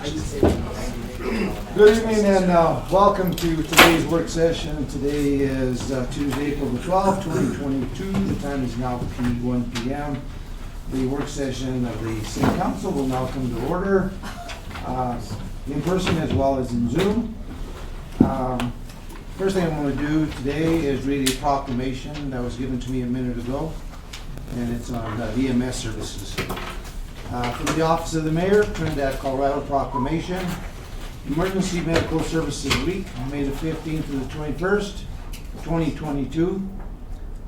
Good evening and welcome to today's work session. Today is Tuesday, April the 12th, 2022. The time is now 1 p.m. The work session of the City Council will now come to order in person as well as in Zoom. First thing I'm going to do today is read a proclamation that was given to me a minute ago, and it's on EMS services. From the Office of the Mayor, Trinidad, Colorado proclamation. Emergency Medical Services Week, May the 15th to the 21st, 2022.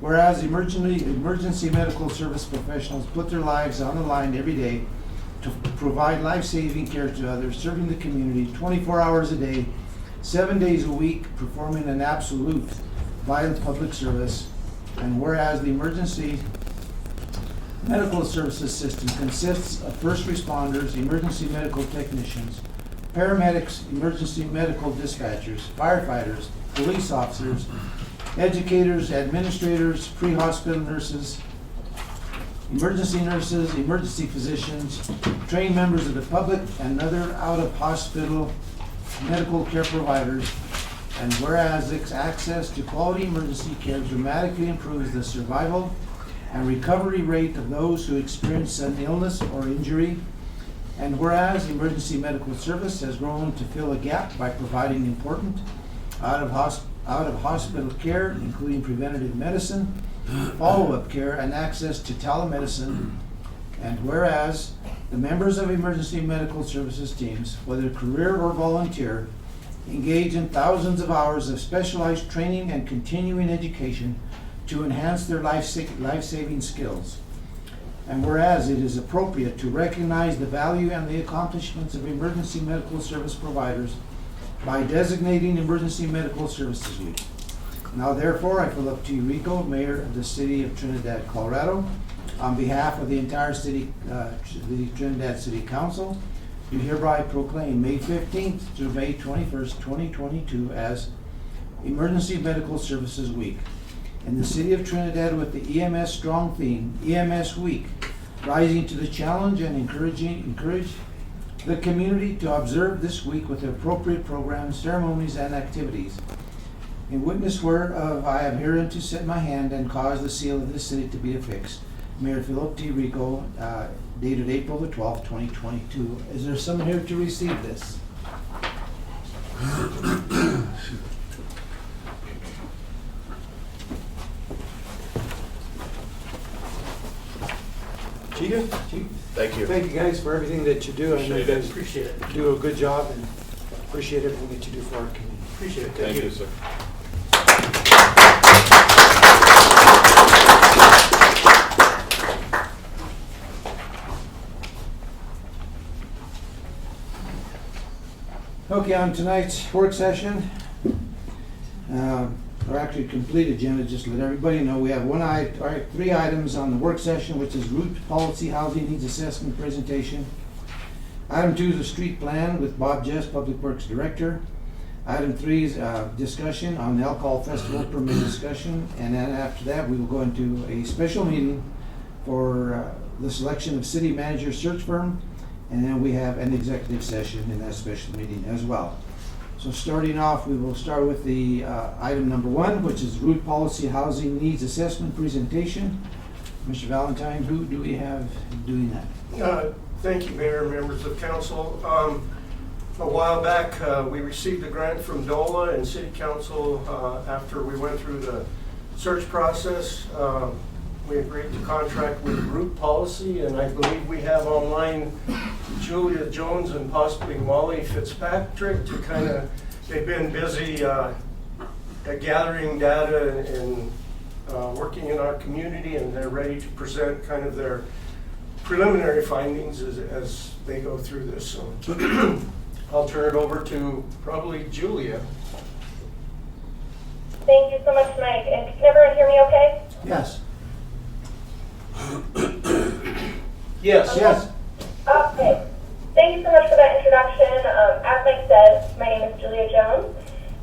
Whereas emergency medical service professionals put their lives on the line every day to provide life-saving care to others, serving the community 24 hours a day, 7 days a week, performing an absolute vital public service. And whereas the emergency medical services system consists of first responders, emergency medical technicians, paramedics, emergency medical dispatchers, firefighters, police officers, educators, administrators, pre-hospital nurses, emergency physicians, trained members of the public, and other out-of-hospital medical care providers. And whereas its access to quality emergency care dramatically improves the survival and recovery rate of those who experience an illness or injury. And whereas emergency medical service has grown to fill a gap by providing important out-of-hospital care, including preventative medicine, follow-up care, and access to telemedicine. And whereas the members of emergency medical services teams, whether career or volunteer, engage in thousands of hours of specialized training and continuing education to enhance their life-saving skills. And whereas it is appropriate to recognize the value and the accomplishments of emergency medical service providers by designating Emergency Medical Services Week. Now therefore, I, Philip T. Rico, Mayor of the City of Trinidad, Colorado, on behalf of the entire city, the Trinidad City Council, do hereby proclaim May 15th to May 21st, 2022 as Emergency Medical Services Week. In the City of Trinidad, with the EMS strong theme, EMS Week, rising to the challenge and encourage the community to observe this week with appropriate programs, ceremonies, and activities. In witness whereof, I am herein to set my hand and cause the seal of this city to be affixed. Mayor Philip T. Rico, dated April the 12th, 2022. Is there someone here to receive this? Chief? Thank you. Thank you guys for everything that you do. I know you guys Appreciate it. do a good job and appreciate everything that you do for our community. Appreciate it. Thank you, sir. Okay, on tonight's work session, or actually complete agenda, just to let everybody know, we have three items on the work session, which is route policy housing needs assessment presentation. Item 2 is a street plan with Bob Jess, Public Works Director. Item 3 is discussion on the alcohol festival permit discussion, and then after that we will go into a special meeting for the selection of city manager search firm, and then we have an executive session in that special meeting as well. So starting off, we will start with the item number 1, which is route policy housing needs assessment presentation. Mr. Valentine, who do we have doing that? Thank you, Mayor, members of council. A while back, we received a grant from DOLA and City Council after we went through the search process. We agreed to contract with Route Policy, and I believe we have online Julia Jones and possibly Molly Fitzpatrick to kind of, they've been busy at gathering data and working in our community, and they're ready to present kind of their preliminary findings as they go through this. So I'll turn it over to probably Julia. Thank you so much, Mike. And can everyone hear me okay? Yes. Yes. Okay. Yes. Okay. Thank you so much for that introduction. As Mike said, my name is Julia Jones,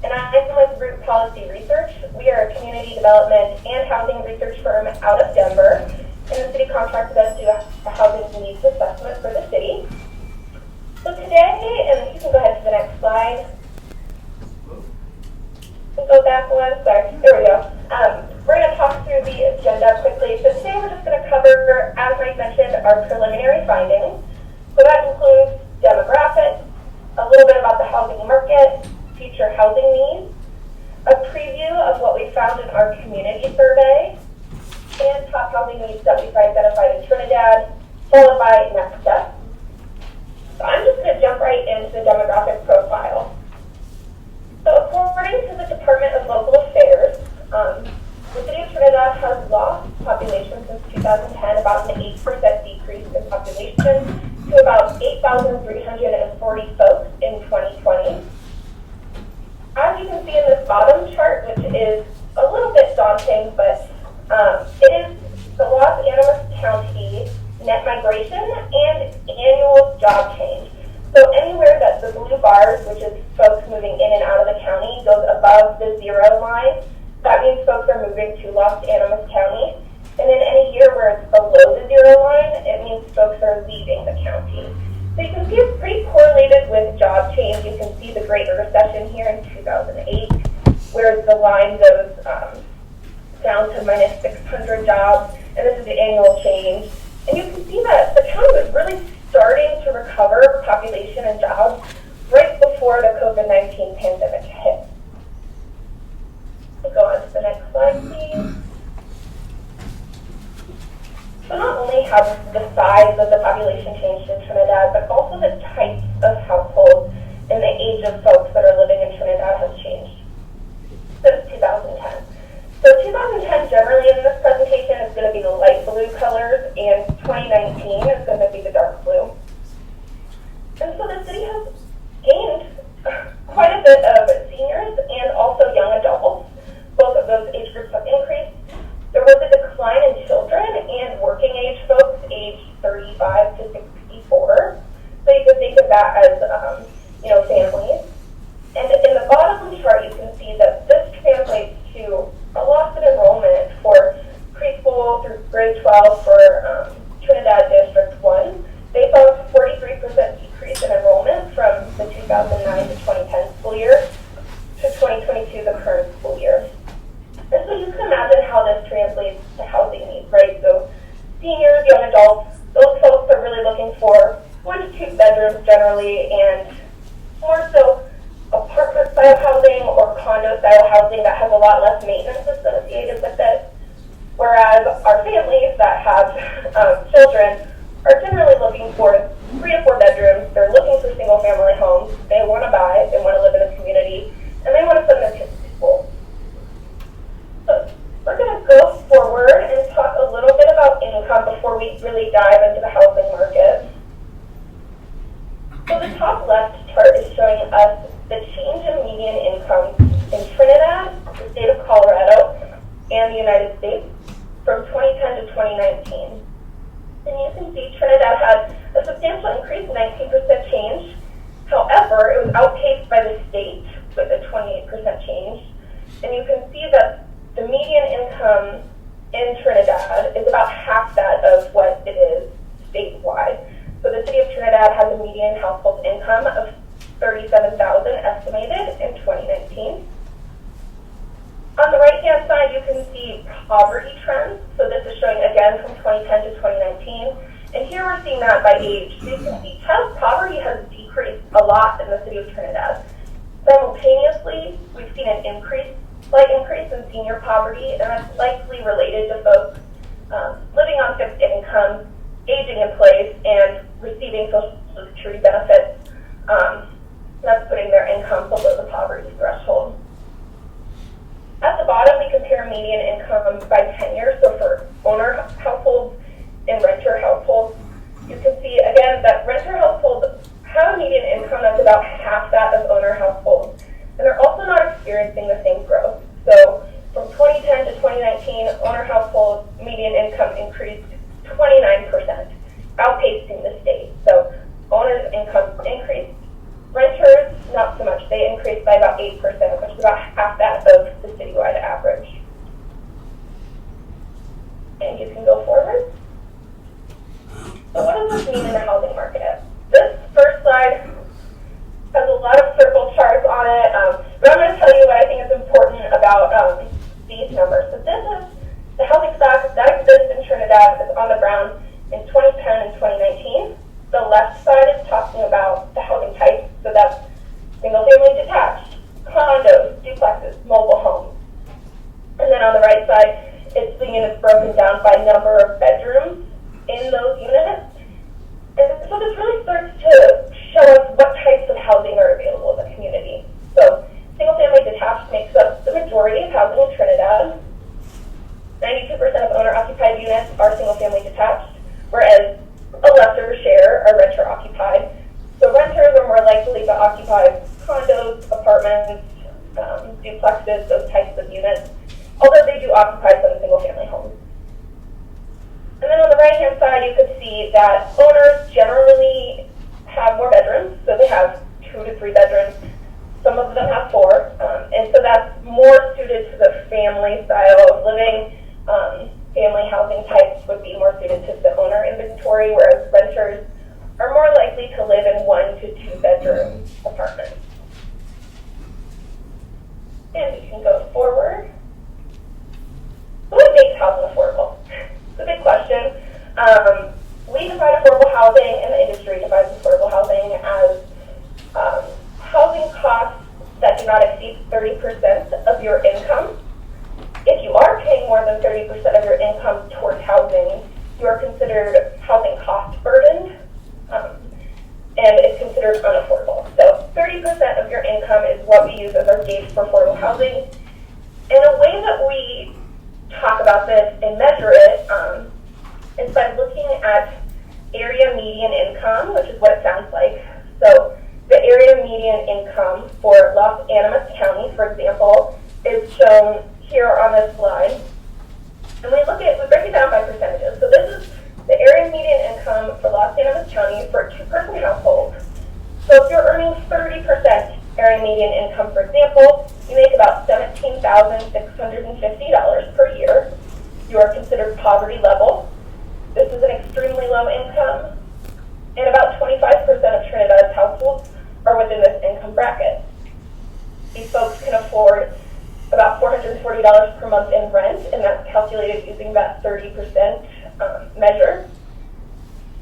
and I'm with Route Policy Research. We are a community development and housing research firm out of Denver, and the city contracted us to do a housing needs assessment for the city. So today, and you can go ahead to the next slide. We'll go back one, sorry, there we go. We're going to talk through the agenda quickly. So today we're just going to cover, as Mike mentioned, our preliminary findings. So that includes demographics, a little bit about the housing market, future housing needs, a preview of what we found in our community survey, and top housing needs that we've identified in Trinidad, followed by next steps. So I'm just going to jump right into the demographic profile. So according to the Department of Local Affairs, the city of Trinidad has lost population since 2010, about an 8% decrease in population to about 8,340 folks in 2020. As you can see in this bottom chart, which is a little bit daunting, but it is the Los Animas County net migration and annual job change. So anywhere that the blue bars, which is folks moving in and out of the county, goes above the 0 line, that means folks are moving to Los Animas County. And in any year where it's below the 0 line, it means folks are leaving the county. So you can see it's pretty correlated with job change. You can see the Great Recession here in 2008, where the line goes down to minus 600 jobs, and this is the annual change. And you can see that the county was really starting to recover population and jobs right before the COVID-19 pandemic hit. We'll go on to the next slide, please. So not only has the size of the population changed in Trinidad, but also the types of households and the age of folks that are living in Trinidad has changed since 2010. So 2010 generally in this presentation is going to be the light blue colors, and 2019 is going to be the dark blue. And so the city has gained quite a bit of seniors and also young adults. Both of those age groups have increased. There was a decline in children and working age folks aged 35 to 64. So you can think of that as, families. And in the bottom chart, you can see that this translates to a loss in enrollment for preschool through grade 12 for Trinidad District 1. They saw a 43% decrease in enrollment from the 2009 to 2010 school year to 2022, the current school year. And so you can imagine how this translates to housing needs, right? So seniors, young adults, those folks are really looking for 1 to 2 bedrooms generally, and more so apartment-style housing or condo-style housing that has a lot less maintenance associated with it. Whereas our families that have children are generally looking for 3 to 4 bedrooms. They're looking for single-family homes. They want to buy, they want to live in a community, and they want to send their kids to school. So we're going to go forward and talk a little bit about income before we really dive into the housing market. So the top left chart is showing us the change in median income in Trinidad, the state of Colorado, and the United States from 2010 to 2019. And you can see Trinidad had a substantial increase, 19% change. However, it was outpaced by the state with a 28% change. And you can see that the median income in Trinidad is about half that of what it is statewide. So the city of Trinidad has a median household income of $37,000 estimated in 2019. On the right-hand side, you can see poverty trends. So this is showing again from 2010 to 2019. And here we're seeing that by age. So you can see child poverty has decreased a lot in the city of Trinidad. Simultaneously, we've seen an slight increase in senior poverty, and that's likely related to folks living on fixed income, aging in place, and receiving Social Security benefits. That's putting their income below the poverty threshold. At the bottom, we compare median income by tenure. So for owner households and renter households, you can see again that renter households have a median income that's about half that of owner households, and they're also not experiencing the same growth. So from 2010 to 2019, owner household median income increased 29%, outpacing the state. So owners' income increased. Renters, not so much. They increased by about 8%, which is about half that of the citywide average. And you can go forward. So what does this mean in the housing market? This first slide broken down by number of bedrooms in those units. And so this really starts to show us what types of housing are available in the community. So single-family detached makes up the majority of housing in Trinidad. 92% of owner-occupied units are single-family detached, whereas a lesser share are renter-occupied. So renters are more likely to occupy condos, apartments, duplexes, those types of units, although they do occupy some single-family homes. And then on the right-hand side, you could see that owners generally have more bedrooms, so they have 2 to 3 bedrooms. Some of them have 4, and so that's more suited to the family style of living. Family housing types would be more suited to the owner inventory, whereas renters are more likely to live in 1 to 2 bedroom apartments. And we can go forward. What makes housing affordable? It's a big question. We define affordable housing, and the industry defines affordable housing as housing costs that do not exceed 30% of your income. If you are paying more than 30% of your income towards housing, you are considered housing cost burdened, and it's considered unaffordable. So 30% of your income is what we use as our gauge for affordable housing. And a way that we talk about this and measure it is by looking at area median income, which is what it sounds like. So the area median income for Los Animas County, for example, is shown here on this slide. And we break it down by percentages. So this is the area median income for Los Animas County for a 2-person household. So if you're earning 30% area median income, for example, you make about $17,650 per year. You are considered poverty level. This is an extremely low income, and about 25% of Trinidad's households are within this income bracket. These folks can afford about $440 per month in rent, and that's calculated using that 30% measure.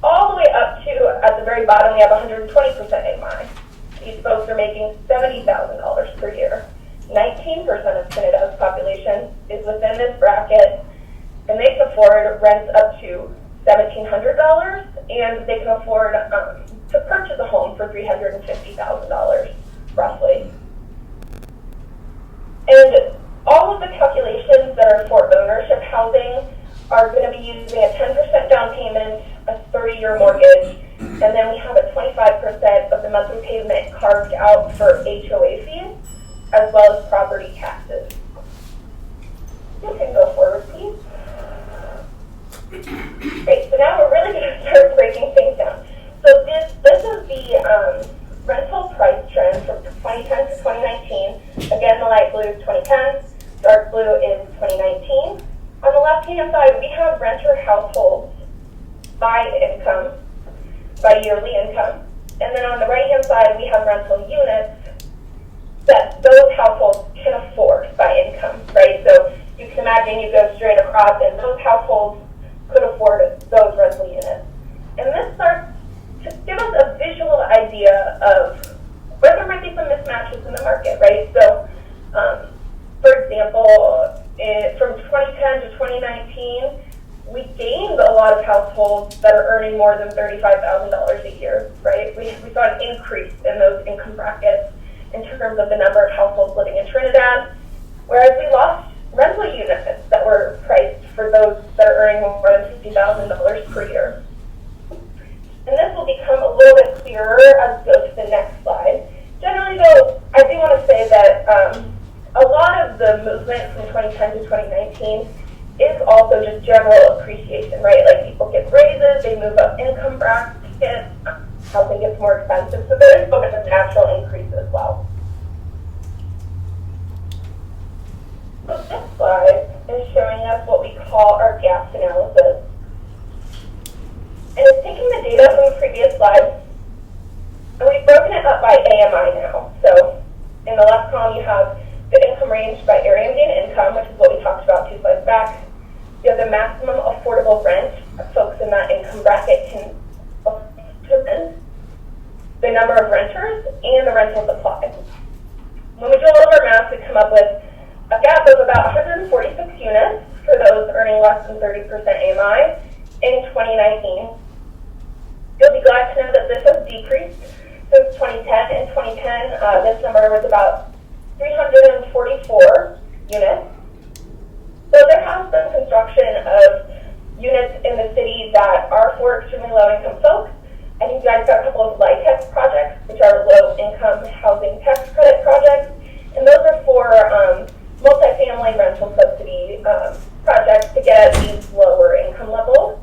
All the way up to, at the very bottom, we have 120% AMI. These folks are making $70,000 per year. 19% of Trinidad's population is within this bracket, and they can afford rents up to $1,700, and they can afford to purchase a home for $350,000, roughly. And all of the calculations that are for ownership housing are going to be using a 10% down payment, a 30-year mortgage, and then we have a 25% of the monthly payment carved out for HOA fees, as well as property taxes. You can go forward, please. Great, so now we're really going to start breaking things down. So this is the rental price trend from 2010 to 2019. Again, the light blue is 2010, dark blue is 2019. On the left-hand side, we have renter households by income, by yearly income. And then on the right-hand side, we have rental units that those households can afford by income, right? So you can imagine you go straight across, and those households could afford those rental units. And this starts to give us a visual idea of where there might be some mismatches in the market, right? So, for example, from 2010 to 2019, we gained a lot of households that are earning more than $35,000 a year, right? We saw an increase in those income brackets in terms of the number of households living in Trinidad, whereas we lost rental units that were priced for those that are earning more than $50,000 per year. And this will become a little bit clearer as we go to the next slide. Generally, though, I do want to say that a lot of the movement from 2010 to 2019 is also just general appreciation, right? Like people get raises, they move up income brackets, housing gets more expensive, so there is a bit of a natural increase as well. So this slide is showing us what we call our gaps analysis. And it's taking the data from the previous slide, and we've broken it up by AMI now. So in the left column, you have the income range by area median income, which is what we talked about 2 slides back. You have the maximum affordable rent that folks in that income bracket can afford to rent, the number of renters, and the rental supply. When we do all of our math, we come up with a gap of about 146 units for those earning less than 30% AMI in 2019. You'll be glad to know that this has decreased since 2010. In 2010, this number was about 344 units. So there has been construction of units in the city that are for extremely low-income folks. I think you guys got a couple of LIHTC projects, which are low-income housing tax credit projects, and those are for multifamily rental subsidy projects to get at these lower income levels.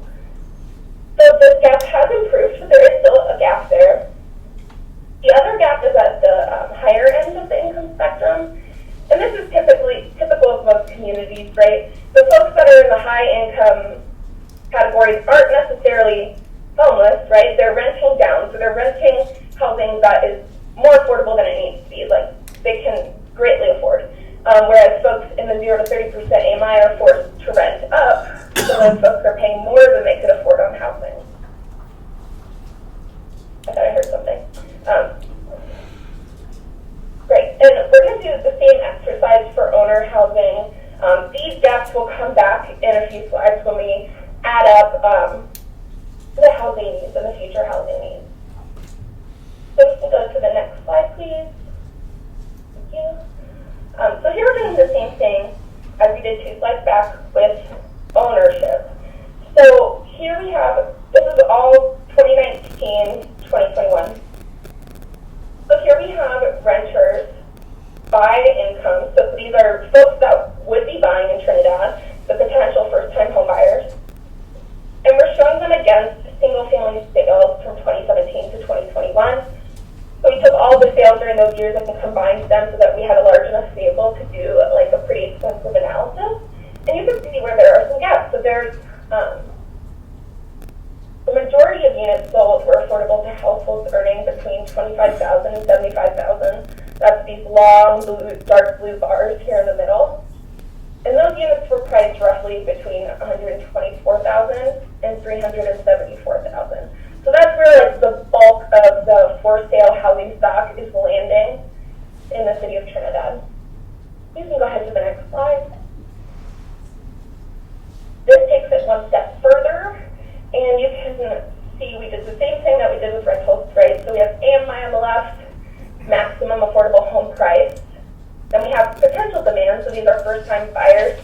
So this gap has improved, but there is still a gap there. The other gap is at the higher end of the income spectrum, and this is typical of most communities, right? The folks that are in the high income categories aren't necessarily homeless, right? They're renting down, so they're renting housing that is more affordable than it needs to be, like they can greatly afford. Whereas folks in the 0 to 30% AMI are forced to rent up, so those folks are paying more than they could afford on housing. I thought I heard something. Great, and we're going to do the same exercise for owner housing. These gaps will come back in a few slides when we add up the housing needs and the future housing needs. So we can go to the next slide, please. Thank you. So here we're doing the same thing as we did 2 slides back with ownership. So here we have, this is all 2019, 2021. So here we have renters by income. So these are folks that would be buying in Trinidad, the potential first-time home buyers. And we're showing them against single-family sales from 2017 to 2021. So we took all the sales during those years and combined them so that we had a large enough sample to do like a pretty extensive analysis. And you can see where there are some gaps. So there's the majority of units sold were affordable to households earning between $25,000 and $75,000. That's these long blue, dark blue bars here in the middle. And those units were priced roughly between $124,000 and $374,000. So that's where like the bulk of the for sale housing stock is landing in the city of Trinidad. You can go ahead to the next slide. This takes it one step further, and you can see we did the same thing that we did with rentals, right? So we have AMI on the left, maximum affordable home price. Then we have potential demand, so these are first-time buyers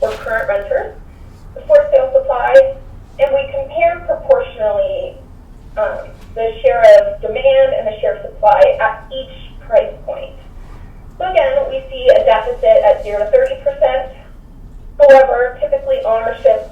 or current renters, the for sale supply, and we compare proportionally the share of demand and the share of supply at each price point. So again, we see a deficit at 0 to 30%. However, typically ownership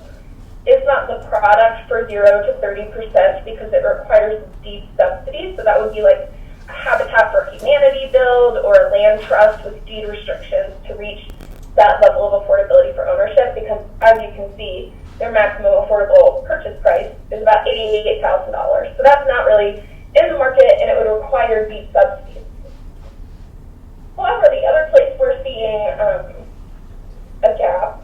is not the product for 0 to 30% because it requires deep subsidies. So that would be like a Habitat for Humanity build or a land trust with deed restrictions to reach that level of affordability for ownership, because as you can see, their maximum affordable purchase price is about $88,000. So that's not really in the market, and it would require deep subsidies. However, the other place we're seeing a gap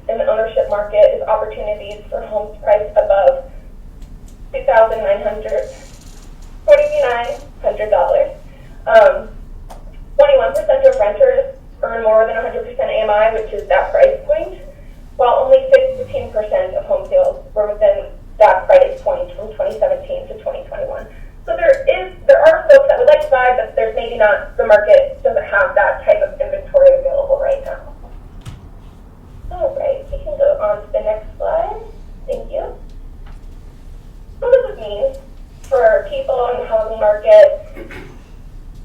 in the ownership market is opportunities for homes priced above $2,900. 21% of renters earn more than 100% AMI, which is that price point, while only 15% of home sales were within that price point from 2017 to 2021. So there are folks that would like to buy, but there's maybe not, the market doesn't have that type of inventory available right now. All right, we can go on to the next slide. Thank you. What does this mean for people in the housing market?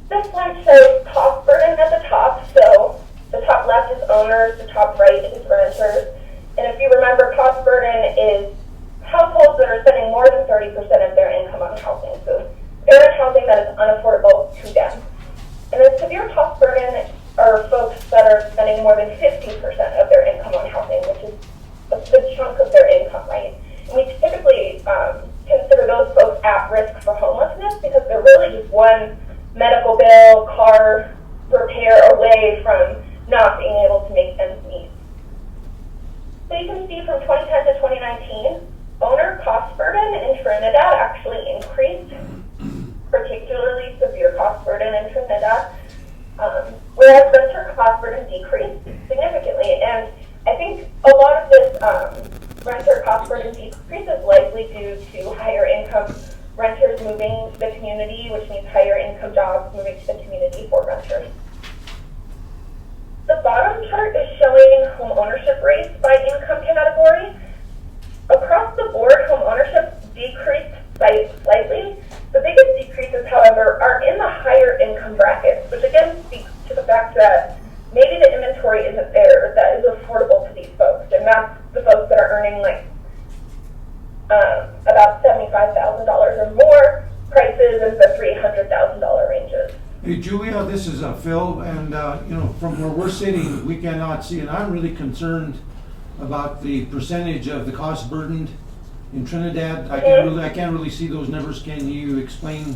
This slide shows cost burden at the top. So the top left is owners, the top right is renters. And if you remember, cost burden is households that are spending more than 30% of their income on housing. So they're in housing that is unaffordable to them. And then severe cost burden are folks that are spending more than 50% of their income on housing, which is a good chunk of their income, right? And we typically consider those folks at risk for homelessness because they're really just one medical bill, car repair away from not being able to make ends meet. So you can see from 2010 to 2019, owner cost burden in Trinidad actually increased, particularly severe cost burden in Trinidad. whereas renter cost burden decreased significantly. And I think a lot of this renter cost burden decrease is likely due to higher income renters moving to the community, which means higher income jobs moving to the community for renters. The bottom chart is showing home ownership rates by income category. Across the board, home ownership decreased slightly. The biggest decreases, however, are in the higher income brackets, which again speaks to the fact that maybe the inventory isn't there that is affordable to these folks, and that's the folks that are earning like about $75,000 or more, prices in the $300,000 ranges. Hey Julia, this is Phil, and from where we're sitting, we cannot see, and I'm really concerned about the percentage of the cost burdened in Trinidad. I can't really see those numbers. Can you explain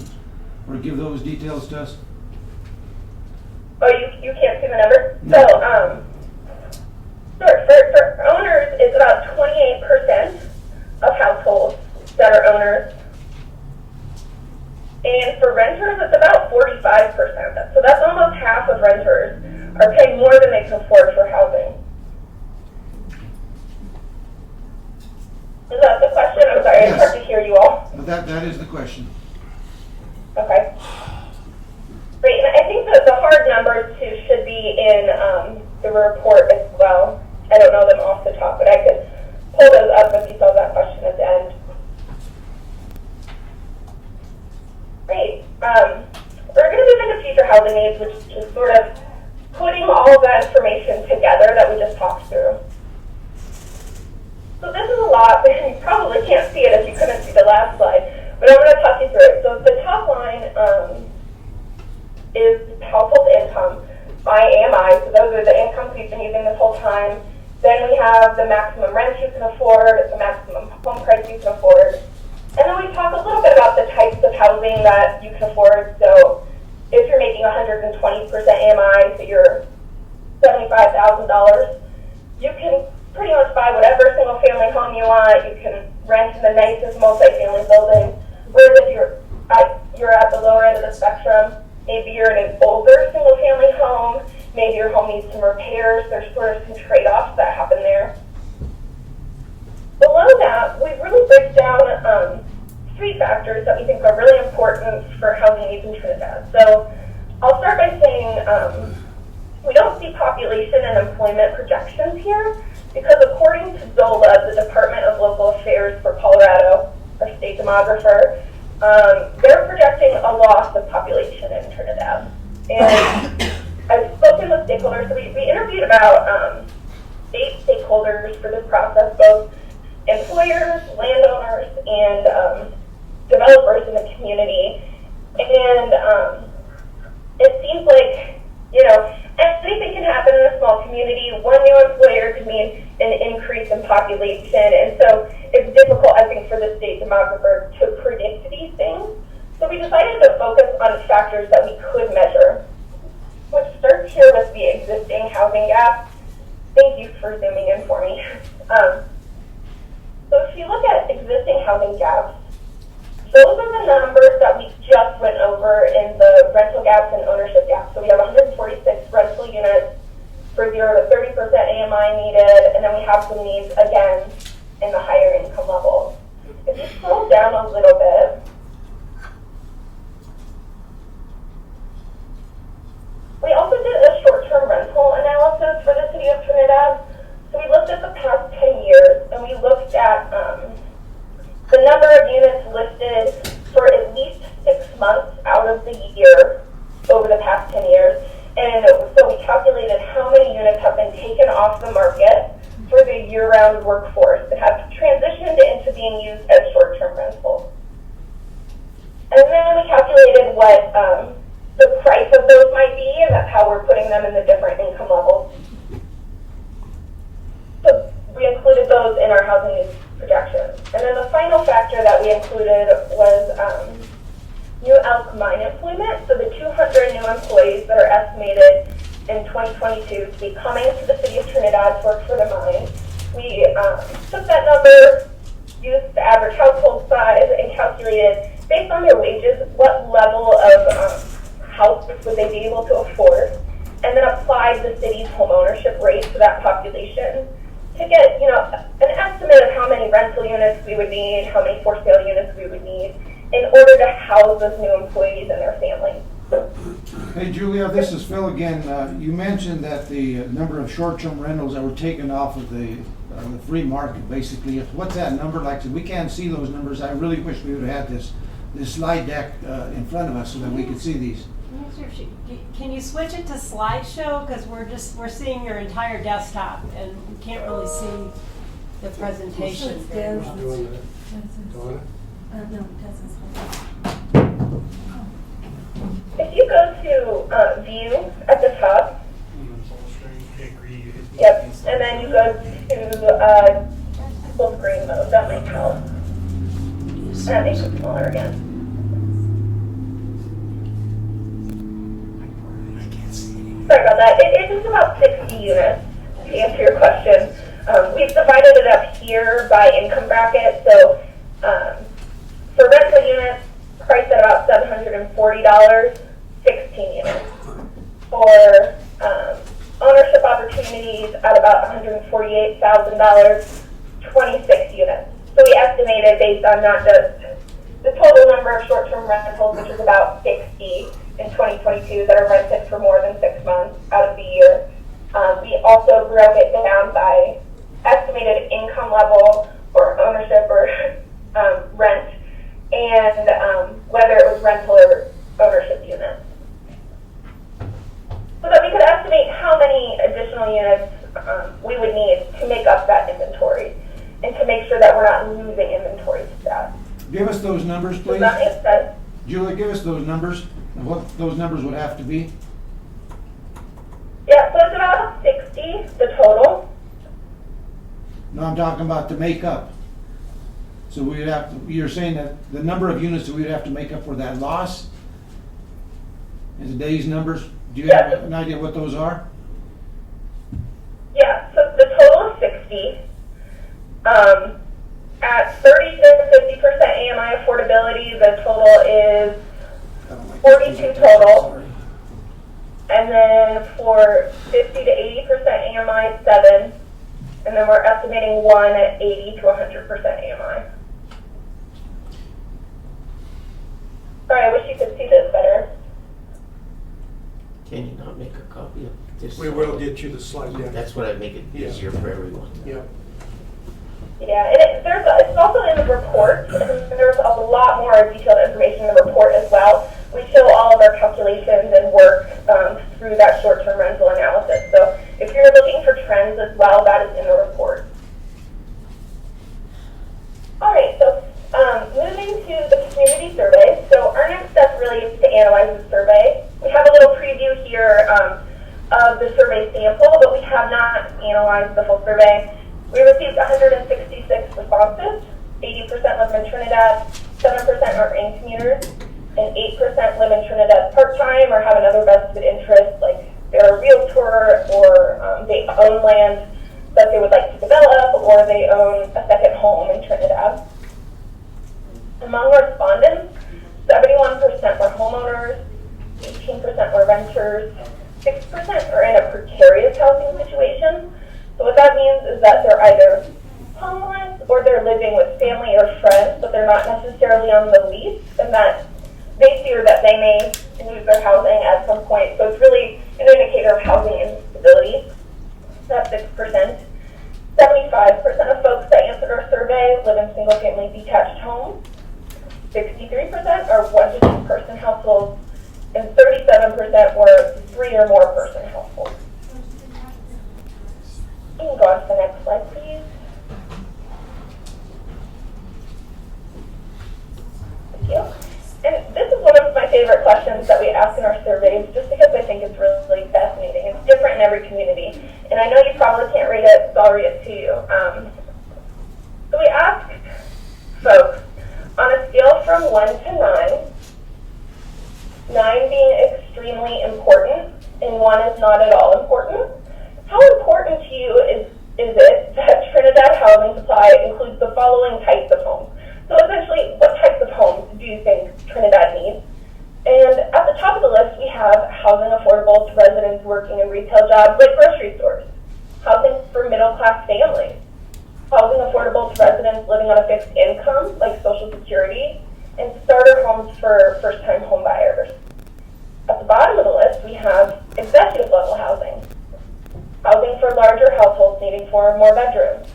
or give those details to us? Oh, you can't see the numbers? No. So, sure, for owners, it's about 28% of households that are owners. And for renters, it's about 45%. So that's almost half of renters are paying more than they can afford for housing. Is that the question? I'm sorry, Yes. It's hard to hear you all. That is the question. Okay. Great, and I think that the hard numbers too should be in the report as well. I don't know them off the top, but I could pull those up if you saw that question at the end. Great. We're going to move into future housing needs, which is sort of putting all of that information together that we just talked through. So this is a lot, and you probably can't see it if you couldn't see the last slide, but I'm going to talk you through it. So the top line is household income by AMI, so those are the incomes we've been using this whole time. Then we have the maximum rent you can afford, the maximum home price you can afford. And then we talk a little bit about the types of housing that you can afford. So if you're making 120% AMI, so you're $75,000, you can pretty much buy whatever single family home you want. You can rent in the nicest multifamily building. Whereas if you're at the lower end of the spectrum, maybe you're in an older single family home, maybe your home needs some repairs, there's sort of some trade-offs that happen there. Below that, we really break down 3 factors that we think are really important for housing needs in Trinidad. So I'll start by saying we don't see population and employment projections here because according to DOLA, the Department of Local Affairs for Colorado, our state demographer, they're projecting a loss of population in Trinidad. And I've spoken with stakeholders, so we interviewed about 8 stakeholders for this process, both employers, landowners, and developers in the community. And it seems like, anything can happen in a small community. One new employer could mean an increase in population. And so it's difficult, I think, for the state demographer to predict these things. So we decided to focus on factors that we could measure, which starts here with the existing housing gap. Thank you for zooming in for me. So if you look at existing housing gaps, those are the numbers that we just went over in the rental gaps and ownership gaps. So we have 146 rental units for 0 to 30% AMI needed, and then we have some needs again in the higher income levels. If you scroll down a little bit, we also did a short-term rental analysis for the city of Trinidad. So we looked at the past 10 years, and we looked at the number of units listed for at least 6 months out of the year over the past 10 years. And so we calculated how many units have been taken off the market for the year-round workforce that have transitioned into being used as short-term rentals. And then we calculated what the price of those might be, and that's how we're putting them in the different income levels. So we included those in our housing needs projections. And then the final factor that we included was new elk mine employment. So the 200 new employees that are estimated in 2022 to be coming to the city of Trinidad to work for the mine. We took that number, used the average household size, and calculated, based on their wages, what level of house would they be able to afford. And divide the city's home ownership rate for that population to get, an estimate of how many rental units we would need, how many for sale units we would need in order to house those new employees and their families. Hey, Julia, this is Phil again. You mentioned that the number of short-term rentals that were taken off of the free market, basically. What's that number like? We can't see those numbers. I really wish we would have had this slide deck in front of us so that we could see these. Can you switch it to slideshow? Because we're seeing your entire desktop and we can't really see the presentation very well. Doing that. Donna? No, it doesn't. If you go to view at the top, yep, and then you go to full screen mode, that might help. And that makes it smaller again. Sorry about that. It is about 60 units, to answer your question. We've divided it up here by income bracket, so for rental units, priced at about $740, 16 units. For ownership opportunities at about $148,000, 26 units. So we estimated based on not just the total number of short-term rentals, which is about 60 in 2022 that are rented for more than 6 months out of the year. We also broke it down by estimated income level or ownership or rent, and whether it was rental or ownership units. So that we could estimate how many additional units we would need to make up that inventory and to make sure that we're not losing inventory to that. Give us those numbers, Does please. that make sense? Julia, give us those numbers and what those numbers would have to be. Yeah, so it's about 60, the total. No, I'm talking about to make up. So we'd have to, you're saying that the number of units that we'd have to make up for that loss in today's numbers, do you have an idea what those are? Yeah, so the total is 60. At 30 to 50% AMI affordability, the total is 42 total. And then for 50 to 80% AMI, 7. And then we're estimating 1 at 80 to 100% AMI. Sorry, I wish you could see this better. Can you not make a copy of this? We will get you the slide deck. That's what I make it easier for everyone. Yeah. Yeah, and it's also in the report. There's a lot more detailed information in the report as well. We show all of our calculations and work through that short-term rental analysis. So if you're looking for trends as well, that is in the report. All right, so moving to the community survey. So our next step really is to analyze the survey. We have a little preview here of the survey sample, but we have not analyzed the full survey. We received 166 responses. 80% live in Trinidad, 7% are in commuters, and 8% live in Trinidad part-time or have another vested interest, like they're a realtor or they own land that they would like to develop, or they own a second home in Trinidad. Among respondents, 71% were homeowners, 18% were renters, 6% are in a precarious housing situation. So what that means is that they're either homeless or they're living with family or friends, but they're not necessarily on the lease, and that they fear that they may lose their housing at some point. So it's really an indicator of housing instability. That's 6%. 75% of folks that answered our survey live in single-family detached homes. 63% are 1 to 2 person households, and 37% were 3 or more person households. You can go on to the next slide, please. Thank you. And this is one of my favorite questions that we ask in our surveys, just because I think it's really fascinating. It's different in every community. And I know you probably can't read it, so I'll read it to you. So we ask folks, on a scale from 1 to 9, 9 being extremely important and 1 is not at all important, how important to you is it that Trinidad housing supply includes the following types of homes? So essentially, what types of homes do you think Trinidad needs? And at the top of the list, we have housing affordable to residents working in retail jobs like grocery stores, housing for middle-class families, housing affordable to residents living on a fixed income like Social Security, and starter homes for first-time home buyers. At the bottom of the list, we have executive level housing, housing for larger households needing 4 or more bedrooms,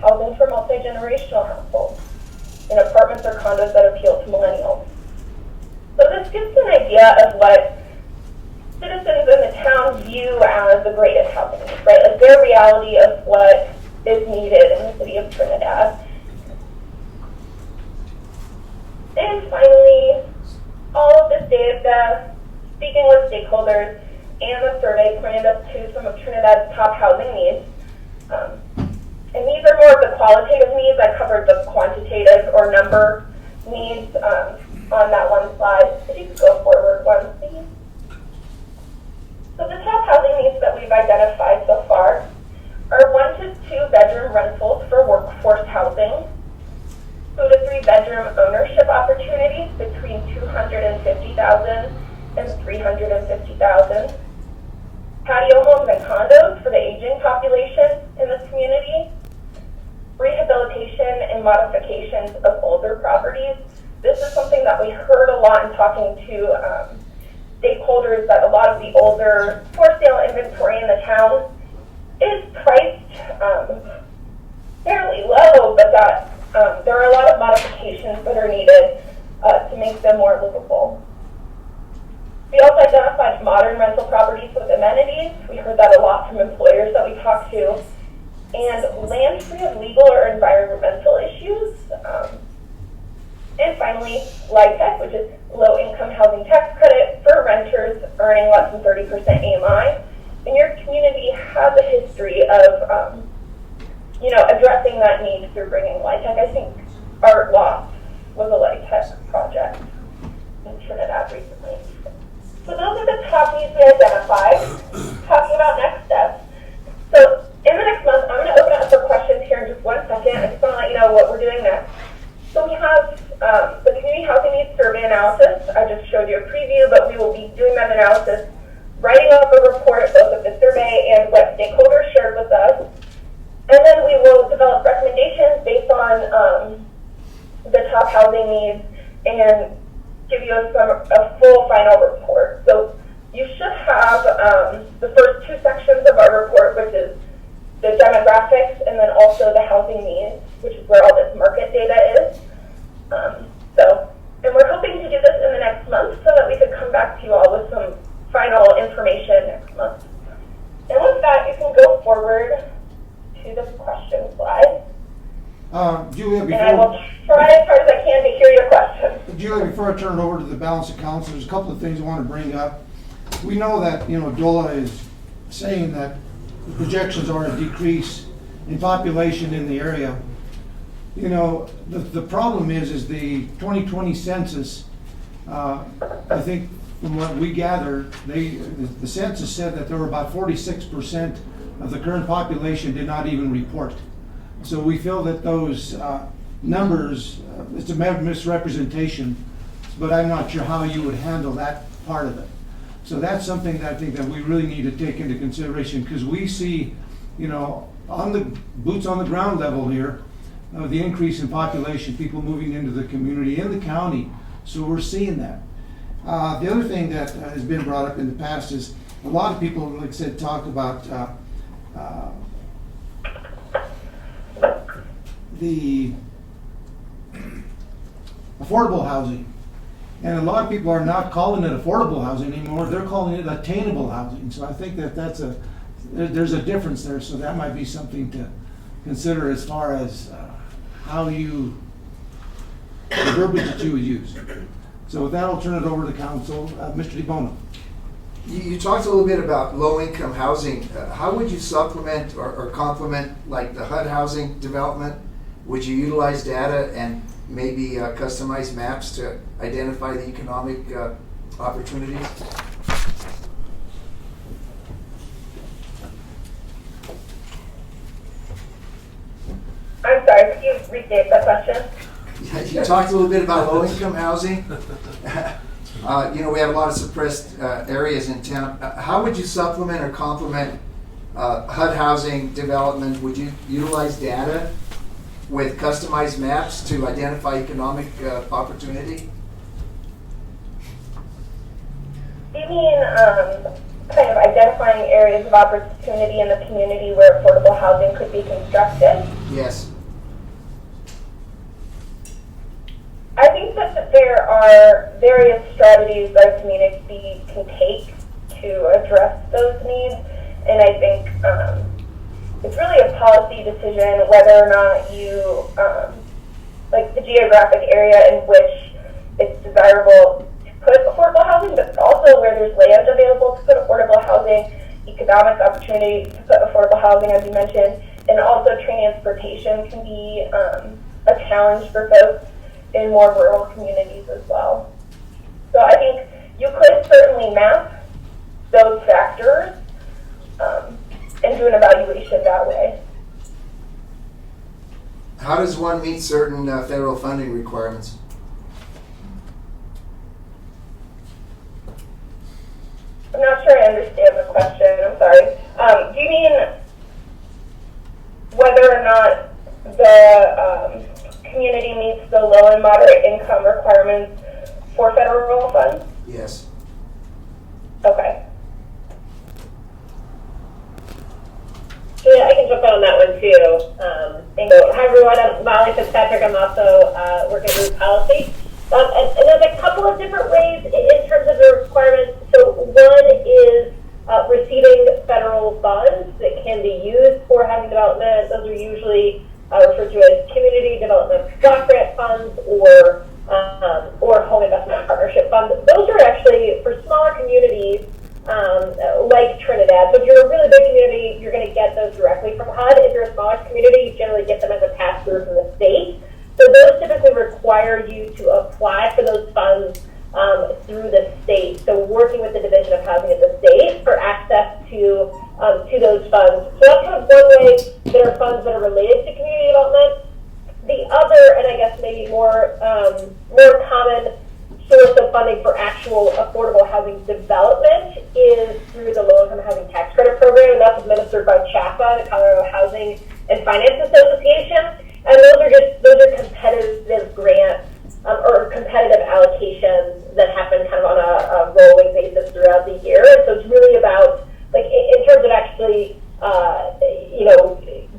housing for multi-generational households, and apartments or condos that appeal to millennials. So this gives an idea of what citizens in the town view as the greatest housing needs, right? Like their reality of what is needed in the city of Trinidad. And finally, all of this data, speaking with stakeholders, and the survey pointed us to some of Trinidad's top housing needs. And these are more of the qualitative needs. I covered the quantitative or number needs on that one slide. If you could go forward one, please. So the top housing needs that we've identified so far are 1 to 2 bedroom rentals for workforce housing, 2 to 3 bedroom ownership opportunities between $250,000 and $350,000, patio homes and condos for the aging population in the community, rehabilitation and modifications of older properties. This is something that we heard a lot in talking to stakeholders, that a lot of the older for sale inventory in the town is priced fairly low, but that there are a lot of modifications that are needed to make them more livable. We also identified modern rental properties with amenities. We heard that a lot from employers that we talked to. And land free of legal or environmental issues. And finally, LIHTC, which is low income housing tax credit for renters earning less than 30% AMI. And your community has a history of addressing that need through bringing LIHTC. I think Art Loft was a LIHTC project in Trinidad recently. So those are the top needs we identified. Talking about next steps. So in the next month, I'm going to open up for questions here in just 1 second. I just want to let you know what we're doing next. So we have the Community Housing Needs Survey Analysis. I just showed you a preview, but we will be doing that analysis, writing up a report both of the survey and what stakeholders shared with us. And then we will develop recommendations based on the top housing needs and give you a full final report. So you should have the first 2 sections of our report, which is the demographics and then also the housing needs, which is where all this market data is. And we're hoping to do this in the next month so that we could come back to you all with some final information next month. And with that, you can go forward to the question slide. Julia, And I will try as hard as I can to hear your questions. Julia, before I turn it over to the balance of council, there's a couple of things I want to bring up. We know that, DOLA is saying that the projections are a decrease in population in the area. The problem is the 2020 census, I think from what we gather, the census said that there were about 46% of the current population did not even report. So we feel that those numbers, it's a misrepresentation, but I'm not sure how you would handle that part of it. So that's something that I think that we really need to take into consideration, because we see, on the boots on the ground level here, the increase in population, people moving into the community in the county. So we're seeing that. The other thing that has been brought up in the past is a lot of people, like I said, talk about the affordable housing. And a lot of people are not calling it affordable housing anymore, they're calling it attainable housing. So I think that there's a difference there, so that might be something to consider as far as how the verbiage that you would use. So with that, I'll turn it over to council. Mr. DeBono. You talked a little bit about low-income housing. How would you supplement or complement like the HUD housing development? Would you utilize data and maybe customize maps to identify the economic opportunities? I'm sorry, could you restate that question? You talked a little bit about low-income housing. We have a lot of suppressed areas in town. How would you supplement or complement HUD housing development? Would you utilize data with customized maps to identify economic opportunity? Do you mean kind of identifying areas of opportunity in the community where affordable housing could be constructed? Yes. I think that there are various strategies that a community can take to address those needs, and I think it's really a policy decision whether or not you, like the geographic area in which it's desirable to put affordable housing, but also where there's land available to put affordable housing, economic opportunity to put affordable housing, as you mentioned, and also transportation can be a challenge for folks in more rural communities as well. So I think you could certainly map those factors and do an evaluation that way. How does one meet certain federal funding requirements? I'm not sure I understand the question, I'm sorry. Do you mean whether or not the community meets the low and moderate income requirements for federal funds? Yes. Okay. Yeah, I can jump on that one too. Hi everyone, I'm Molly Fitzpatrick. I'm also working with policy. And there's a couple of different ways in terms of the requirements. So one is receiving federal funds that can be used for housing development. Those are usually referred to as community development block grant funds or home investment partnership funds. Those are actually for smaller communities like Trinidad. So if you're a really big community, you're going to get those directly from HUD. If you're a smaller community, you generally get them as a pass-through from the state. So those typically require you to apply for those funds through the state. So working with the Division of Housing at the state for access to those funds. So that's kind of one way there are funds that are related to community development. The other, and I guess maybe more common source of funding for actual affordable housing development is through the Low Income Housing Tax Credit Program, and that's administered by CHAPA, the Colorado Housing and Finance Association. And those are competitive grants or competitive allocations that happen kind of on a rolling basis throughout the year. And so it's really about, like, in terms of actually,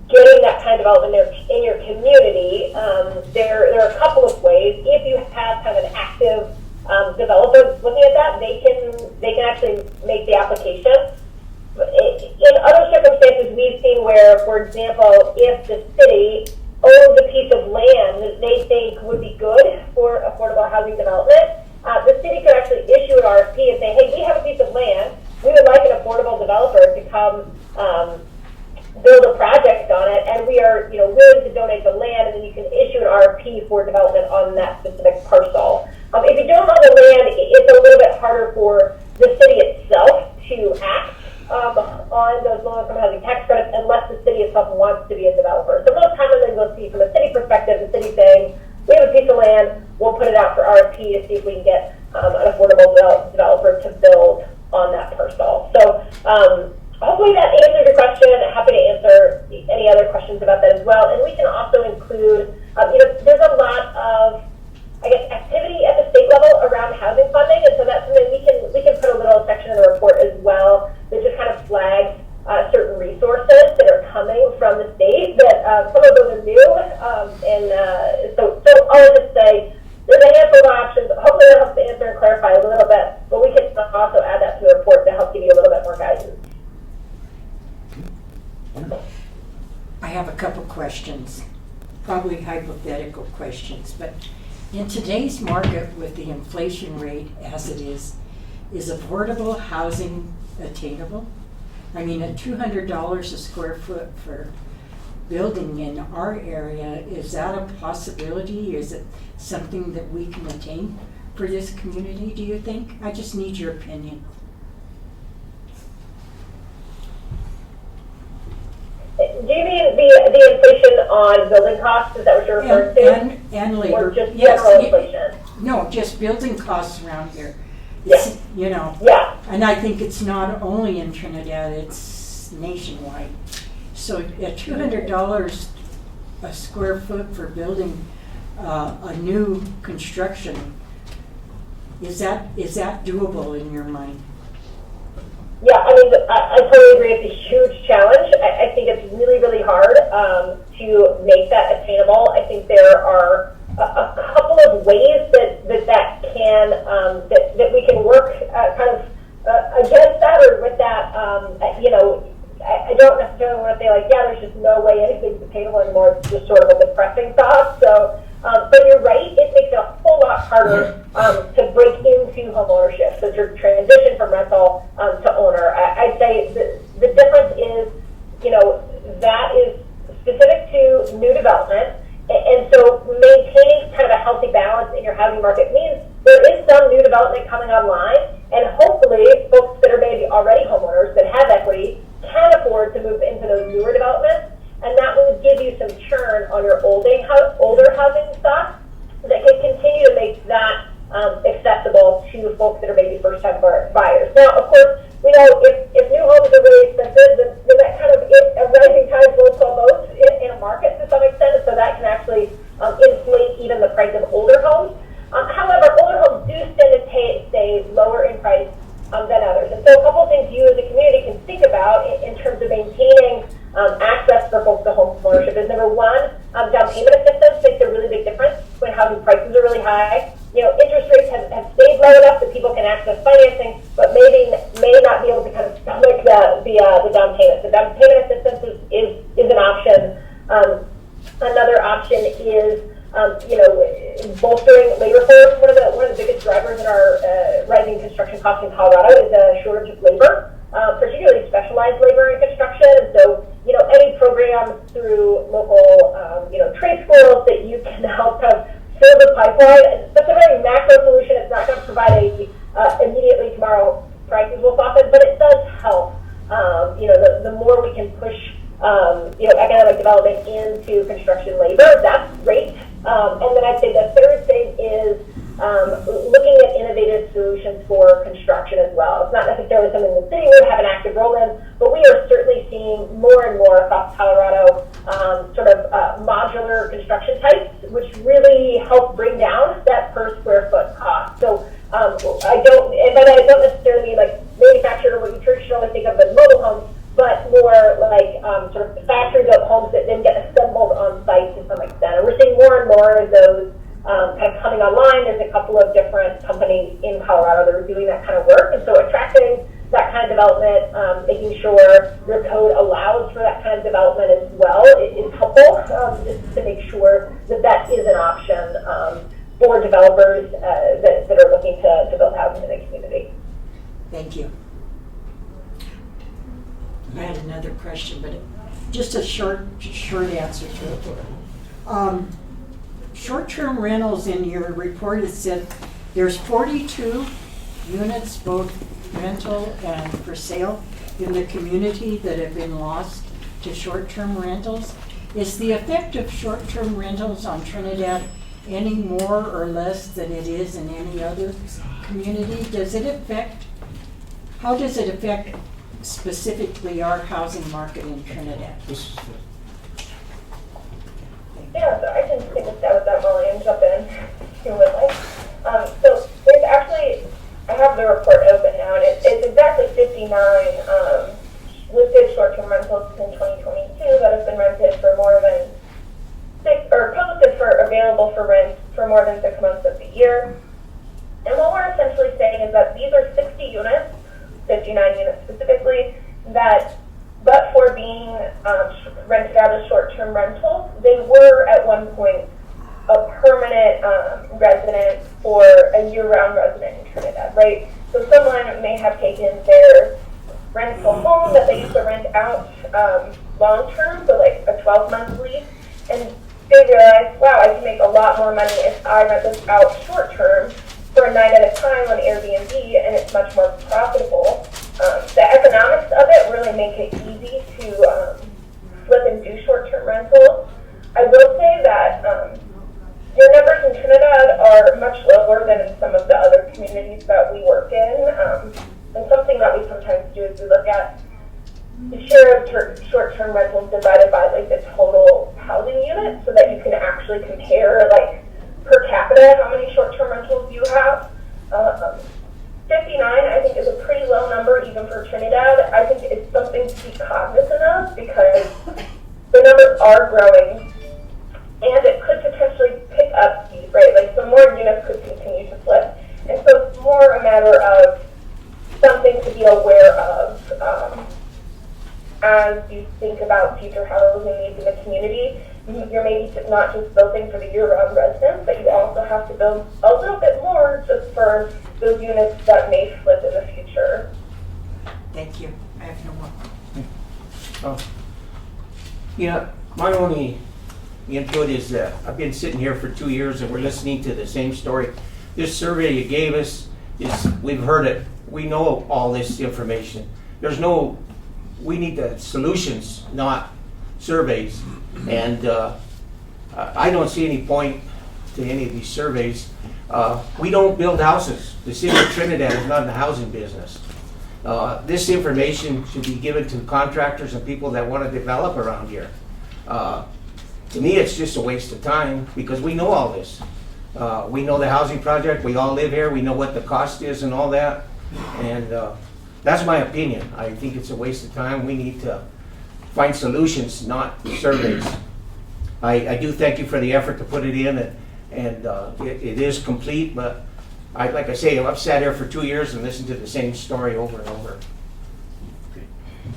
getting that kind of development in your community. There are a couple of ways. If you have kind of an active developer looking at that, they can actually make the application. In other circumstances, we've seen where, for example, if the city owns a piece of land that they think would be good for affordable housing development, the city could actually issue an RFP and say, hey, we have a piece of land, we would like an affordable developer to come build a project on it, and we are willing to donate the land, and then you can issue an RFP for development on that specific parcel. If you don't own the land, it's a little bit harder for the city itself to act on those low-income housing tax credits unless the city itself wants to be a developer. So most commonly we'll see from a city perspective, the city saying, we have a piece of land, we'll put it out for RFP to see if we can get an affordable developer to build on that parcel. So hopefully that answers your question. I'm happy to answer any other questions about that as well. And we can also include, there's a lot of, I guess, activity at the state level around housing funding, and so that's something we can put a little section in the report as well that just kind of flags certain resources that are coming from the state. That some of those are new, so I'll just say there's a handful of options. Hopefully that helps to answer and clarify a little bit, but we can also add that to the report to help give you a little bit more guidance. I have a couple questions, probably hypothetical questions, but in today's market with the inflation rate as it is affordable housing attainable? I mean, at $200 a square foot for building in our area, is that a possibility? Is it something that we can attain for this community, do you think? I just need your opinion. Do you mean the inflation on building costs? Is that what you're referring to? And labor. Or just general inflation? No, just building costs around here. It's, you know, Yeah. and I think it's not only in Trinidad, it's nationwide. So at $200 a square foot for building a new construction, is that doable in your mind? Yeah, I mean, I totally agree. It's a huge challenge. I think it's really, really hard to make that attainable. I think there are a couple of ways that can that we can work kind of against that or with that. You know, I don't necessarily want to say like, yeah, there's just no way anything's attainable anymore. It's just sort of a depressing thought. So, but you're right. It makes it a whole lot harder to break into home ownership. So to transition from rental to owner. I'd say the difference is, you know, that is specific to new development. And so maintaining kind of a healthy balance in your housing market means there is some new development coming online, and hopefully folks that are maybe already homeowners that have equity can afford to move into those newer developments, and that will give you some churn on your older housing stock that can continue to make that accessible to folks that are maybe first-time buyers. Now, of course, we know if new homes are really expensive, then that kind of a rising tide floats all boats in a market to some extent, and so that can actually inflate even the price of older homes. However, older homes do tend to stay lower in price than others. And so a couple of things you as a community can think about in terms of maintaining access for folks to home ownership is, number one, down payment assistance makes a really big difference when housing prices are really high. You know, interest rates have stayed low enough that people can access financing, but may not be able to kind of stomach the down payment. So down payment assistance is an option. Another option is you know, bolstering labor force. One of the biggest drivers in our rising construction costs in Colorado is a shortage of labor, particularly specialized labor in construction. And so, you know, any program through local, you know, trade schools that you can help kind of fill the pipeline. That's a very macro solution. It's not going to provide immediately tomorrow prices will soften, but it does help. You know, the more we can push, you know, economic development into construction labor, that's great. And then I'd say the third thing is looking at innovative solutions for construction as well. It's not necessarily something the city would have an active role in, but we are certainly seeing more and more across Colorado sort of modular construction types, which really help bring down that per square foot cost. So and by that I don't necessarily mean like manufactured or what you traditionally think of as mobile homes, but more like sort of factory-built homes that then get assembled on site to some extent. And we're seeing more and more of those kind of coming online. There's a couple of different companies in Colorado that are doing that kind of work. And so attracting that kind of development, making sure your code allows for that kind of development as well is helpful, just to make sure that that is an option for developers that are looking to build housing in the community. Thank you. I had another question, but just a short answer to it. Short-term rentals in your report, it said there's 42 units, both rental and for sale, in the community that have been lost to short-term rentals. Is the effect of short-term rentals on Trinidad any more or less than it is in any other community? How does it affect specifically our housing market in Trinidad? Yeah, so I can take a stab at that, Molly, and jump in if you would like. So there's actually, I have the report open now, and it's exactly 59 listed short-term rentals in 2022 that have been rented for more than posted for available for rent for more than 6 months of the year. And what we're essentially saying is that these are 60 units, 59 units specifically, that but for being rented out as short-term rentals, they were at one point a permanent resident or a year-round resident in Trinidad, right? So someone may have taken their rental home that they used to rent out long-term, so like a 12-month lease, and they realized, wow, I can make a lot more money if I rent this out short-term for a night at a time on Airbnb, and it's much more profitable. The economics of it really make it easy to flip and do short-term rentals. I will say that your numbers in Trinidad Trinidad are much lower than in some of the other communities that we work in. And something that we sometimes do is we look at the share of short-term rentals divided by like the total housing units, so that you can actually compare like per capita how many short-term rentals you have. 59, I think, is a pretty low number even for Trinidad. I think it's something to be cognizant of because the numbers are growing, and it could potentially pick up speed, right? Like some more units could continue to flip, and so it's more a matter of something to be aware of as you think about future housing needs in the community. You're maybe not just building for the year-round residents, but you also have to build a little bit more just for those units that may flip in the future. Thank you. I have no more. Yeah, my only input is that I've been sitting here for 2 years and we're listening to the same story. This survey you gave us we've heard it. We know all this information. We need the solutions, not surveys. And I don't see any point to any of these surveys. We don't build houses. The city of Trinidad is not in the housing business. This information should be given to contractors and people that want to develop around here. To me, it's just a waste of time because we know all this. We know the housing project. We all live here. We know what the cost is and all that. And that's my opinion. I think it's a waste of time. We need to find solutions, not surveys. I do thank you for the effort to put it in, and it is complete, but like I say, I've sat here for 2 years and listened to the same story over and over.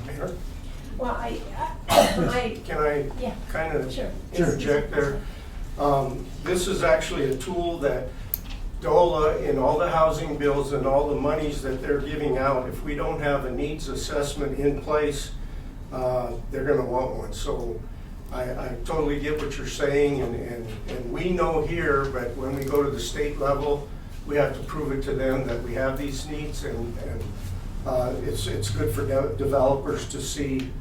Mayor, Well, can I yeah, kind of sure. interject there? This is actually a tool that DOLA, in all the housing bills and all the monies that they're giving out, if we don't have a needs assessment in place, they're going to want one. So I totally get what you're saying, and we know here, but when we go to the state level, we have to prove it to them that we have these needs, and it's good for developers to see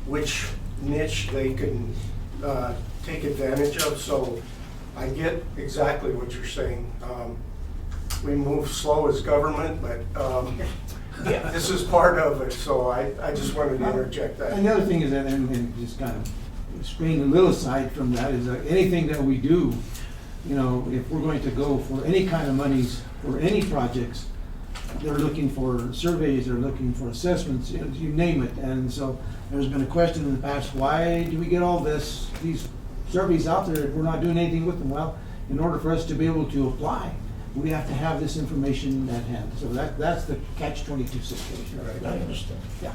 which niche they can take advantage of. So I get exactly what you're saying. We move slow as government, but Yeah. this is part of it, so I just wanted to interject that. And the other thing is that, and just kind of straying a little aside from that, is that anything that we do, you know, if we're going to go for any kind of monies for any projects, they're looking for surveys, they're looking for assessments, you name it. And so there's been a question in the past, why do we get all these surveys out there if we're not doing anything with them? Well, in order for us to be able to apply, we have to have this information at hand. So that's the catch-22 situation. I understand. Yeah.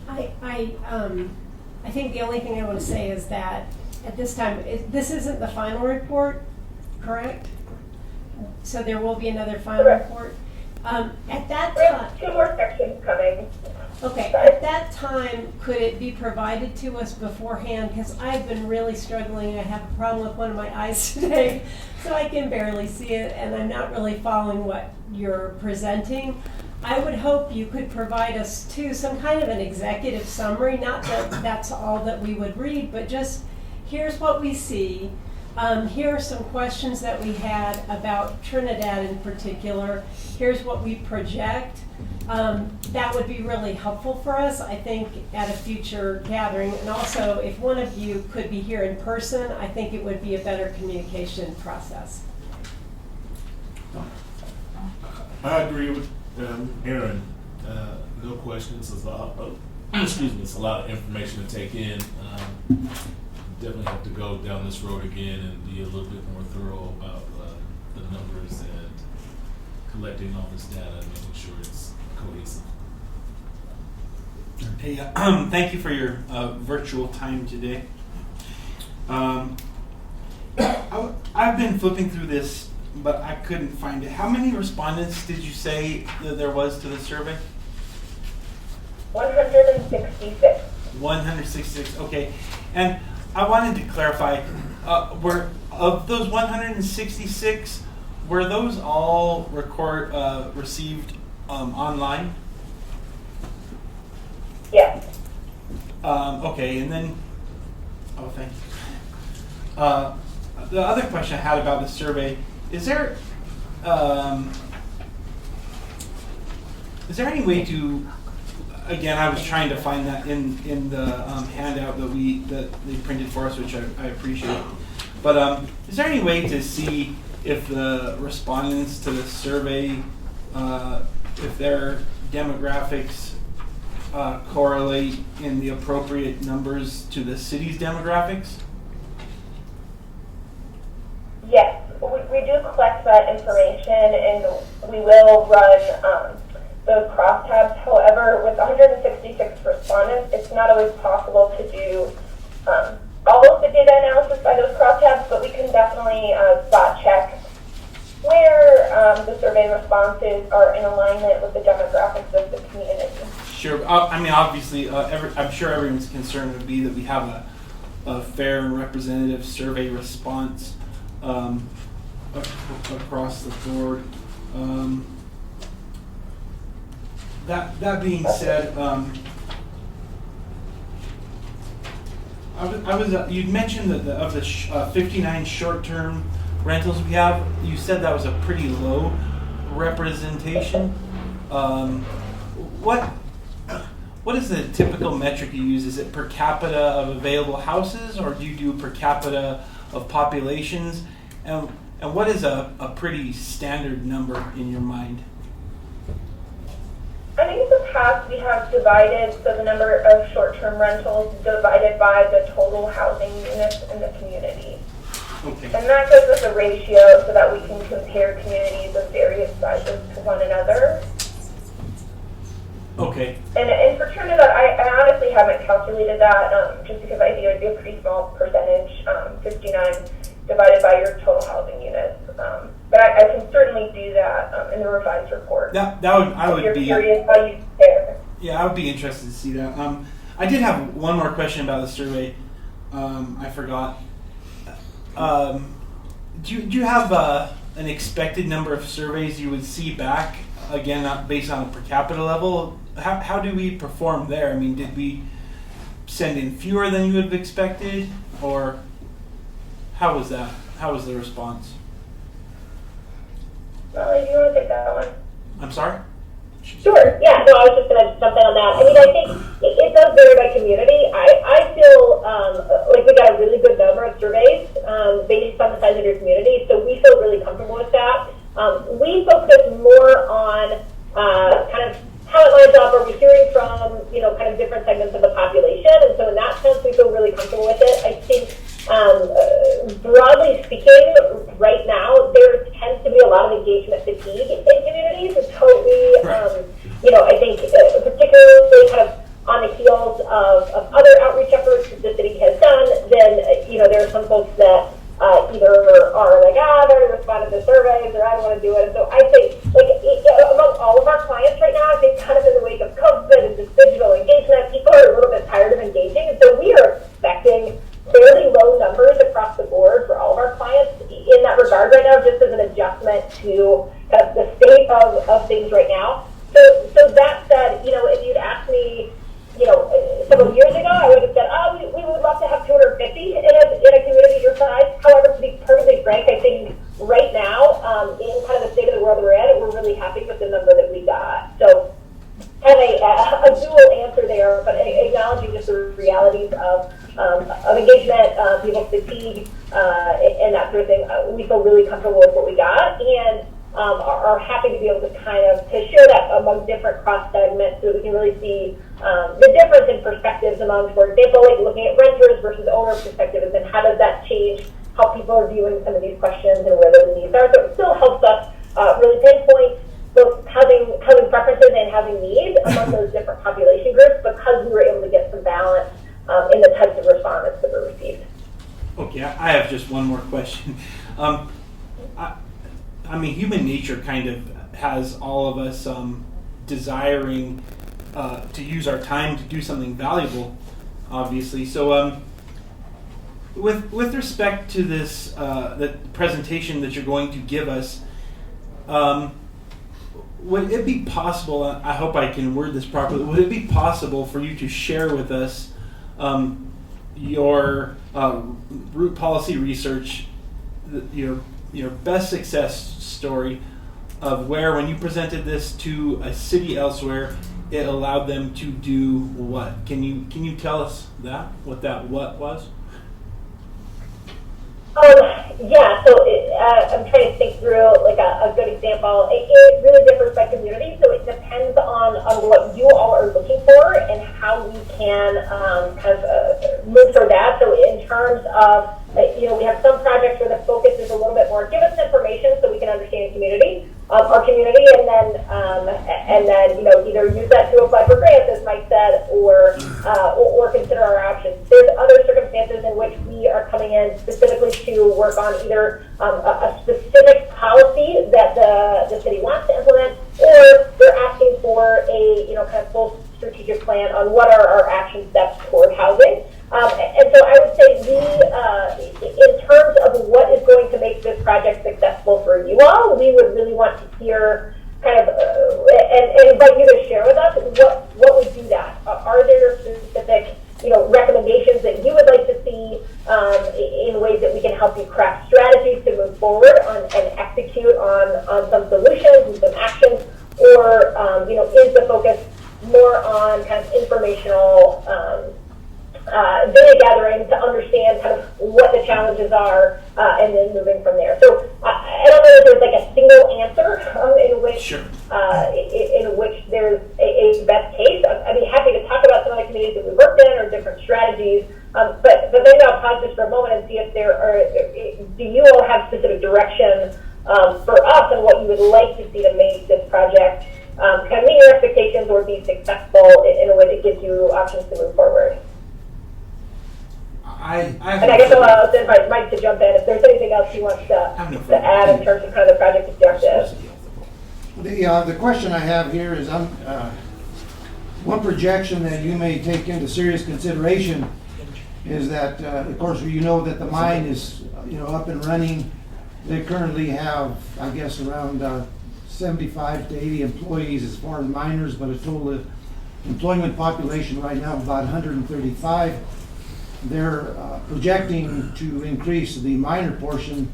I think the only thing I want to say is that at this time, this isn't the final report, correct? So there will be another final Correct. report. At that We time, have 2 more sections coming. okay, at that time, could it be provided to us beforehand? Because I've been really struggling. I have a problem with one of my eyes today, so I can barely see it, and I'm not really following what you're presenting. I would hope you could provide us too some kind of an executive summary, not that that's all that we would read, but just here's what we see. Here are some questions that we had about Trinidad in particular. Here's what we project. That would be really helpful for us, I think, at a future gathering. And also, if one of you could be here in person, I think it would be a better communication process. I agree with Aaron. No questions. It's a lot it's a lot of information to take in. Definitely have to go down this road again and be a little bit more thorough about the numbers and collecting all this data and making sure it's cohesive. Hey, thank you for your virtual time today. I've been flipping through this, but I couldn't find it. How many respondents did you say that there was to the survey? 166. 166, okay. And I wanted to clarify, were of those 166, were those all received online? Yes. Okay, and then, oh, thank The other question I had about the survey, is there any way to, again, I was trying to find that in the handout that they printed for us, which I appreciate. But is there any way to see if the respondents to the survey, if their demographics correlate in the appropriate numbers to the city's demographics? Yes, we do collect that information, and we will run those crosstabs. However, with 166 respondents, it's not always possible to do all of the data analysis by those crosstabs, but we can definitely spot check where the survey responses are in alignment with the demographics of the community. Sure. I mean, obviously, I'm sure everyone's concern would be that we have a fair and representative survey response across the board. That being said, you'd mentioned that of the 59 short-term rentals we have, you said that was a pretty low representation. What is the typical metric you use? Is it per capita of available houses, or do you do per capita of populations? And what is a pretty standard number in your mind? I think in the past we have divided, so the number of short-term rentals divided by the total housing units in the community. Okay. And that gives us a ratio so that we can compare communities of various sizes to one another. Okay. And for Trinidad, I honestly haven't calculated that just because I think it would be a pretty small percentage, 59 divided by your total housing units. But I can certainly do that in the revised report. I would if be you're curious how you compare. Yeah, I would be interested to see that. I did have one more question about the survey. I forgot. Do you have an expected number of surveys you would see back? Again, not based on a per capita level. How do we perform there? I mean, did we send in fewer than you would have expected, or how was that? How was the response? Well, if you want to take that one. I'm sorry? Sure. Yeah. No, I was just going to jump in on that. I mean, I think it does vary by community. I feel like we got a really good number of surveys based on the size of your community, so we feel really comfortable with that. We focus more on kind of how it lines up. Are we hearing from kind of different segments of the population? And so in that sense, we feel really comfortable with it. I think broadly speaking, right now there tends to be a lot of engagement fatigue in communities. It's totally, I think particularly kind of on the heels of other outreach efforts that the city has done, then there are some folks that either are like, I've already responded to surveys, or I don't want to do it. And so I think, among all of our clients right now, I think kind of in the wake of COVID and just digital engagement, people are a little bit tired of engaging. And so we are expecting fairly low numbers across the board for all of our clients in that regard right now, just as an adjustment to kind of the state of things right now. So that said, if you'd asked me, several years ago, I would have said, we would love to have 250 in a community your size. However, to be perfectly frank, I think right now, in kind of the state of the world we're in, we're really happy with the number that we got. So kind of a dual answer there, but acknowledging just the realities of engagement, people's fatigue, and that sort of thing. We feel really comfortable with what we got, and are happy to be able to to share that among different cross segments so we can really see the difference in perspectives among, for example, like looking at renters versus owner perspectives, and how does that change how people are viewing some of these questions and where those needs are. So it still helps us really pinpoint both housing preferences and housing needs among those different population groups, because we were able to get some balance in the types of respondents that were received. Okay, I have just one more question. I mean, human nature kind of has all of us desiring to use our time to do something valuable, obviously. So with respect to this the presentation that you're going to give us, would it be possible, I hope I can word this properly, would it be possible for you to share with us your root policy research, your best success story of where, when you presented this to a city elsewhere, it allowed them to do what? Can you tell us what was? Yeah, so I'm trying to think through like a good example. It really differs by community, so it depends on what you all are looking for and how we can kind of move toward that. So in terms of, we have some projects where the focus is a little bit more, give us information so we can understand our community, and then either use that to apply for grants, as Mike said, or consider our options. There's other circumstances in which we are coming in specifically to work on either a specific policy that the city wants to implement, or they're asking for a kind of full strategic plan on what are our action steps toward housing. And so I would say in terms of what is going to make this project successful for you all, we would really want to hear kind of, and invite you to share with us what would do that. Are there specific, recommendations that you would like to see in ways that we can help you craft strategies to move forward and execute on some solutions and some actions, or, is the focus more on kind of informational data gathering to understand kind of what the challenges are, and then moving from there. So I don't know if there's like a single answer in which Sure. in which there's a best case. I'd be happy to talk about some of the communities that we worked in or different strategies. But maybe I'll pause just for a moment and see if do you all have specific direction for us and what you would like to see to make this project kind of meet your expectations or be successful in a way that gives you options to move forward. And I guess I'll invite Mike to jump in if there's anything else he wants to add in terms of kind of the project objectives. The question I have here is, one projection that you may take into serious consideration is that, of course, that the mine is, up and running. They currently have, I guess, around 75 to 80 employees as far as miners, but a total employment population right now of about 135. They're projecting to increase the miner portion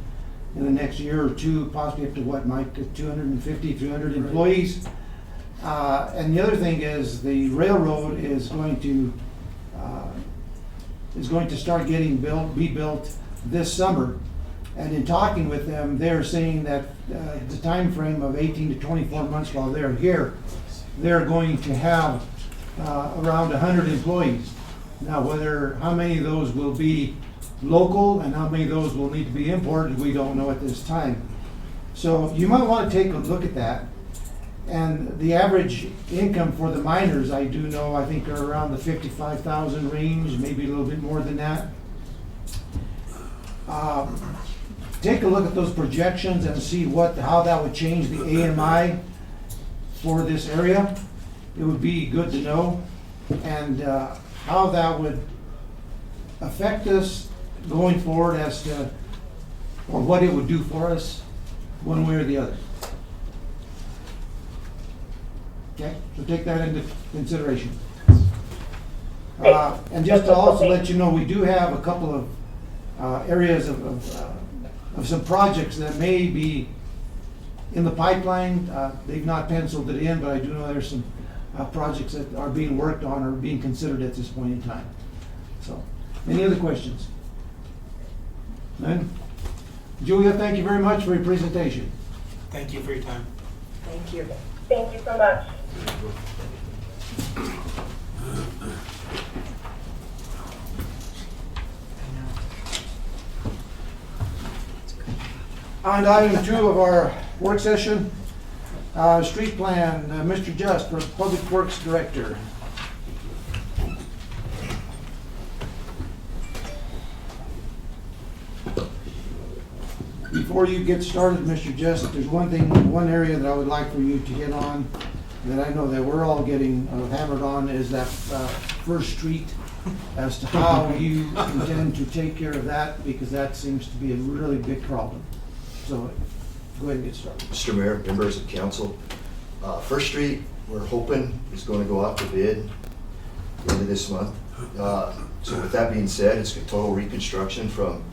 in the next year or two, possibly up to what, Mike, 250, 300 employees. And the other thing is the railroad is going to start getting be built this summer. And in talking with them, they're saying that the time frame of 18 to 24 months while they're here, they're going to have around 100 employees. Now, how many of those will be local and how many of those will need to be imported, we don't know at this time. So you might want to take a look at that. And the average income for the miners, I do know, I think are around the 55,000 range, maybe a little bit more than that. Take a look at those projections and see how that would change the AMI for this area. It would be good to know. And how that would affect us going forward or what it would do for us one way or the other. Okay, so take that into consideration. And just to also let you know, we do have a couple of areas of some projects that may be in the pipeline. They've not penciled it in, but I do know there's some projects that are being worked on or being considered at this point in time. So, any other questions? None? Julia, thank you very much for your presentation. Thank you for your time. Thank you. Thank you so much. On to item 2 of our work session, street plan, Mr. Just, for Public Works Director. Before you get started, Mr. Just, there's one area that I would like for you to hit on that I know that we're all getting hammered on, is that First Street, as to how you intend to take care of that, because that seems to be a really big problem. So go ahead and get started. Mr. Mayor, members of council, First Street, we're hoping is going to go out to bid the end of this month. So with that being said, it's a total reconstruction from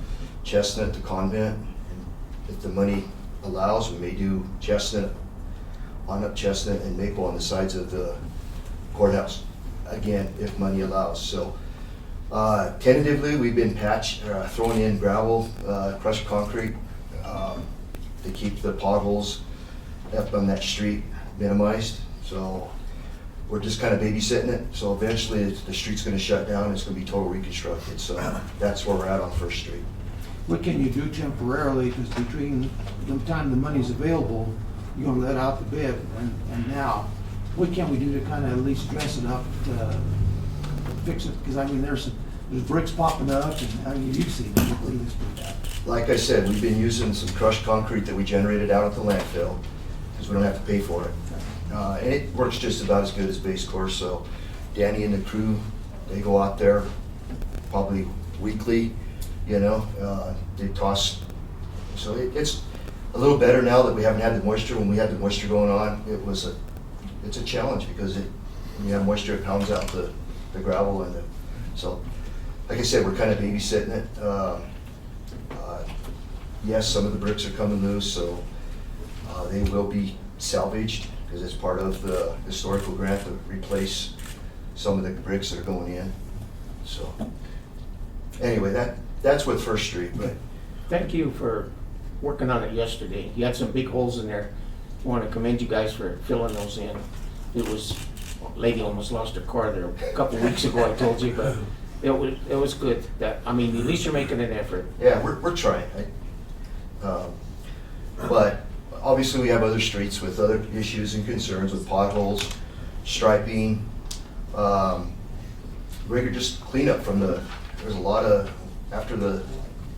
Chestnut to Convent. And if the money allows, we may do Chestnut, on up Chestnut and Maple on the sides of the courthouse. Again, if money allows. So tentatively, we've been throwing in gravel, crushed concrete to keep the potholes up on that street minimized. So we're just kind of babysitting it. So eventually the street's going to shut down. It's going to be total reconstructed. So that's where we're at on First Street. What can you do temporarily, because between the time the money's available, you're gonna let out the bid, and now, what can we do to kind of at least dress it up, fix it? Because I mean, there's bricks popping up, and I mean, you've seen it, what do you think? Like I said, we've been using some crushed concrete that we generated out at the landfill, because we don't have to pay for it. And it works just about as good as base course. So Danny and the crew, they go out there probably weekly, you know, they toss. So it's a little better now that we haven't had the moisture. When we had the moisture going on, it's a challenge, because when you have moisture, it pounds out the gravel and so like I said, we're kind of babysitting it. Yes, some of the bricks are coming loose, so they will be salvaged, because it's part of the historical grant to replace some of the bricks that are going in. So anyway, that's with First Street. But Thank you for working on it yesterday. You had some big holes in there. I want to commend you guys for filling those in. It was, lady almost lost her car there a couple weeks ago, I told you, but it was good. That, I mean, at least you're making an effort. yeah, we're trying. But obviously we have other streets with other issues and concerns with potholes, striping, regular just cleanup from there's a lot of, after the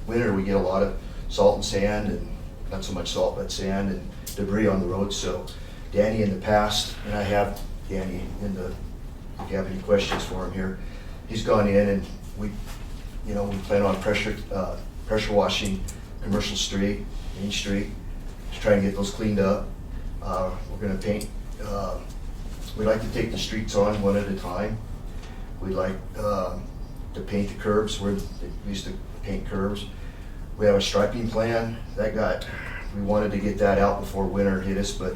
winter we get a lot of salt and sand, and not so much salt but sand and debris on the road. So Danny in the past, and I have Danny if you have any questions for him here, he's gone in and we plan on pressure washing Commercial Street, Main Street, to try and get those cleaned up. We're going to paint. We like to take the streets on one at a time. We like to paint the curbs where we used to paint curbs. We have a striping plan we wanted to get that out before winter hit us, but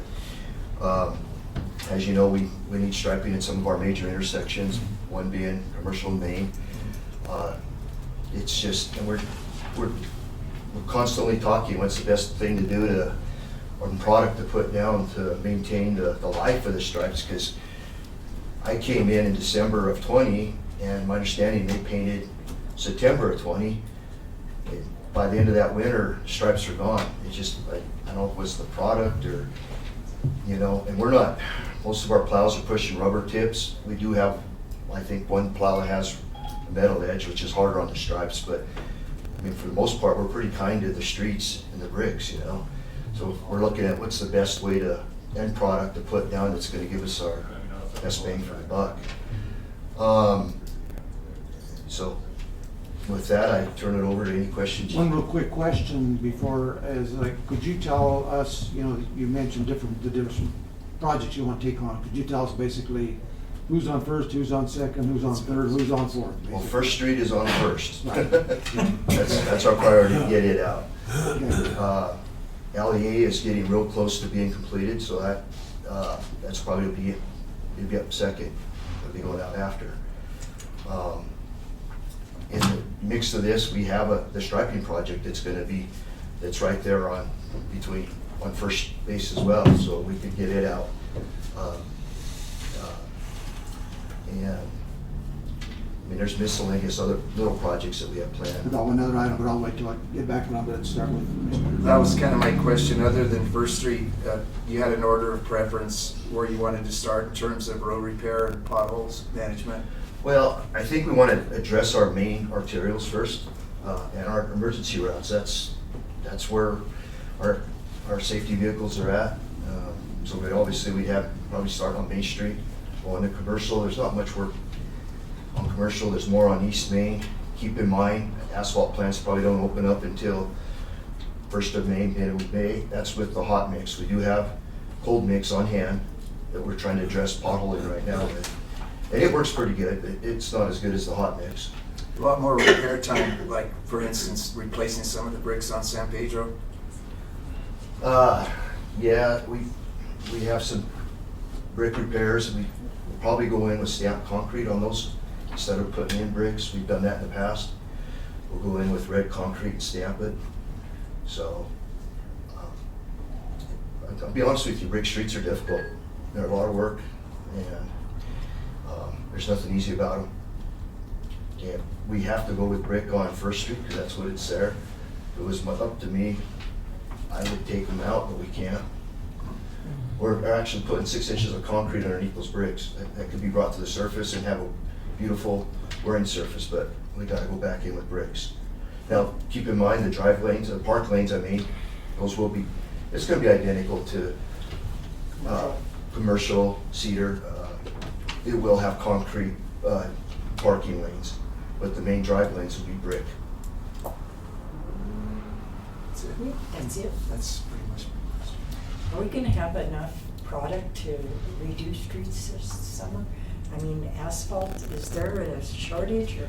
as you know, we need striping in some of our major intersections, one being Commercial and Main. It's just, and we're constantly talking what's the best thing to do or product to put down to maintain the life of the stripes, because I came in December of 20, and my understanding they painted September of 20. By the end of that winter, stripes are gone. It's just, I don't know if it was the product or, and we're not, most of our plows are pushing rubber tips. We do have, I think, one plow that has a metal edge, which is harder on the stripes, but I mean, for the most part, we're pretty kind to the streets and the bricks, So we're looking at what's the best way to, end product to put down that's gonna give us our best bang for the buck. So with that, I turn it over to any questions. One real quick question before, could you tell us, you mentioned the different projects you want to take on. Could you tell us basically who's on first, who's on second, who's on third, who's on fourth? Basically? Well, First Street is on first. Right. That's our priority, to get it out. Okay. LEA is getting real close to being completed, so that's probably it'll be up second. It'll be going out after. In the mix of this, we have the striping project that's right there on First base as well, so we could get it out. And I mean, there's miscellaneous other little projects that we have planned. I've got one other item, but I'll wait till I get back around to it and start with. That was kind of my question. Other than First Street, you had an order of preference where you wanted to start in terms of road repair and potholes management? Well, I think we want to address our main arterials first, and our emergency routes. That's where our safety vehicles are at. So we'd have probably start on Main Street. On the Commercial, there's not much work on Commercial. There's more on East Main. Keep in mind, asphalt plants probably don't open up until 1st of May, end of May. That's with the hot mix. We do have cold mix on hand that we're trying to address potholing right now with. And it works pretty good, but it's not as good as the hot mix. A lot more repair time, like for instance, replacing some of the bricks on San Pedro. Yeah, we have some brick repairs. We'll probably go in with stamped concrete on those instead of putting in bricks. We've done that in the past. We'll go in with red concrete and stamp it. So, I'll be honest with you, brick streets are difficult. They're a lot of work, and there's nothing easy about them. And we have to go with brick on First Street because that's what it's there. If it was up to me, I would take them out, but we can't. We're actually putting 6 inches of concrete underneath those bricks. That could be brought to the surface and have a beautiful wearing surface, but we gotta go back in with bricks. Now, keep in mind the drive lanes, the park lanes I mean, those will be, it's gonna be identical to commercial cedar. It will have concrete parking lanes, but the main drive lanes will be brick. That's it. That's it. That's pretty much my question. Are we gonna have enough product to redo streets this summer? I mean, asphalt, is there a shortage, or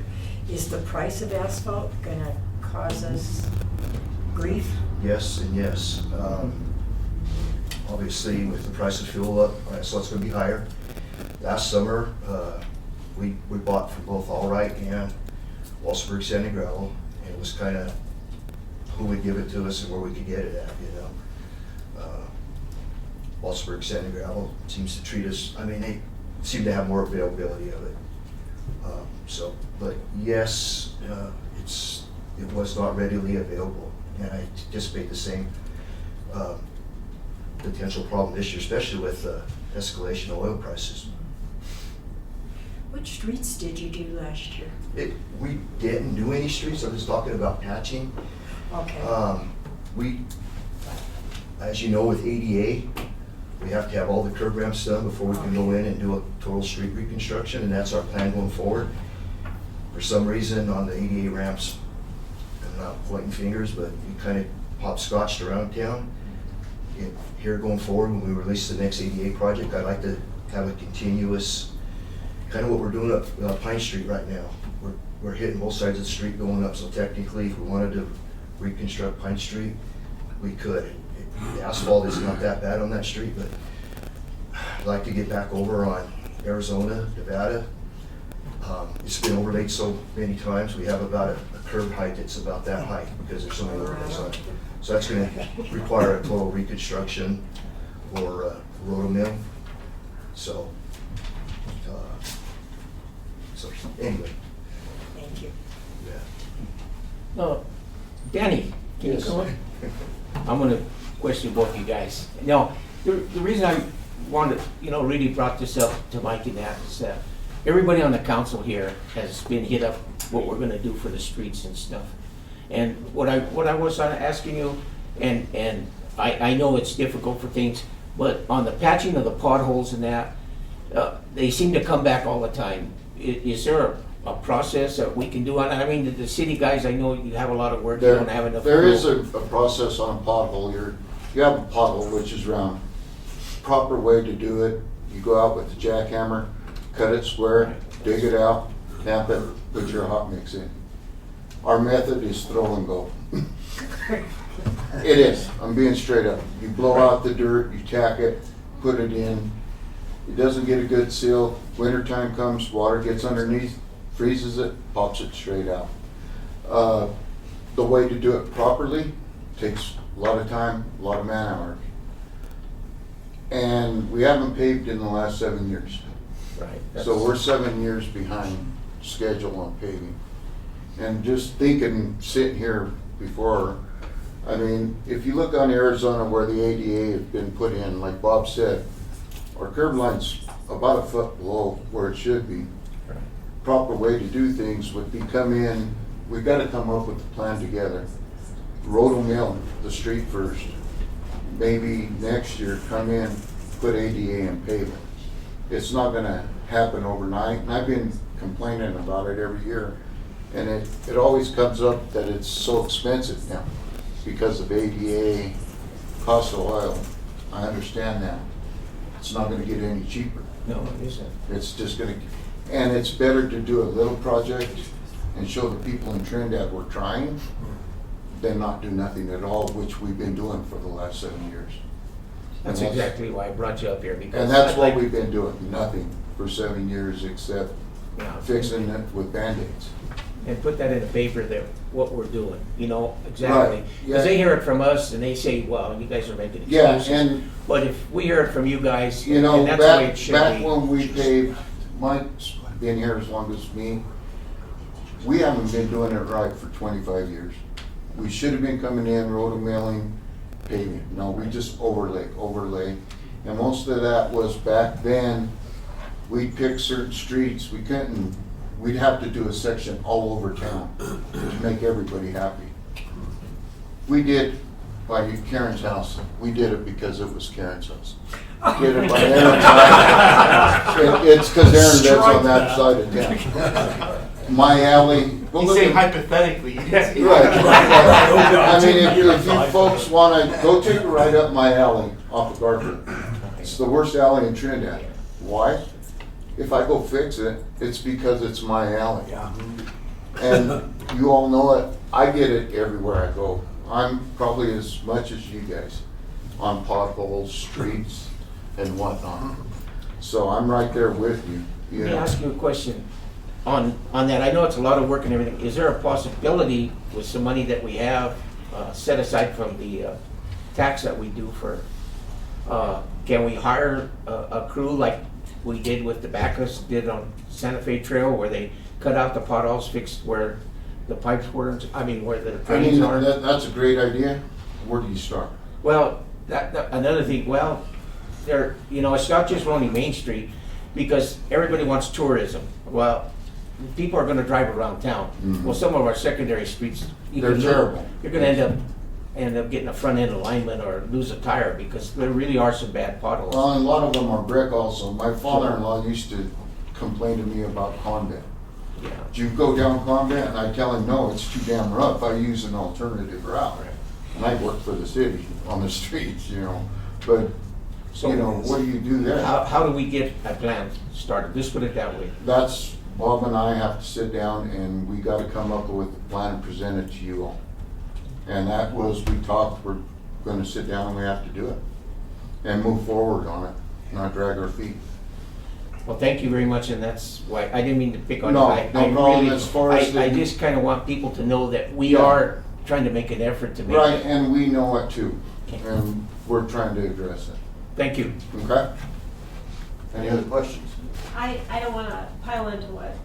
is the price of asphalt gonna cause us grief? Yes and yes. Obviously, with the price of fuel up, so it's gonna be higher. Last summer, we bought from both Allright and Walsenburg Sand and Gravel, and it was kind of who would give it to us and where we could get it at, you know. Walsenburg Sand and Gravel seems to treat us, I mean, they seem to have more availability of it. But yes, it was not readily available, and I anticipate the same potential problem this year, especially with escalation of oil prices. Which streets did you do last year? We didn't do any streets, I was talking about patching. Okay. We, as you know, with ADA, we have to have all the curb ramps done before we can go in and do a total street reconstruction, and that's our plan going forward. For some reason, on the ADA ramps, I'm not pointing fingers, but we kind of hopscotched around town. Here going forward, when we release the next ADA project, I'd like to have a continuous, kind of what we're doing up Pine Street right now. We're hitting both sides of the street going up, so technically, if we wanted to reconstruct Pine Street, we could. The asphalt is not that bad on that street, but I'd like to get back over on Arizona, Nevada. It's been overlaid so many times, we have about a curb height that's about that height because there's so many overlays on it. So that's gonna require a total reconstruction or rotomill. So anyway. Thank you. Yeah. No, Danny, can you come on? I'm gonna question both you guys. Now, the reason I wanted, really brought this up to Mike and that is that everybody on the council here has been hit up what we're gonna do for the streets and stuff. And what I was asking you, and I know it's difficult for things, but on the patching of the potholes and that, they seem to come back all the time. Is there a process that we can do on it? I mean, the city guys, I know you have a lot of work, you don't have enough. There is a process on a pothole. You have a pothole which is round. Proper way to do it, you go out with the jackhammer, cut it square, dig it out, tap it, put your hot mix in. Our method is throw and go. It is, I'm being straight up. You blow out the dirt, you tack it, put it in. It doesn't get a good seal. Winter time comes, water gets underneath, freezes it, pops it straight out. The way to do it properly takes a lot of time, a lot of man hours. And we haven't paved in the last 7 years. Right. So we're 7 years behind schedule on paving. And just thinking, sitting here before, I mean, if you look on Arizona where the ADA has been put in, like Bob said, our curb line's about a foot below where it should be. Right. Proper way to do things would be come in, we've got to come up with a plan together. Rotomill the street first. Maybe next year come in, put ADA and pave it. It's not gonna happen overnight, and I've been complaining about it every year. And it always comes up that it's so expensive now because of ADA, cost of oil. I understand that. It's not gonna get any cheaper. No, it isn't. It's just gonna And it's better to do a little project and show the people in Trinidad we're trying than not do nothing at all, which we've been doing for the last 7 years. That's exactly why I brought you up here, because. And that's I'd what like- we've been doing, nothing for 7 years except Yeah. fixing it with Band-Aids. And put that in the paper that, what we're doing, you know, exactly. Right, Because yeah. they hear it from us and they say, well, you guys are making Yeah, excuses. and But if we hear it from you guys, you know, and that's the way it should be. back when we paved, Mike's been here as long as me, we haven't been doing it right for 25 years. We should have been coming in, road milling, paving. No, we just overlay. And most of that was back then, we'd pick certain streets, we'd have to do a section all over town to make everybody happy. We did by Karen's house, we did it because it was Karen's house. Did it by Aaron's house. It's because Aaron lives on that side of town. My alley. well, You look say at- hypothetically. Right. I mean, if you folks wanna, go take a ride up my alley off of Garfield. It's the worst alley in Trinidad. Why? If I go fix it, it's because it's my alley. And you all know it, I get it everywhere I go. I'm probably as much as you guys on potholes, streets, and whatnot. So I'm right there with you, you Let me know. ask you a question on that. I know it's a lot of work and everything. Is there a possibility with some money that we have set aside from the tax that we do for, can we hire a crew like we did with the Bacchus, did on Santa Fe Trail, where they cut out the potholes, fixed where the pipes were, I mean, where the I mean, drains are? that's a great idea. Where do you start? Well, that another thing, well, there, you know, it's not just only Main Street, because everybody wants tourism. Well, people are gonna drive around town. Mhm. Well, some of our secondary streets, They're terrible. You're gonna end up getting a front end alignment or lose a tire, because there really are some bad potholes. Well, and a lot of them are brick also. My father-in-law used to complain to me about Convent. Yeah. Do you go down Convent? And I tell him, no, it's too damn rough. I use an alternative route. And I work for the city on the streets, you know. But, So, you know, what do you do there? How do we get a plan started? Just put it that way. That's, Bob and I have to sit down and we gotta come up with a plan and present it to you all. And that was, we talked, we're gonna sit down and we have to do it. And move forward on it, not drag our feet. Well, thank you very much, and that's why, I didn't mean to pick on you. No, I problem. really- As far as I the- just kinda want people to know that we Yeah. are trying to make an effort to make Right, it. and we know it too. Okay. And we're trying to address it. Thank you. Okay? Any other questions? I don't want to pile into what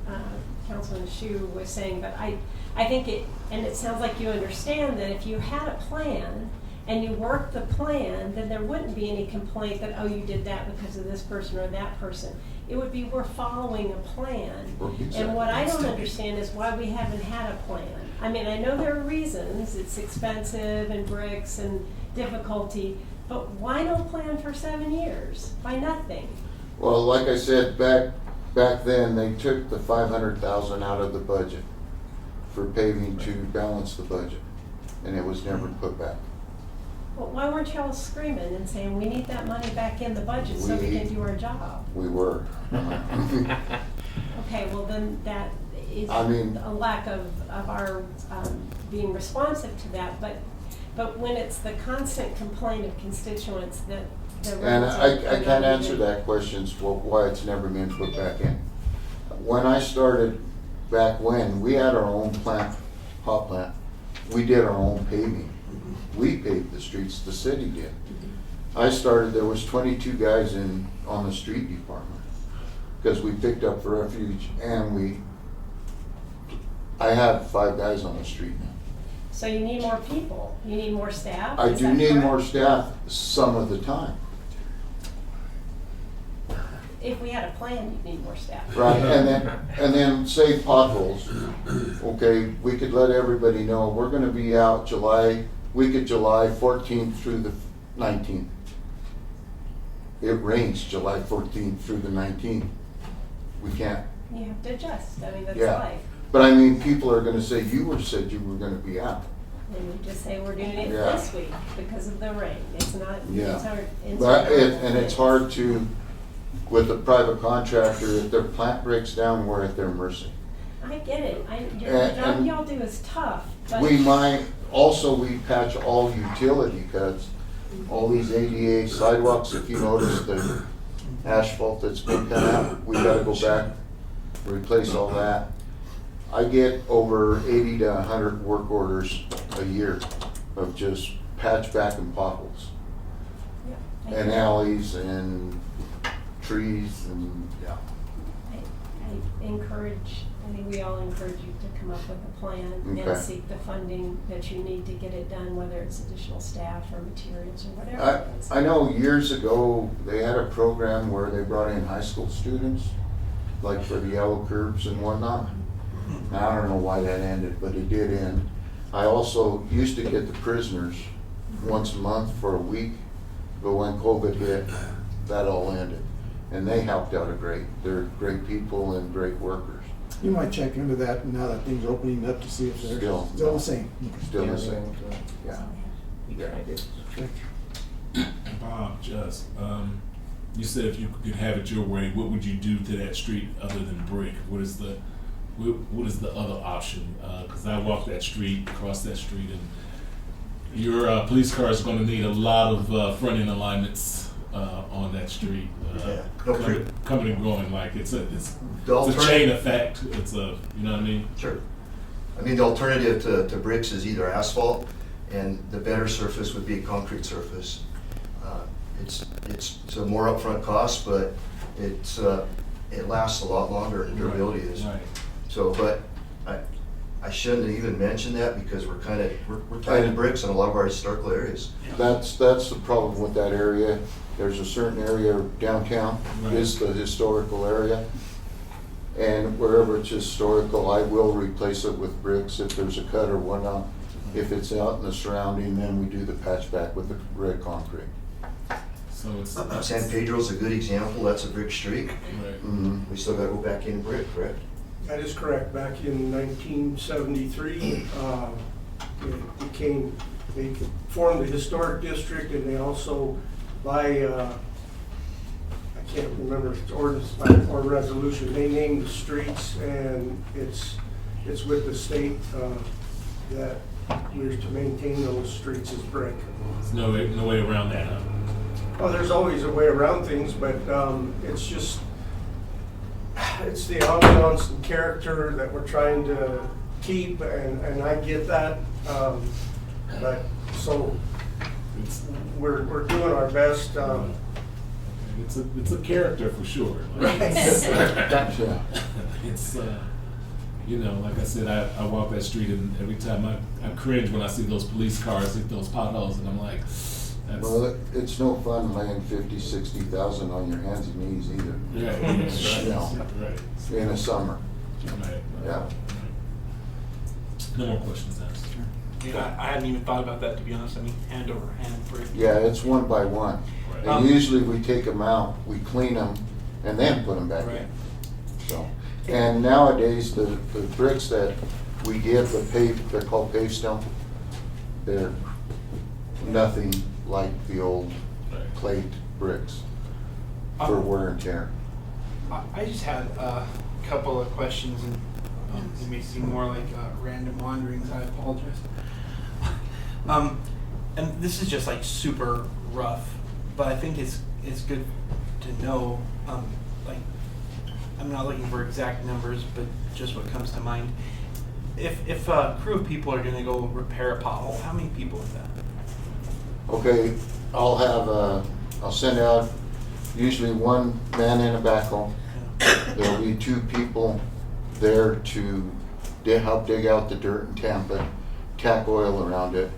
Councilman Shu was saying, but I think it, and it sounds like you understand that if you had a plan and you worked the plan, then there wouldn't be any complaint that, oh, you did that because of this person or that person. It would be, we're following a plan. And what I don't understand is why we haven't had a plan. I mean, I know there are reasons, it's expensive and bricks and difficulty, but why no plan for 7 years? Why nothing? Well, like I said, back then, they took the 500,000 out of the budget for paving to balance the budget, and it was never put back. Well, why weren't y'all screaming and saying, we need that money back in the budget so we can do our job? We were. Okay, well then that is I mean- a lack of our being responsive to that, but when it's the constant complaint of constituents that the And roads I are can't not answer even- that question, why it's never been put back in. When I started back when, we had our own plant, hot plant. We did our own paving. We paved the streets, the city did. I started, there was 22 guys on the street department, because we picked up for refuge and I have 5 guys on the street now. So you need more people, you need more staff? I Is do that need correct? more staff some of the time. If we had a plan, you'd need more staff. Right, and then say potholes. Okay, we could let everybody know, we're gonna be out week of July 14th through the 19th. It rains July 14th through the 19th. We can't, You have to adjust, I mean, that's Yeah. life. but I mean, people are gonna say, said you were gonna be out. And we just say we're doing it Yeah. this week because of the rain, it's not, Yeah. it's our. But and it's hard to with a private contractor, if their plant breaks down, we're at their mercy. I get it. The And- job and y'all do is tough, but. We might, also we patch all utility cuts, all these ADA sidewalks, if you notice the asphalt that's been cut out, we gotta go back, replace all that. I get over 80 to 100 work orders a year of just patch back and potholes. Yeah, And alleys and trees and, yeah. I encourage, I think we all encourage you to come up with a plan Okay. and seek the funding that you need to get it done, whether it's additional staff or materials or whatever it is. I know years ago, they had a program where they brought in high school students, like for the yellow curbs and whatnot. Now, I don't know why that ended, but it did end. I also used to get the prisoners once a month for a week, but when COVID hit, that all ended. And they helped out they're great people and great workers. You might check into that now that things are opening up to see if they're Still. still the same. Still the same, yeah. Bob, just, you said if you could have it your way, what would you do to that street other than brick? What is the other option? Because I walk that street, cross that street, and your police car is going to need a lot of front end alignments on that street. Yeah. No, coming and going, like it's a alternative- chain effect. It's a, you know what I mean? Sure. I mean, the alternative to bricks is either asphalt, and the better surface would be a concrete surface. It's a more upfront cost, but it lasts a lot longer, and durability is. Right. So, but I shouldn't have even mentioned that because we're tied to bricks in a lot of our historical areas. That's the problem with that area. There's a certain area downtown is the historical area. And wherever it's historical, I will replace it with bricks if there's a cut or whatnot. If it's out in the surrounding, then we do the patch back with the red concrete. So it's San Pedro's a good example. That's a brick street. right. Mhm. We still got to go back in brick, correct? That is correct. Back in 1973, they formed the historic district, and they also, by, I can't remember if it's ordinance or resolution, they named the streets, and it's with the state that we're to maintain those streets as brick. There's no way around that. Huh? Well, there's always a way around things, but it's the ambiance and character that we're trying to keep, and I get that. But so we're doing our best. It's a character for sure. Like, Gotcha. it's you know, like I said, I walk that street, and every time I cringe when I see those police cars hit those potholes, and I'm like, that's Well, it's no fun laying 50, 60,000 on your hands and knees either. right, You know, right, in the summer. right. Yeah. No more questions asked. Yeah, I hadn't even thought about that, to be honest. I mean, hand over hand brick. Yeah, it's one by one. Right. And usually we take them out, we clean them, and then put them back Right. in. So, and nowadays, the bricks that we get, they're called pave stone. They're nothing like the old Right. plate bricks for wear and tear. I just had a couple of questions, and it may seem more like random wanderings. I apologize. And this is just like super rough, but I think it's good to know. Like, I'm not looking for exact numbers, but just what comes to mind. If a crew of people are going to go repair a pothole, how many people is that? Okay, I'll send out usually one man in a backhoe. There'll be two people there to help dig out the dirt and tamp it, tack oil around it.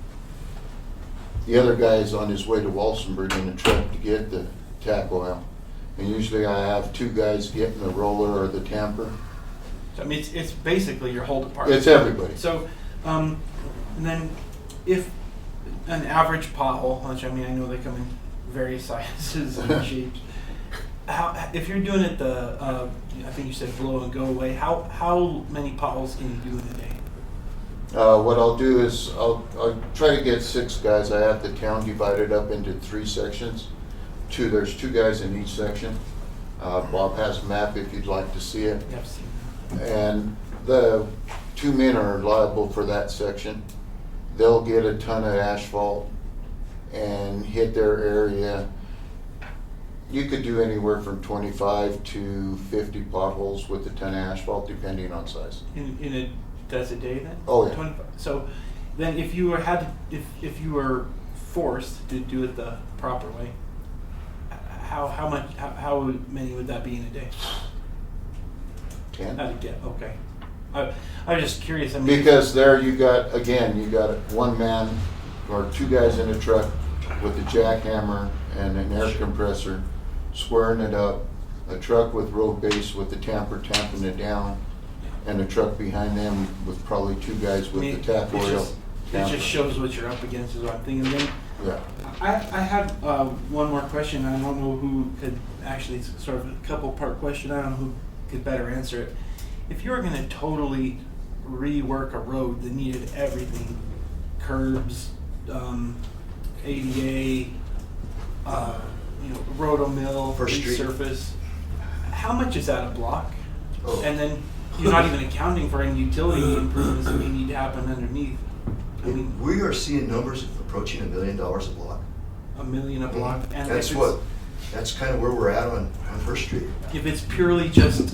The other guy is on his way to Walsenburg in a truck to get the tack oil. And usually I have two guys getting the roller or the tamper. So, I mean, it's basically your whole department. It's everybody. So, and then if an average pothole, which I mean, I know they come in various sizes and shapes. If you're doing it I think you said blow and go away, how many potholes can you do in a day? What I'll do is I'll try to get 6 guys. I have the town divided up into 3 sections. There's 2 guys in each section. Bob has a map if you'd like to see it. Yeah, I've seen that. And the 2 men are liable for that section. They'll get a ton of asphalt and hit their area. You could do anywhere from 25 to 50 potholes with a ton of asphalt, depending on size. That's a day then? Oh, yeah. 25. So then if you were forced to do it the proper way, how many would that be in a day? 10. Okay. I was just curious. I mean, Because there you got one man or 2 guys in a truck with a jackhammer and an air compressor squaring it up, a truck with road base with the tamper tamping it down, and a truck behind them with probably 2 guys with the tap oil. It just shows what you're up against is what I'm thinking. Then Yeah. I have one more question. I don't know who could actually, it's sort of a couple part question. I don't know who could better answer it. If you were going to totally rework a road that needed everything, curbs, ADA, roto-mill, First Street. resurface, how much is that a block? Oh. And then you're not even accounting for any utility improvements that may need to happen underneath. I mean, We are seeing numbers approaching $1 million a block. $1 million a block. And That's kind of where we're at on First Street. If it's purely just,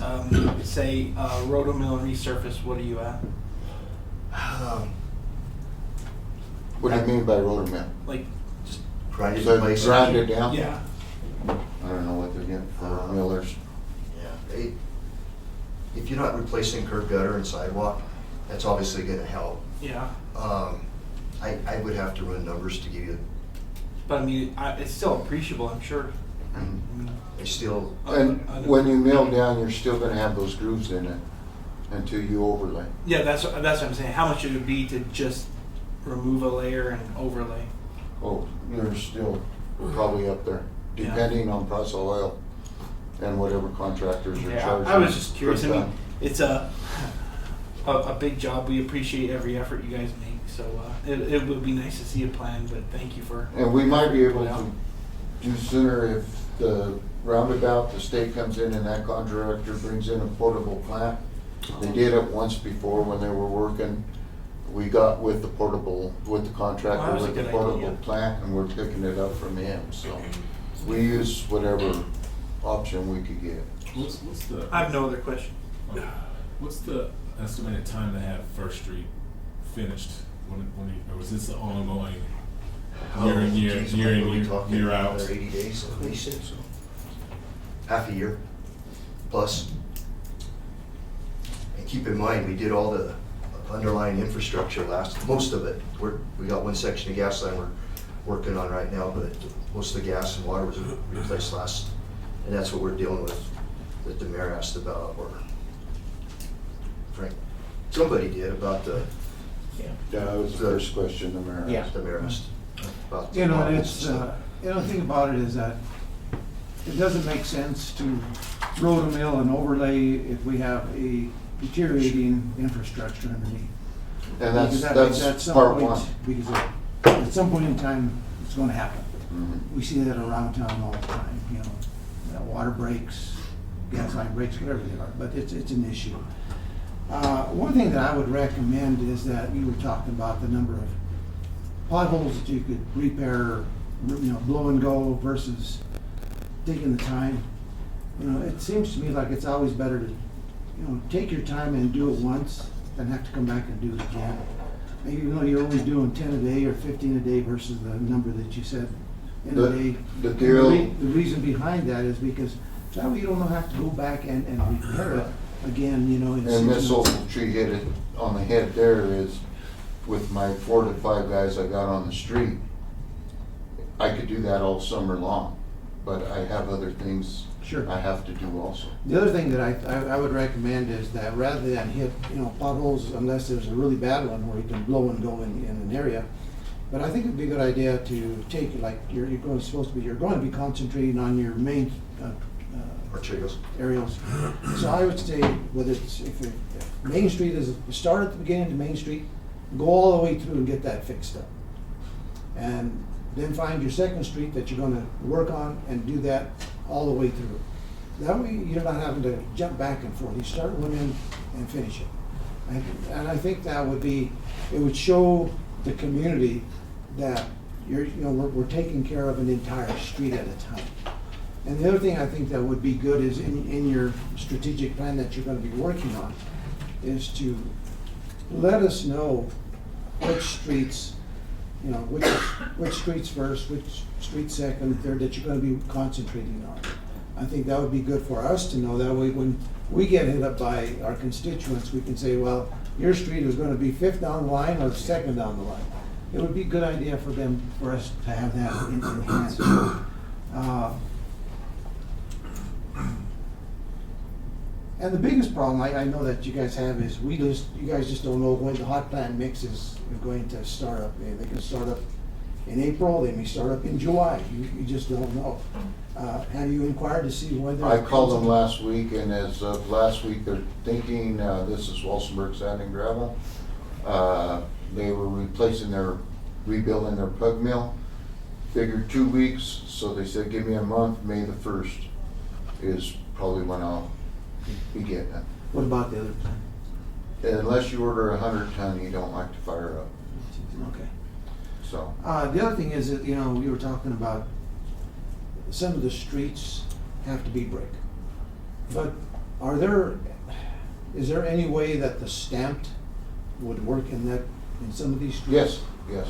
say, roto-mill and resurface, what are you at? What do you mean by rotor mill? Like, just, Grinding So in place. grind it down? yeah. I don't know what they're getting for millers. Yeah. If you're not replacing curb gutter and sidewalk, that's obviously gonna help. Yeah. I would have to run numbers to give you, But I mean, it's still appreciable, I'm sure. I mean, I still, And when you mill down, you're still gonna have those grooves in it until you overlay. yeah, that's what I'm saying. How much it would be to just remove a layer and overlay? Oh, you're still probably up there, Yeah. depending on price of oil and whatever contractors are Yeah, charging. I was just curious. I per mean, ton. it's a big job. We appreciate every effort you guys make. So it would be nice to see a plan, but thank you for. And we might be able Yeah. to do sooner if the roundabout, the state comes in and that contractor brings in a portable plant. They did it once before when they were working. We got with the contractor Well, that was a with the good portable idea. plant, and we're picking it up from him, so we use whatever option we could get. What's the I have no other question. what's the estimated time to have First Street finished? Or was this an ongoing year in, geez, year in, we're talking year out? another 80 days at least, so half a year plus. And keep in mind, we did all the underlying infrastructure most of it. We got one section of gas line we're working on right now, but most of the gas and water was replaced last, and that's what we're dealing with, that the mayor asked about, or Frank, somebody did about the Yeah, that was the first question the mayor Yeah. asked. the mayor asked about the You know, and potholes it's, and stuff. the thing about it is that it doesn't make sense to road a mill and overlay if we have a deteriorating infrastructure underneath. And Because that's at some part point- one. Because at some point in time, it's gonna happen. Mhm. We see that around town all the time, you know, water breaks, gas line breaks, whatever they are, but it's an issue. One thing that I would recommend is that you were talking about the number of potholes that you could repair, blow and go versus taking the time. You know, it seems to me like it's always better to, take your time and do it once than have to come back and do it again. Even though you're only doing 10 a day or 15 a day versus the number that you said in a day. The deal. The reason behind that is because that way you don't have to go back and repair it again, in 6 And this months. old tree hit it on the head there is, with my 4 to 5 guys I got on the street, I could do that all summer long, but I have other things Sure. I have to do also. The other thing that I would recommend is that rather than hit, potholes unless there's a really bad one where you can blow and go in an area. But I think it'd be a good idea to take, like, you're going to be concentrating on your main, Arterials. aerials. So I would say, whether it's, if Main Street is, start at the beginning of Main Street, go all the way through and get that fixed up. And then find your second street that you're gonna work on and do that all the way through. That way you're not having to jump back and forth. You start one end and finish it. And I think that would be, it would show the community that we're taking care of an entire street at a time. And the other thing I think that would be good is in your strategic plan that you're gonna be working on, is to let us know which streets, which streets first, which streets second, third, that you're gonna be concentrating on. I think that would be good for us to know. That way when we get hit up by our constituents, we can say, well, your street is gonna be 5th down the line or 2nd down the line. It would be a good idea for us to have that in hand. And the biggest problem I know that you guys have is you guys just don't know when the hot plant mix is going to start up. They can start up in April, they may start up in July. You just don't know. Have you inquired to see whether? I called them last week, and as of last week, they're thinking, this is Walsenburg Sand and Gravel. They were rebuilding their pug mill. Figured 2 weeks, so they said, give me a month. May the 1st is probably when I'll be getting it. What about the other plant? Unless you order 100 ton, you don't like to fire up. Okay. So. The other thing is that, we were talking about some of the streets have to be brick. But is there any way that the stamped would work in some of these streets? Yes.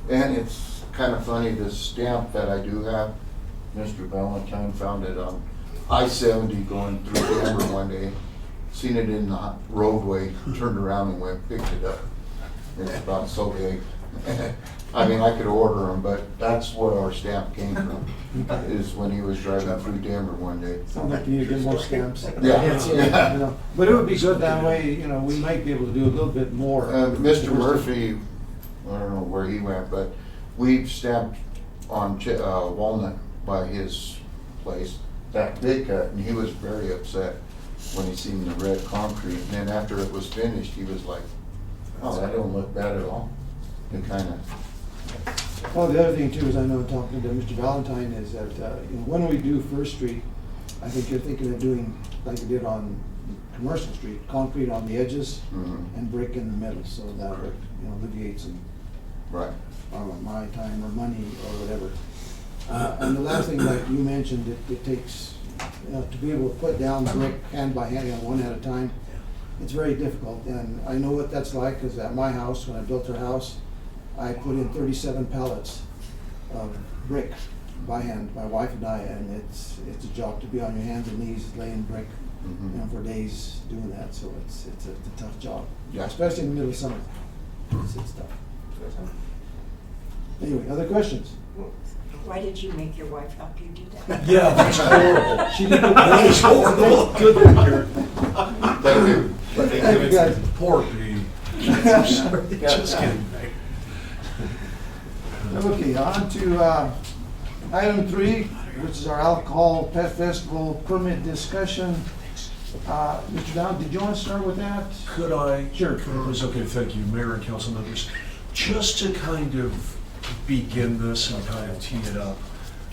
And it's kind of funny, this stamp that I do have, Mr. Valentine found it on I-70 going through Denver one day, seen it in the roadway, turned around and went, picked it up. It's about so big. I mean, I could order them, but that's where our stamp came from, is when he was driving through Denver one day. Sounds like you need to get more stamps. Yeah. But it would be good that way, we might be able to do a little bit more. Mr. Murphy, I don't know where he went, but we've stamped on Walnut by his place, that big cut, and he was very upset when he seen the red concrete. And then after it was finished, he was like, oh, that don't look bad at all. It kind of. Well, the other thing too is, I know talking to Mr. Valentine, is that when we do First Street, I think you're thinking of doing like you did on Commercial Street, concrete on the edges and brick in the middle, so that would alleviate some my time or money or whatever. And the last thing that you mentioned, it takes to be able to put down brick hand by hand, one at a time. It's very difficult, and I know what that's like, because at my house, when I built our house, I put in 37 pallets of brick by hand, my wife and I, and it's a job to be on your hands and knees laying brick for days doing that. So it's a tough job, especially in the middle of summer. It's tough. Anyway, other questions? Why did you make your wife help you do that? Yeah, that's horrible. She did That is horrible. Good one, Karen. Thank you. Thank you, guys. Poor baby. Just kidding. Okay, on to item 3, which is our alcohol pet festival permit discussion. Mr. Down, did you want to start with that? Could I? Sure. Please, okay, thank you, Mayor and council members. Just to kind of begin this and kind of tee it up,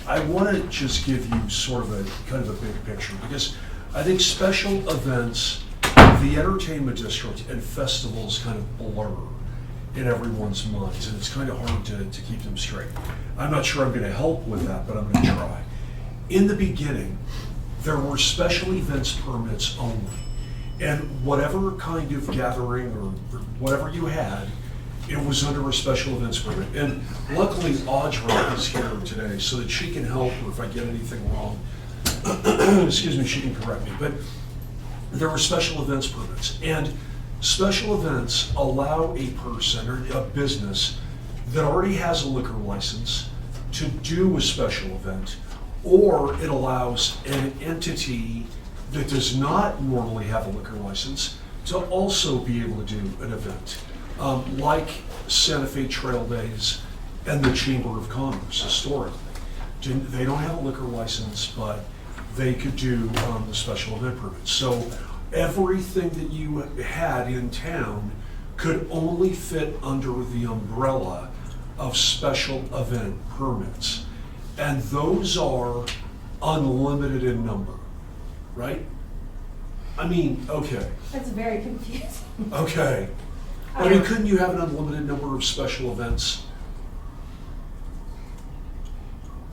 I want to just give you sort of a big picture, because I think special events, the entertainment district, and festivals kind of blur in everyone's minds, and it's kind of hard to keep them straight. I'm not sure I'm going to help with that, but I'm going to try. In the beginning, there were special events permits only, and whatever kind of gathering or whatever you had, it was under a special events permit. And luckily, Audra is here today so that she can help, or if I get anything wrong, excuse me, she can correct me. But there were special events permits, and special events allow a person or a business that already has a liquor license to do a special event, or it allows an entity that does not normally have a liquor license to also be able to do an event, like Santa Fe Trail Days and the Chamber of Commerce historically. They don't have a liquor license, but they could do the special event permit. So everything that you had in town could only fit under the umbrella of special event permits. And those are unlimited in number. right? I mean, okay, That's very confusing. okay. I mean, couldn't you have an unlimited number of special events?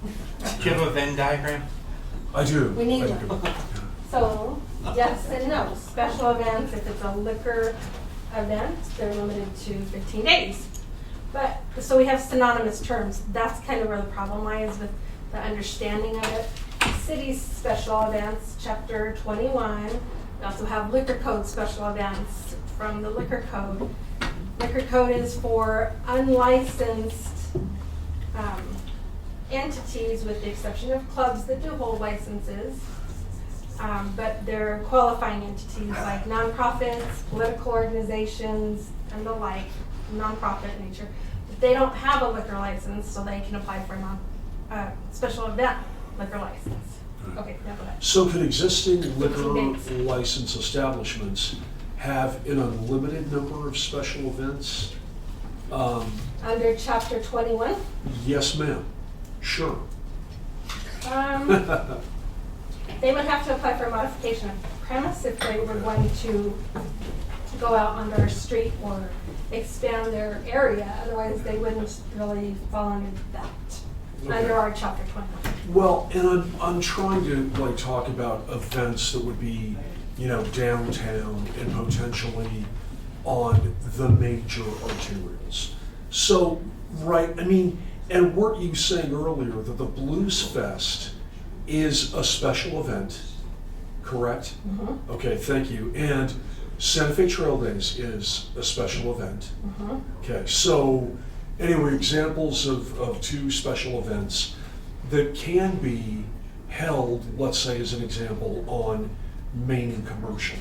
Do you have a Venn diagram? I do. We need I one. do. So, yes and no. Special events, if it's a liquor event, they're limited to 15 days. But, so we have synonymous terms. That's kind of where the problem lies with the understanding of it. City's special events, chapter 21. We also have liquor code special events from the liquor code. Liquor code is for unlicensed entities, with the exception of clubs that do hold licenses. But they're qualifying entities like nonprofits, political organizations, and the like, nonprofit nature. But they don't have a liquor license, so they can apply for a special event liquor license. Okay, now go ahead. So can existing 15 liquor days. license establishments have an unlimited number of special events? Under chapter 21, Yes, ma'am. Sure. they would have to apply for a modification of premise if they were going to go out on their street or expand their area. Otherwise, they wouldn't really fall under that, under our chapter 21. Well, and I'm trying to like talk about events that would be, you know, downtown and potentially on the major arterials. So, right, I mean, and weren't you saying earlier that the Blues Fest is a special event, correct? Mm-hmm. Okay, thank you. And Santa Fe Trail Days is a special event. Mm-hmm. Okay, so anyway, examples of two special events that can be held, let's say as an example, on Main and Commercial,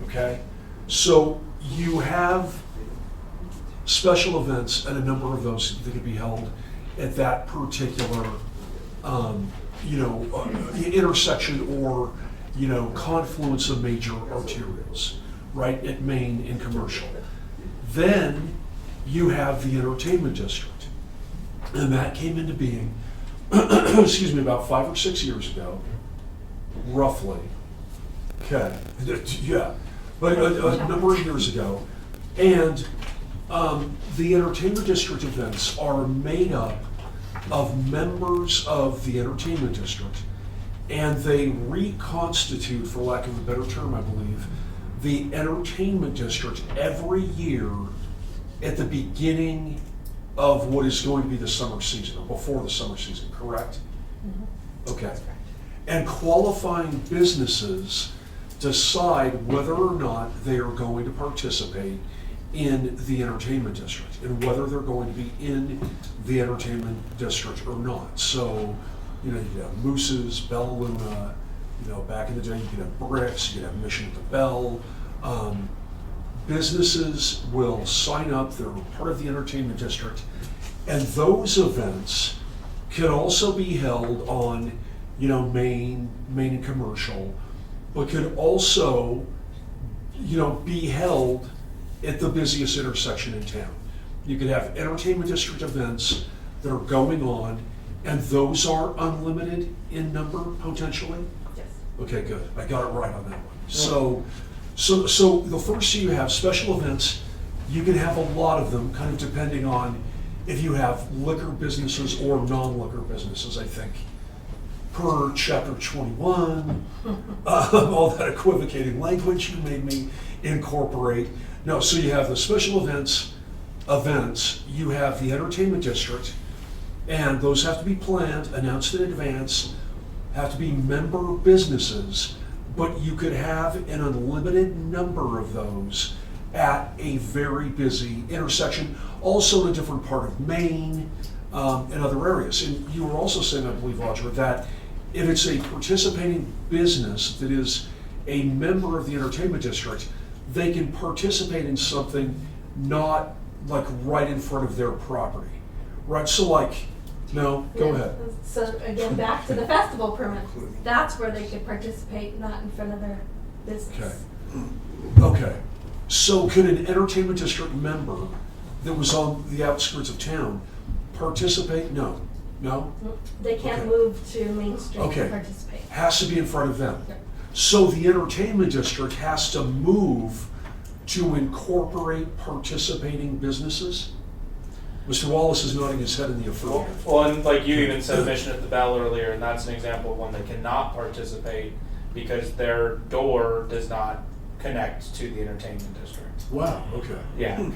okay? So you have special events and a number of those that could be held at that particular, intersection or, confluence of major arterials, right, at Main and Commercial. Then you have the entertainment district, and that came into being, excuse me, about 5 or 6 years ago, roughly. Okay, yeah, but a number of years ago, and the entertainment district events are made up of members of the entertainment district, and they reconstitute, for lack of a better term, I believe, the entertainment district every year at the beginning of what is going to be the summer season, or before the summer season, correct? Mm-hmm. Okay. And qualifying businesses decide whether or not they are going to participate in the entertainment district and whether they're going to be in the entertainment district or not. So, you could have Moose's, Bella Luna, back in the day you could have Bricks, you could have Mission at the Bell. Businesses will sign up, they're part of the entertainment district, and those events can also be held on, Main and Commercial, but could also, be held at the busiest intersection in town. You could have entertainment district events that are going on, and those are unlimited in number potentially? Yes. Okay, good. I got it right on that one. So the first two you have special events. You can have a lot of them, kind of depending on if you have liquor businesses or non-liquor businesses, I think. Per chapter 21, all that equivocating language you made me incorporate. No, so you have the special events, you have the entertainment district, and those have to be planned, announced in advance, have to be member businesses, but you could have an unlimited number of those at a very busy intersection, also in a different part of Maine, and other areas. And you were also saying, I believe, Audra, that if it's a participating business that is a member of the entertainment district, they can participate in something not like right in front of their property, right? So like, no, go ahead. So again, back to the festival permit. That's where they could participate, not in front of their business. Okay. So could an entertainment district member that was on the outskirts of town participate? No. No? They can't Okay. move to Main Street Okay. to participate. Has to be in front of them. Yep. So the entertainment district has to move to incorporate participating businesses? Mr. Wallace is nodding his head in the affirmative. Well, and like you even said, Mission at the Bell earlier, and that's an example of one that cannot participate because their door does not connect to the entertainment district. Wow, okay. Yeah.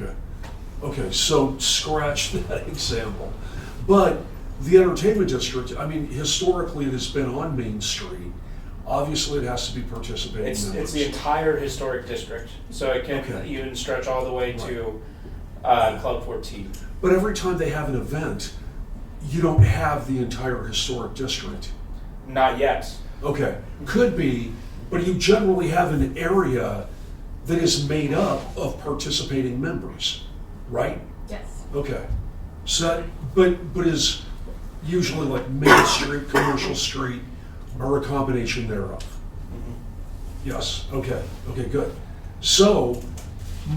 Okay, so scratch that example. But the entertainment district, I mean, historically it has been on Main Street. Obviously it has to be participating It's members. the entire historic district, so it can Okay. even stretch all the way to Club 14. But every time they have an event, you don't have the entire historic district. Not yet. Okay, could be, but you generally have an area that is made up of participating members, right? Yes. Okay, so, but is usually like Main Street, Commercial Street, or a combination thereof? Yes, okay, good. So,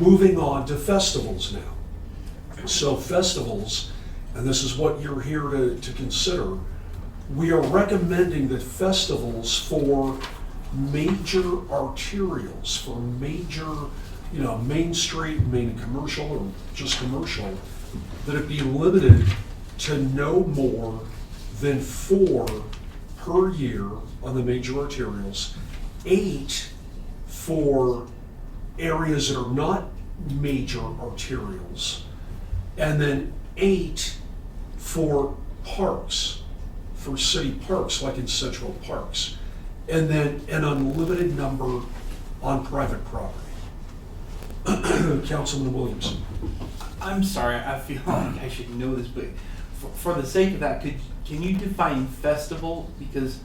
moving on to festivals now. So festivals, and this is what you're here to consider, we are recommending that festivals for major arterials, for major, Main Street, main commercial, or just commercial, that it be limited to no more than 4 per year on the major arterials, 8 for areas that are not major arterials, and then 8 for parks, for city parks, like in Central Parks, and then an unlimited number on private property. Councilman Williams. I'm sorry, I feel like I should know this, but for the sake of that, can you define festival? Because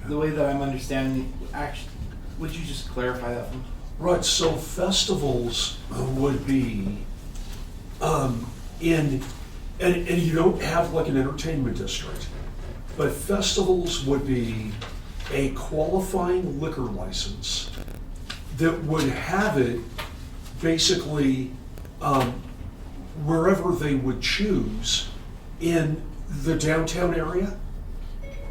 the way that I'm understanding it, actually, would you just clarify that for me? Right, so festivals would be and you don't have like an entertainment district, but festivals would be a qualifying liquor license that would have it basically wherever they would choose in the downtown area.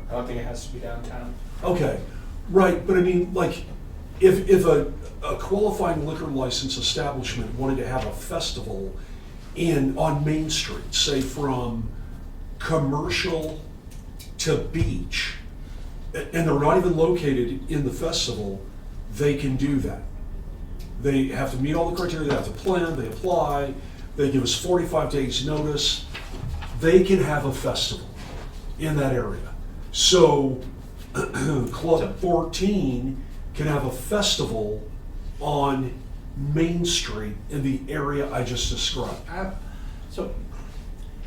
I don't think it has to be downtown. Okay, right, but I mean, like, if a qualifying liquor license establishment wanted to have a festival on Main Street, say from Commercial to Beach, and they're not even located in the festival, they can do that. They have to meet all the criteria, they have to plan, they apply, they give us 45 days notice. They can have a festival in that area. So Club 14 can have a festival on Main Street in the area I just described. So,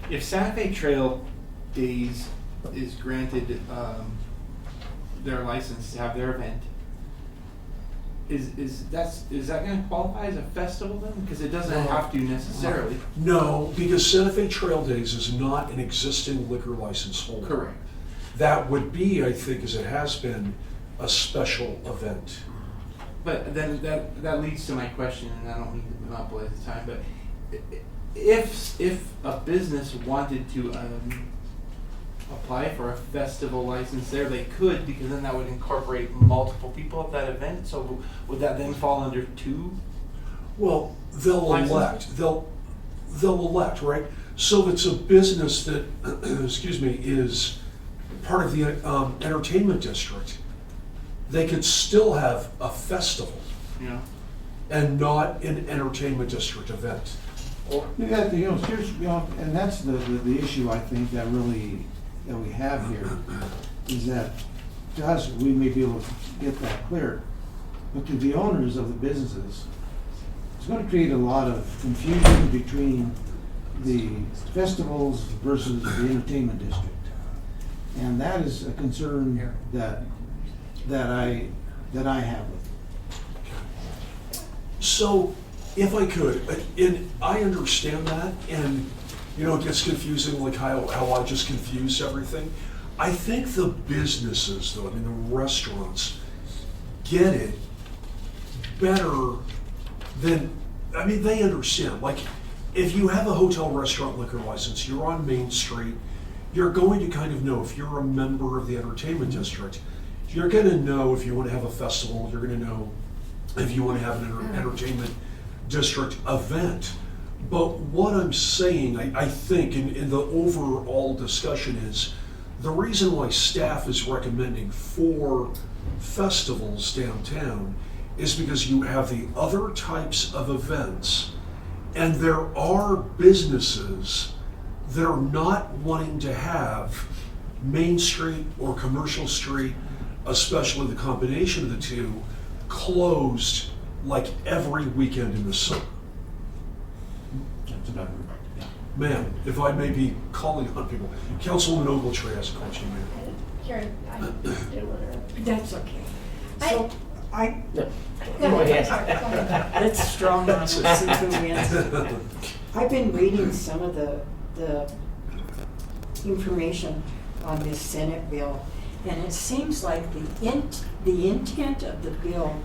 if Santa Fe Trail Days is granted their license to have their event, is that going to qualify as a festival then? Because it doesn't have to necessarily. No, because Santa Fe Trail Days is not an existing liquor license holder. Correct. That would be, I think, as it has been, a special event. But then that leads to my question, and I don't mean to monopolize the time, but if a business wanted to apply for a festival license there, they could, because then that would incorporate multiple people at that event. So would that then fall under 2? Well, they'll licenses? elect. They'll elect, right? So if it's a business that, excuse me, is part of the entertainment district, they could still have a festival Yeah. and not an entertainment district event. You got the, here's, and that's the issue I think that we have here, is that to us, we may be able to get that clear, but to the owners of the businesses, it's going to create a lot of confusion between the festivals versus the entertainment district. And that is a concern that I have with it. So, if I could, and I understand that, and it gets confusing, like how I just confused everything. I think the businesses, though, I mean the restaurants, get it better than, I mean, they understand. Like, if you have a hotel restaurant liquor license, you're on Main Street, you're going to kind of know if you're a member of the entertainment district, You're gonna know if you wanna have a festival, you're gonna know if you wanna have an entertainment district event. But what I'm saying, I think, in the overall discussion is, the reason why staff is recommending 4 festivals downtown is because you have the other types of events, and there are businesses that are not wanting to have Main Street or Commercial Street, especially the combination of the two, closed like every weekend in the summer. That's another, yeah. Ma'am, if I may be calling on people, Councilwoman Ogletree has a question, ma'am. Karen, I didn't want to. That's okay. So, I, No. Go ahead. let's strong arm and see who wins. I've been reading some of the information on this Senate bill, and it seems like the intent of the bill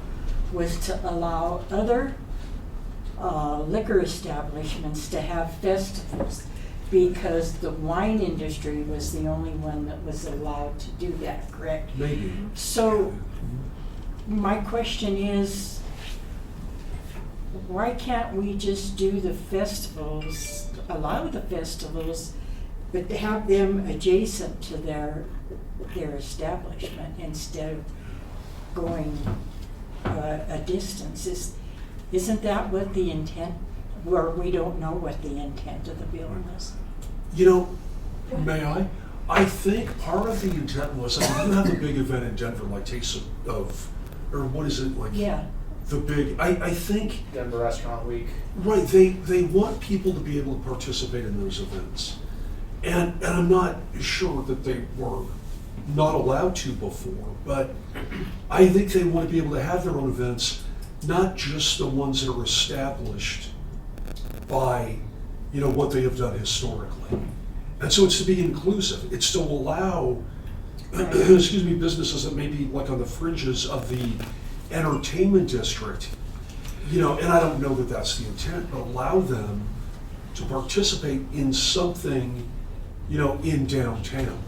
was to allow other liquor establishments to have festivals, because the wine industry was the only one that was allowed to do that, correct? Maybe. So, my question is, why can't we just do the festivals, allow the festivals, but have them adjacent to their establishment instead of going a distance? Isn't that what the intent, where we don't know what the intent of the bill was? You know, may I? I think part of the intent was, I mean, you have a big event in Denver, like Taste of, or what is it, like? Yeah. The big, I think, Denver Restaurant Week. right, they want people to be able to participate in those events. And I'm not sure that they were not allowed to before, but I think they want to be able to have their own events, not just the ones that are established by, you know, what they have done historically. And so it's to be inclusive. It's to allow, excuse me, businesses that may be like on the fringes of the entertainment district, you know, and I don't know that that's the intent, but allow them to participate in something, you know, in downtown.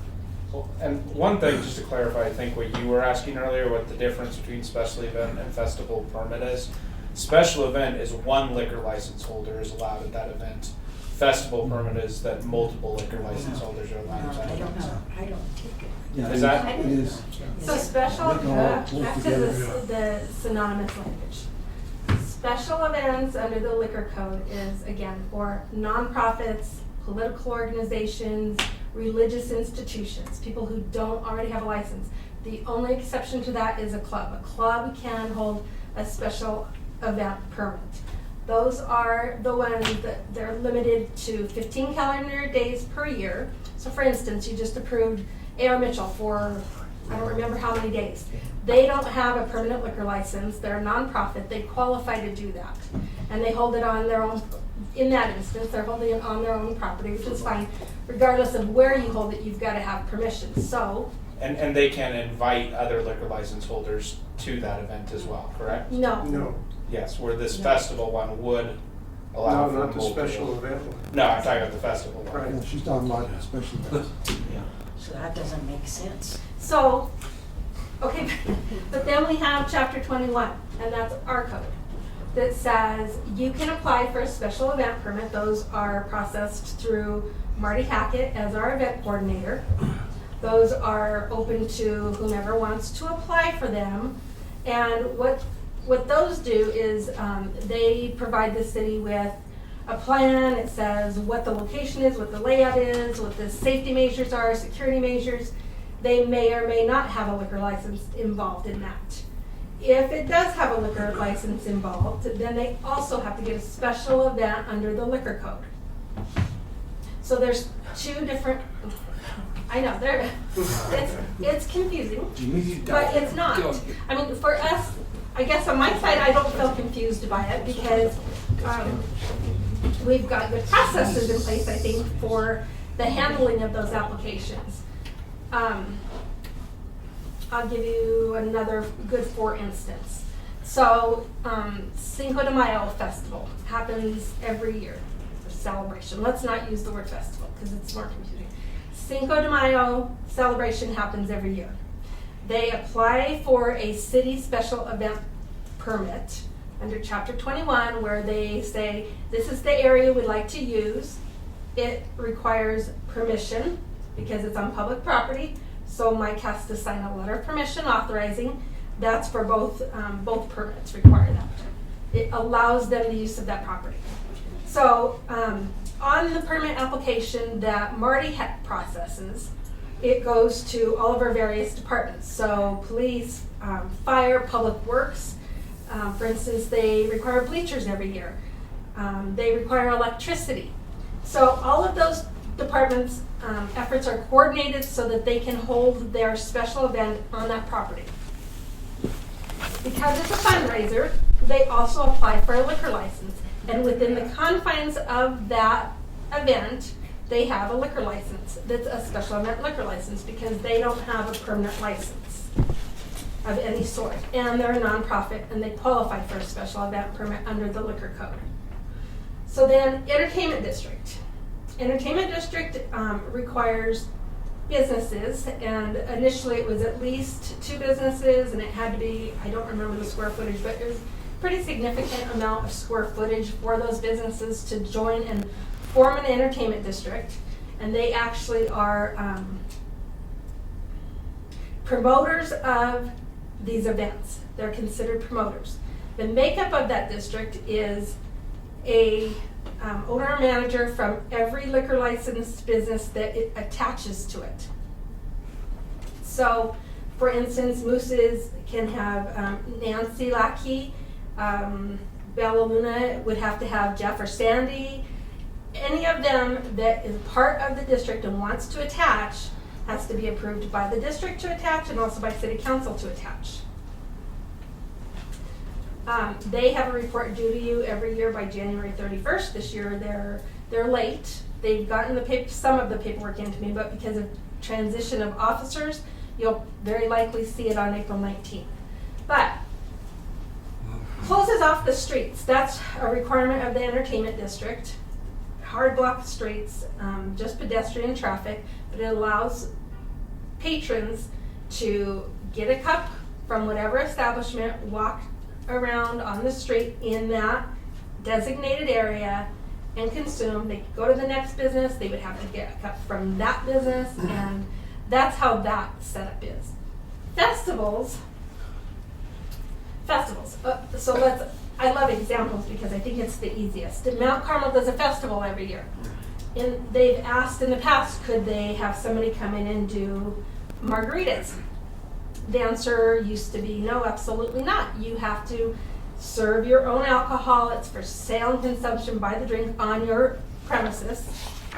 Well, and one thing, just to clarify, I think what you were asking earlier, what the difference between special event and festival permit is. Special event is one liquor license holder is allowed at that event. Festival permit is that multiple liquor license holders are allowed at that event. I don't take it. Yeah, Is that- it is. So special, They can all back work to together. the synonymous language. Special events under the liquor code is, again, for nonprofits, political organizations, religious institutions, people who don't already have a license. The only exception to that is a club. A club can hold a special event permit. Those are the ones that they're limited to 15 calendar days per year. So for instance, you just approved A.R. Mitchell for, I don't remember how many days. They don't have a permanent liquor license. They're a nonprofit. They qualify to do that. And they hold it on their own, in that instance, they're holding it on their own property, which is fine. Regardless of where you hold it, you've got to have permission. So, And they can invite other liquor license holders to that event as well, correct? no. No, Yes, where this festival one would allow no, for not the multiple. special event one. No, I'm talking about the festival one. Right. Yeah, she's talking about special events. So that doesn't make sense. So, okay, but then we have chapter 21, and that's our code, that says you can apply for a special event permit. Those are processed through Marty Hackett as our event coordinator. Those are open to whomever wants to apply for them. And what those do is they provide the city with a plan. It says what the location is, what the layout is, what the safety measures are, security measures. They may or may not have a liquor license involved in that. If it does have a liquor license involved, then they also have to get a special event under the liquor code. So there's two different, I know, it's confusing, but it's not. I mean, for us, I guess on my side, I don't feel confused by it because we've got good processes in place, I think, for the handling of those applications. I'll give you another good for instance. So Cinco de Mayo festival happens every year, a celebration. Let's not use the word festival because it's more confusing. Cinco de Mayo celebration happens every year. they apply for a city special event permit under Chapter 21, where they say, this is the area we'd like to use. It requires permission because it's on public property, so Mike has to sign a letter of permission authorizing. That's for both permits require that. It allows them the use of that property. So on the permit application that Marty processes, it goes to all of our various departments. So police, fire, public works. For instance, they require bleachers every year. They require electricity. So all of those departments' efforts are coordinated so that they can hold their special event on that property. Because it's a fundraiser, they also apply for a liquor license. And within the confines of that event, they have a liquor license that's a special event liquor license because they don't have a permanent license of any sort. And they're a nonprofit and they qualify for a special event permit under the liquor code. So then, entertainment district. Entertainment district requires businesses, and initially it was at least 2 businesses, and it had to be, I don't remember the square footage, but it was a pretty significant amount of square footage for those businesses to join and form an entertainment district. And they actually are promoters of these events. They're considered promoters. The makeup of that district is a owner or manager from every liquor licensed business that it attaches to it. So, for instance, Moose's can have Nancy Lackey, Bella Luna would have to have Jeff or Sandy. Any of them that is part of the district and wants to attach has to be approved by the district to attach and also by city council to attach. They have a report due to you every year by January 31st. This year they're late. They've gotten some of the paperwork into me, but because of transition of officers, you'll very likely see it on April 19th. But closes off the streets. That's a requirement of the entertainment district. Hard block streets, just pedestrian traffic, but it allows patrons to get a cup from whatever establishment, walk around on the street in that designated area and consume. They could go to the next business, they would have to get a cup from that business, and that's how that setup is. Festivals. I love examples because I think it's the easiest. Mount Carmel does a festival every year. And they've asked in the past, could they have somebody come in and do margaritas? The answer used to be no, absolutely not. You have to serve your own alcohol. It's for sale and consumption by the drink on your premises.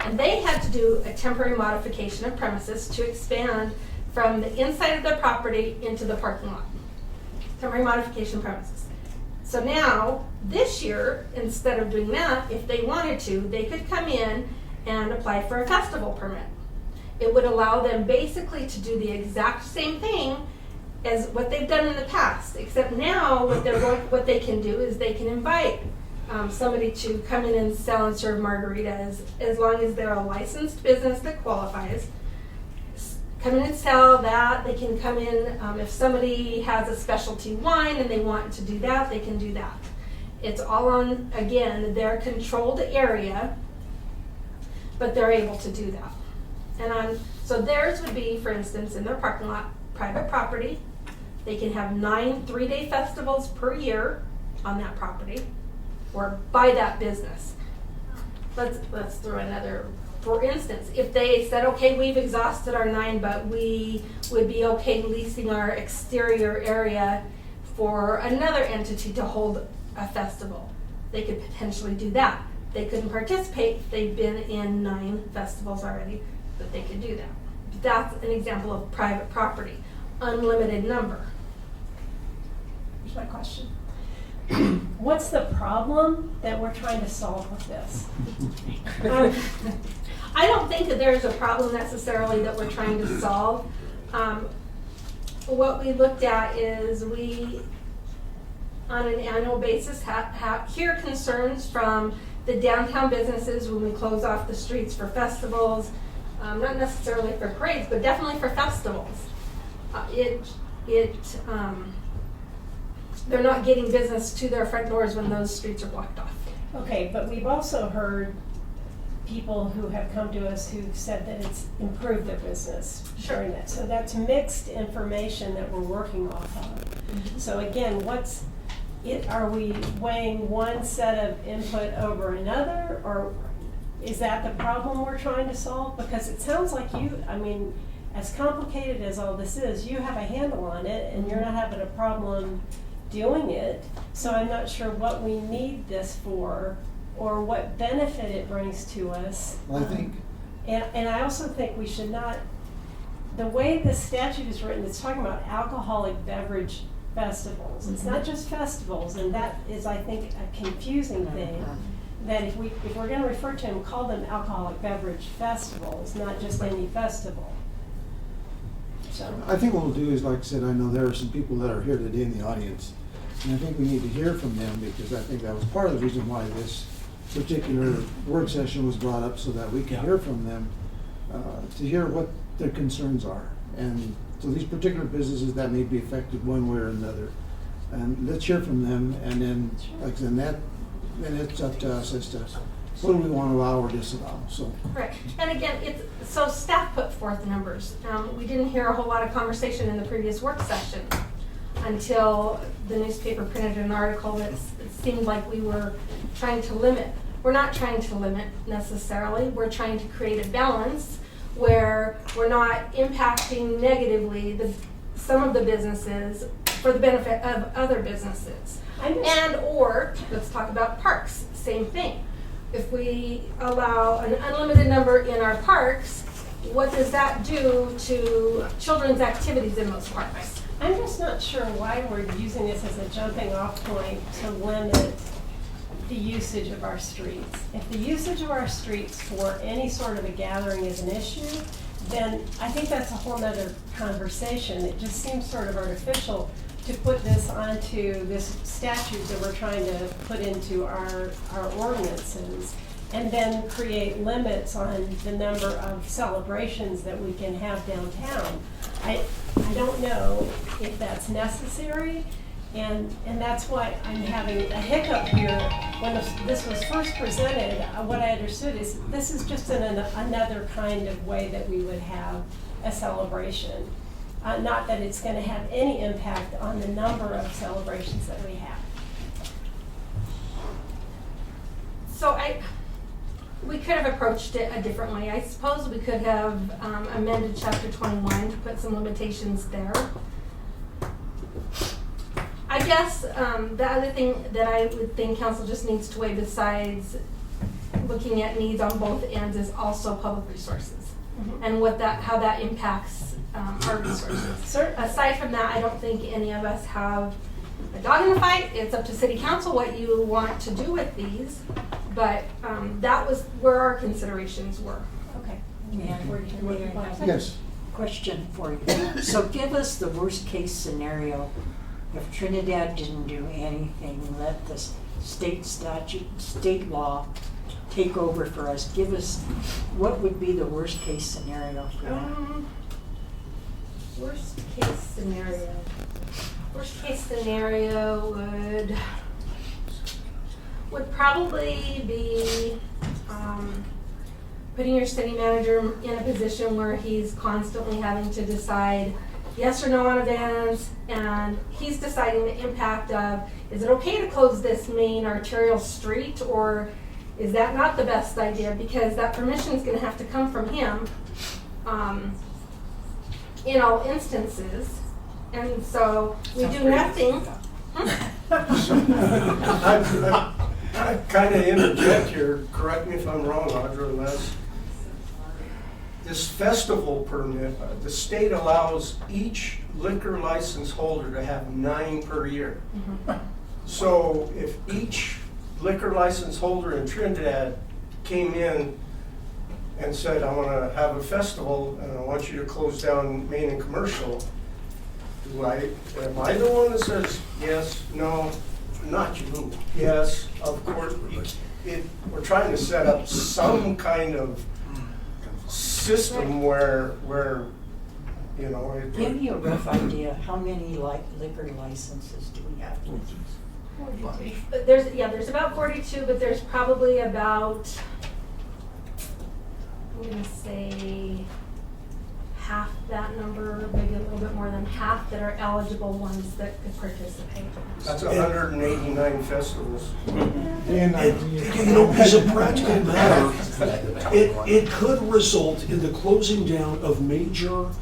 And they had to do a temporary modification of premises to expand from the inside of their property into the parking lot. Temporary modification premises. So now, this year, instead of doing that, if they wanted to, they could come in and apply for a festival permit. It would allow them basically to do the exact same thing as what they've done in the past, except now what they can do is they can invite somebody to come in and sell and serve margaritas as long as they're a licensed business that qualifies. Come in and sell that. They can come in, if somebody has a specialty wine and they want to do that, they can do that. It's all on, again, their controlled area, but they're able to do that. And so theirs would be, for instance, in their parking lot, private property. They can have 9 3-day festivals per year on that property or by that business. Let's throw another. For instance, if they said, okay, we've exhausted our 9, but we would be okay leasing our exterior area for another entity to hold a festival, they could potentially do that. They couldn't participate. They've been in 9 festivals already, but they could do that. That's an example of private property, unlimited number. Here's my question. What's the problem that we're trying to solve with this? I don't think that there's a problem necessarily that we're trying to solve. What we looked at is we, on an annual basis, hear concerns from the downtown businesses when we close off the streets for festivals, not necessarily for parades, but definitely for festivals. they're not getting business to their front doors when those streets are blocked off. Okay, but we've also heard people who have come to us who've said that it's improved their business during that. So that's mixed information that we're working off of. So again, are we weighing one set of input over another, or is that the problem we're trying to solve? Because it sounds like as complicated as all this is, you have a handle on it and you're not having a problem doing it. So I'm not sure what we need this for or what benefit it brings to us. Well, I think, And I also think we should not, the way the statute is written, it's talking about alcoholic beverage festivals. It's not just festivals, and that is, I think, a confusing thing. That if we're gonna refer to them, call them alcoholic beverage festivals, not just any festival. So, I think what we'll do is, like I said, I know there are some people that are here today in the audience, and I think we need to hear from them, because I think that was part of the reason why this particular work session was brought up, so that we can hear from them, to hear what their concerns are. And so these particular businesses that may be affected one way or another. And let's hear from them, and then, like I said, then it's up to us as to what do we want to allow or disallow, so. Right, and again, so staff put forth numbers. We didn't hear a whole lot of conversation in the previous work session until the newspaper printed an article that seemed like we were trying to limit. We're not trying to limit necessarily, we're trying to create a balance where we're not impacting negatively some of the businesses for the benefit of other businesses. Or, let's talk about parks, same thing. If we allow an unlimited number in our parks, what does that do to children's activities in those parks? I'm just not sure why we're using this as a jumping off point to limit the usage of our streets. If the usage of our streets for any sort of a gathering is an issue, then I think that's a whole nother conversation. It just seems sort of artificial to put this onto this statute that we're trying to put into our ordinances, and then create limits on the number of celebrations that we can have downtown. I don't know if that's necessary, and that's why I'm having a hiccup here. When this was first presented, what I understood is this is just another kind of way that we would have a celebration. Not that it's going to have any impact on the number of celebrations that we have. So we could have approached it a different way. I suppose we could have amended chapter 21 to put some limitations there. I guess the other thing that I would think council just needs to weigh, besides looking at needs on both ends, is also public resources and how that impacts our resources. Aside from that, I don't think any of us have a dog in the fight. It's up to city council what you want to do with these, but that was where our considerations were. Okay. Yes. Question for you. So give us the worst case scenario. If Trinidad didn't do anything, let the state law take over for us. Give us, what would be the worst case scenario for that? Worst case scenario. Worst case scenario would probably be putting your city manager in a position where he's constantly having to decide yes or no on events, and he's deciding the impact of, is it okay to close this main arterial street, or is that not the best idea, because that permission is going to have to come from him in all instances. And so we do nothing. I kind of interject here, correct me if I'm wrong, Audra, unless this festival permit, the state allows each liquor license holder to have 9 per year. So if each liquor license holder in Trinidad came in and said, I want to have a festival and I want you to close down Main and Commercial, am I the one that says yes, no, not you, yes, of course? We're trying to set up some kind of system where you know. Give me a rough idea, how many liquor licenses do we have? There's about 42, but there's probably about, I'm gonna say half that number, maybe a little bit more than half that are eligible ones that could participate. That's 189 festivals. And You know, as a practical matter, it could result in the closing down of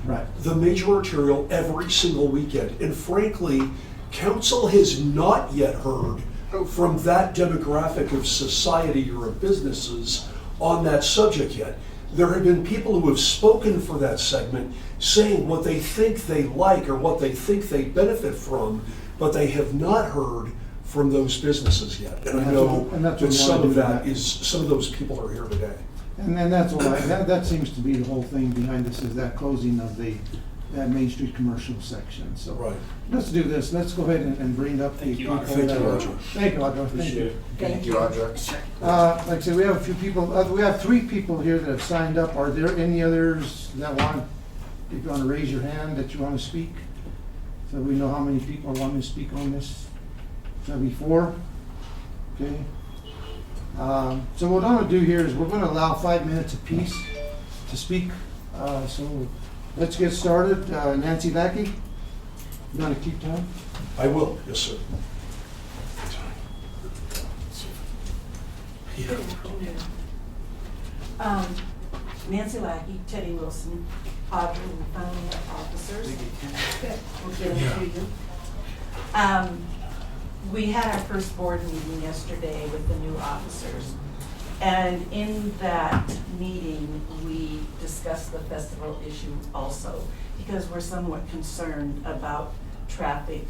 Right. the major arterial every single weekend. And frankly, council has not yet heard from that demographic of society or of businesses on that subject yet. There have been people who have spoken for that segment saying what they think they like or what they think they benefit from, but they have not heard from those businesses yet. And I know And that's that what we some wanna of do that tonight. is, some of those people are here today. And then that's why, that seems to be the whole thing behind this, is that closing of that Main Street commercial section, so. Right. Let's do this, let's go ahead and bring up the Thank you, people. Audra. Thank you, that are- Audra. Thank you, Audra, thank you. Thank you. Like I said, we have a few people, we have 3 people here that have signed up. Are there any others that want, if you want to raise your hand, that you want to speak? So we know how many people want to speak on this. So that'd be 4, okay? So what I'm gonna do here is we're gonna allow 5 minutes apiece to speak. So let's get started. Nancy Lackey, you wanna keep time? I will, yes, sir. Nancy Lackey, Teddy Wilson, Audra, we finally have officers. We'll get them to you. We had our first board meeting yesterday with the new officers. And in that meeting, we discussed the festival issue also, because we're somewhat concerned about traffic,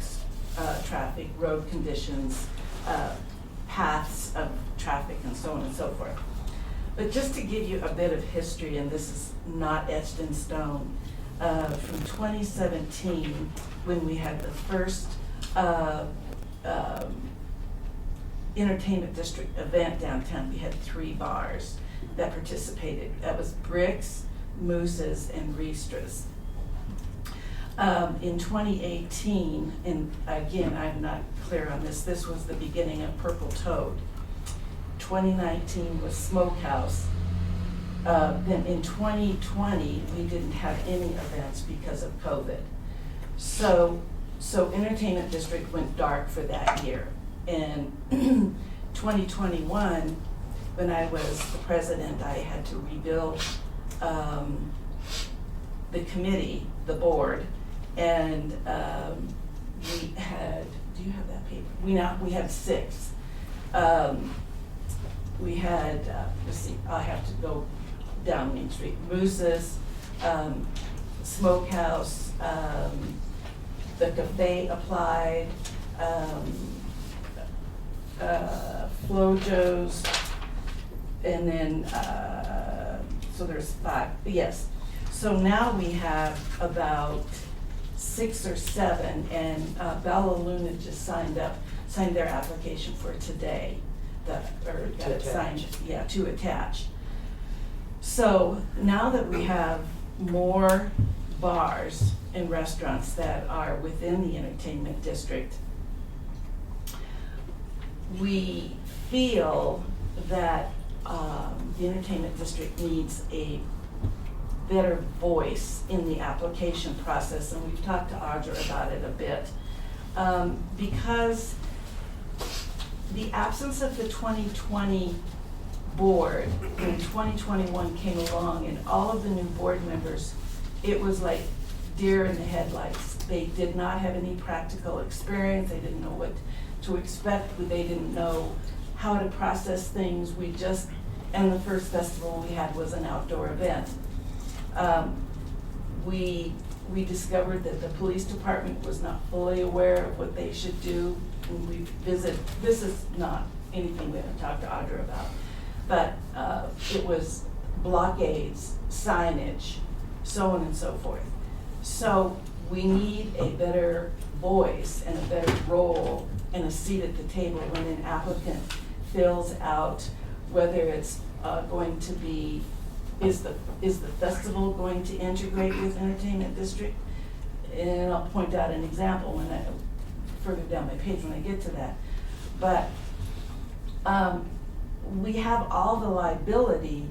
road conditions, paths of traffic, and so on and so forth. But just to give you a bit of history, and this is not etched in stone, from 2017, when we had the first entertainment district event downtown, we had 3 bars that participated. That was Bricks, Moose's, and Ristra's. In 2018, and again, I'm not clear on this, this was the beginning of Purple Toad. 2019 was Smokehouse. Then in 2020, we didn't have any events because of COVID. So Entertainment District went dark for that year. And 2021, when I was the president, I had to rebuild the committee, the board, and we had, do you have that paper? We had 6. We had, let's see, I have to go down Main Street. Moose's, Smokehouse, the cafe applied, Flojo's, and then, so there's 5, yes. So now we have about 6 or 7, and Bella Luna just signed their application for today. Got it signed, yeah, to attach. So now that we have more bars and restaurants that are within the entertainment district, we feel that the entertainment district needs a better voice in the application process, and we've talked to Audra about it a bit. Because the absence of the 2020 board when 2021 came along, and all of the new board members, it was like deer in the headlights. They did not have any practical experience. They didn't know what to expect. They didn't know how to process things. And the first festival we had was an outdoor event. We discovered that the police department was not fully aware of what they should do. And this is not anything we haven't talked to Audra about, but it was blockades, signage, so on and so forth. So we need a better voice and a better role and a seat at the table when an applicant fills out whether it's going to be is the festival going to integrate with entertainment district? And I'll point out an example when I, further down my page when I get to that. But we have all the liability,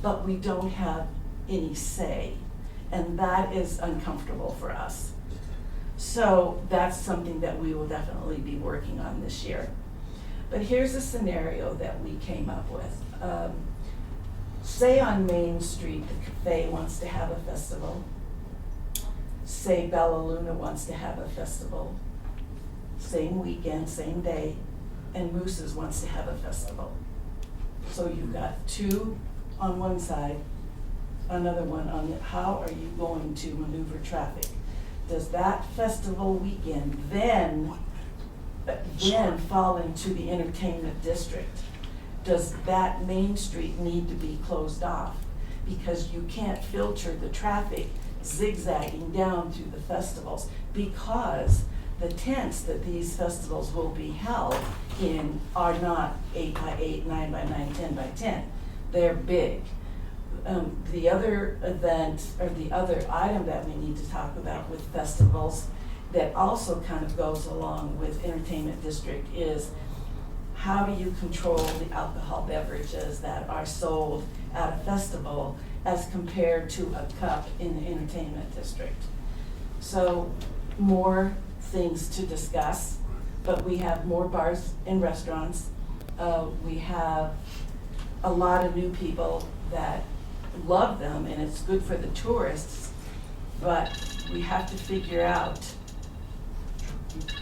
but we don't have any say. And that is uncomfortable for us. So that's something that we will definitely be working on this year. But here's a scenario that we came up with. Say on Main Street, the cafe wants to have a festival. Say Bella Luna wants to have a festival. Same weekend, same day, and Moose's wants to have a festival. So you've got two on one side, another one on the, how are you going to maneuver traffic? Does that festival weekend then fall into the entertainment district? Does that Main Street need to be closed off? Because you can't filter the traffic zigzagging down through the festivals, because the tents that these festivals will be held in are not 8 by 8, 9 by 9, 10 by 10. They're big. The other event, or the other item that we need to talk about with festivals that also kind of goes along with entertainment district is, how do you control the alcohol beverages that are sold at a festival as compared to a cup in the entertainment district? So more things to discuss, but we have more bars and restaurants. We have a lot of new people that love them, and it's good for the tourists, but we have to figure out,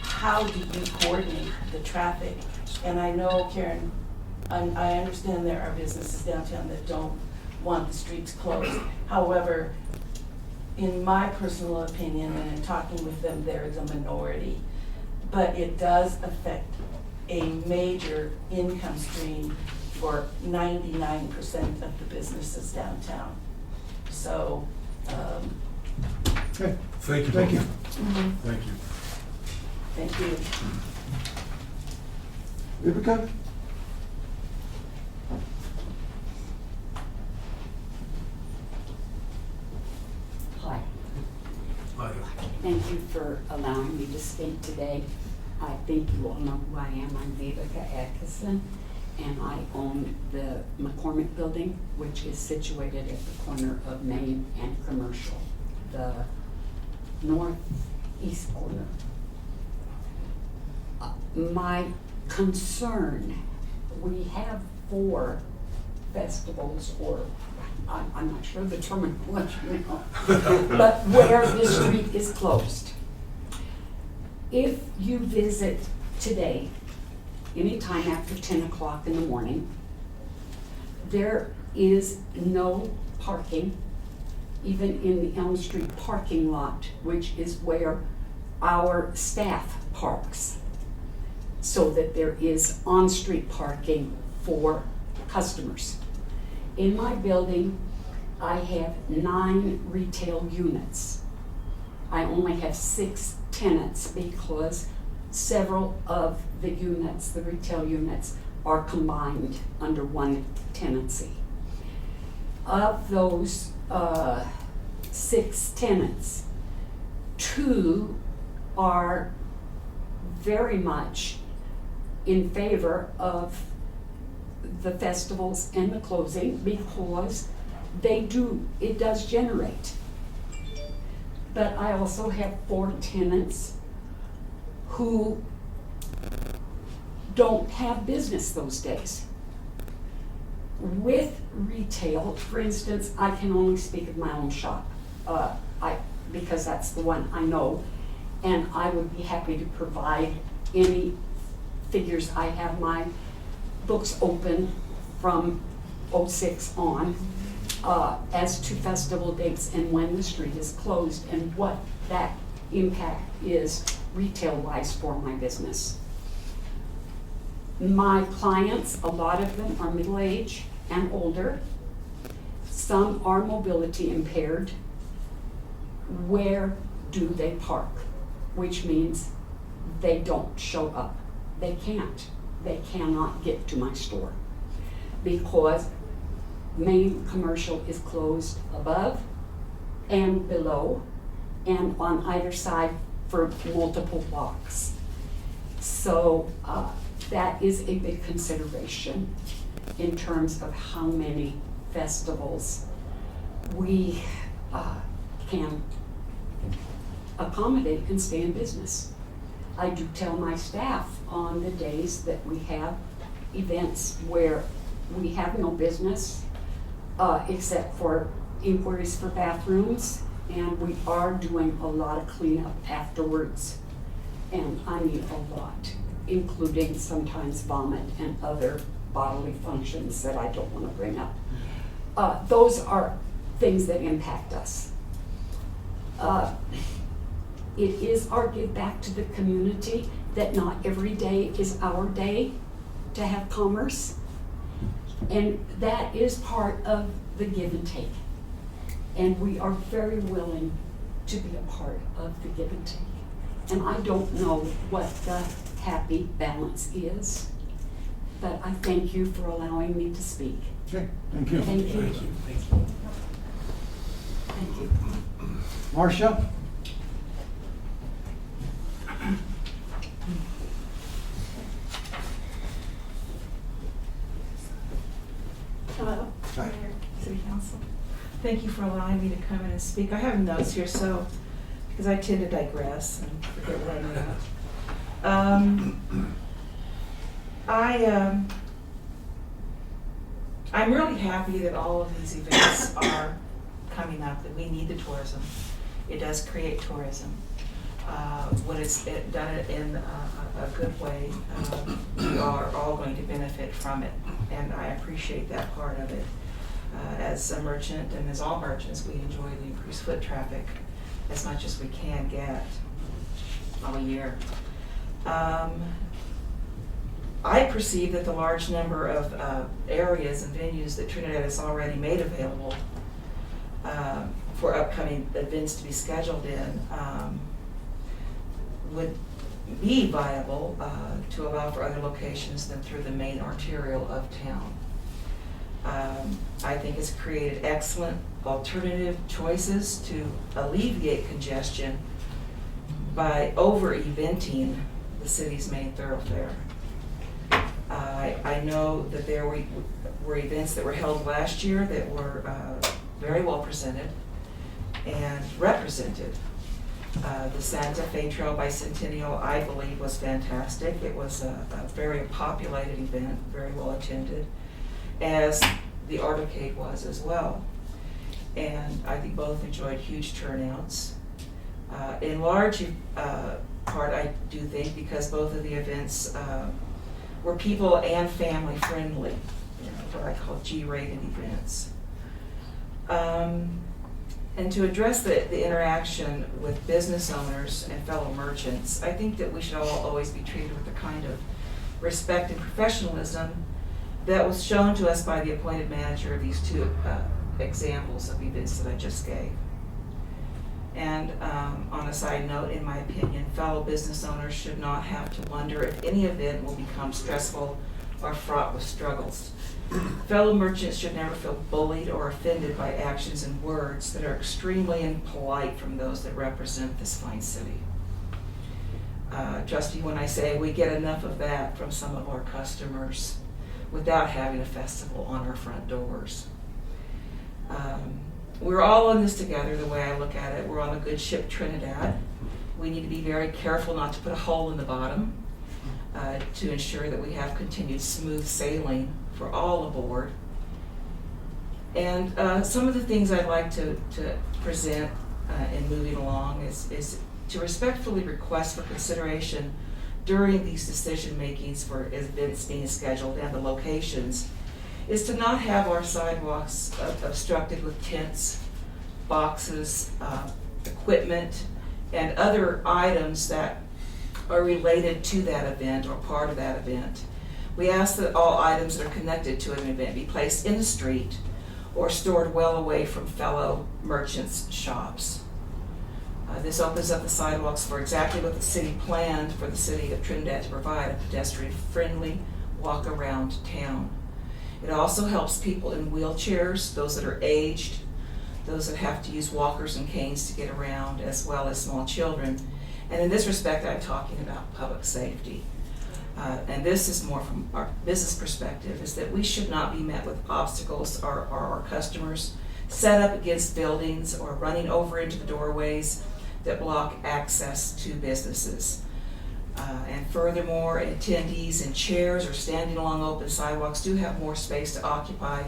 how do you coordinate the traffic? And I know, Karen, I understand there are businesses downtown that don't want the streets closed. However, in my personal opinion, and in talking with them, there is a minority, but it does affect a major income stream for 99% of the businesses downtown. So, Okay, Thank you. Thank you. mhm, Thank you. thank you. Vivica? Hi, Hi. thank you for allowing me to speak today. I think you all know who I am. I'm Vivica Atkinson, and I own the McCormick Building, which is situated at the corner of Main and Commercial, the northeast corner. My concern, we have 4 festivals, or I'm not sure the terminology now, but where the street is closed. If you visit today, anytime after 10 o'clock in the morning, there is no parking, even in the Elm Street parking lot, which is where our staff parks, so that there is on-street parking for customers. In my building, I have 9 retail units. I only have 6 tenants because several of the units, the retail units, are combined under one tenancy. Of those 6 tenants, 2 are very much in favor of the festivals and the closing, because it does generate. But I also have 4 tenants who don't have business those days. With retail, for instance, I can only speak of my own shop, because that's the one I know, and I would be happy to provide any figures. I have my books open from '06 on, as to festival dates and when the street is closed and what that impact is retail-wise for my business. My clients, a lot of them are middle-aged and older. Some are mobility impaired. Where do they park? Which means they don't show up. They can't. They cannot get to my store because main commercial is closed above and below and on either side for multiple blocks. So that is a big consideration in terms of how many festivals we can accommodate and stay in business. I do tell my staff on the days that we have events where we have no business except for inquiries for bathrooms, and we are doing a lot of cleanup afterwards. And I mean a lot, including sometimes vomit and other bodily functions that I don't want to bring up. Those are things that impact us. It is our give back to the community that not every day is our day to have commerce. And that is part of the give and take. And we are very willing to be a part of the give and take. And I don't know what the happy balance is, but I thank you for allowing me to speak. Okay, thank you. Thank you. Thank you. Marcia? Hello, Hi. Mayor, City Council. Thank you for allowing me to come in and speak. I have notes here, so, because I tend to digress and forget what I know. I'm really happy that all of these events are coming up, that we need the tourism. It does create tourism. When it's done it in a good way, we are all going to benefit from it, and I appreciate that part of it. As a merchant, and as all merchants, we enjoy the increased foot traffic as much as we can get all year. I perceive that the large number of areas and venues that Trinidad has already made available for upcoming events to be scheduled in would be viable to allow for other locations than through the main arterial of town. I think it's created excellent alternative choices to alleviate congestion by over-eventing the city's main thoroughfare. I know that there were events that were held last year that were very well presented and represented. The Santa Fe Trail Bicentennial, I believe, was fantastic. It was a very populated event, very well attended, as the Artocade was as well. And I think both enjoyed huge turnouts. In large part, I do think, because both of the events were people and family friendly, what I call G-rated events. And to address the interaction with business owners and fellow merchants, I think that we should all always be treated with the kind of respect and professionalism that was shown to us by the appointed manager of these two examples of events that I just gave. And on a side note, in my opinion, fellow business owners should not have to wonder if any event will become stressful or fraught with struggles. Fellow merchants should never feel bullied or offended by actions and words that are extremely impolite from those that represent this fine city. Trust me when I say we get enough of that from some of our customers without having a festival on our front doors. We're all in this together, the way I look at it. We're on a good ship, Trinidad. We need to be very careful not to put a hole in the bottom to ensure that we have continued smooth sailing for all aboard. And some of the things I'd like to present in moving along is to respectfully request for consideration during these decision makings for events being scheduled and the locations, is to not have our sidewalks obstructed with tents, boxes, equipment, and other items that are related to that event or part of that event. We ask that all items that are connected to an event be placed in the street or stored well away from fellow merchants' shops. This opens up the sidewalks for exactly what the city planned for the city of Trinidad to provide, a pedestrian-friendly walk around town. It also helps people in wheelchairs, those that are aged, those that have to use walkers and canes to get around, as well as small children. And in this respect, I'm talking about public safety. And this is more from our business perspective, is that we should not be met with obstacles or our customers set up against buildings or running over into the doorways that block access to businesses. And furthermore, attendees in chairs or standing along open sidewalks do have more space to occupy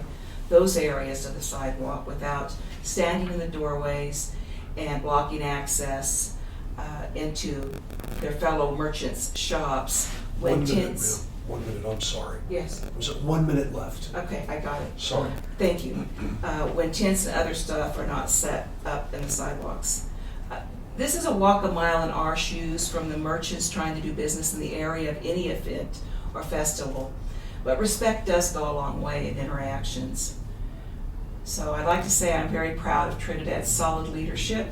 those areas of the sidewalk without standing in the doorways and blocking access into their fellow merchants' shops. When 1 minute, tents. ma'am. 1 minute, I'm sorry. Yes. There's 1 minute left. Okay, I got it. Sorry. Thank you. When tents and other stuff are not set up in the sidewalks. This is a walk a mile in our shoes from the merchants trying to do business in the area of any event or festival. But respect does go a long way in interactions. So I'd like to say I'm very proud of Trinidad's solid leadership.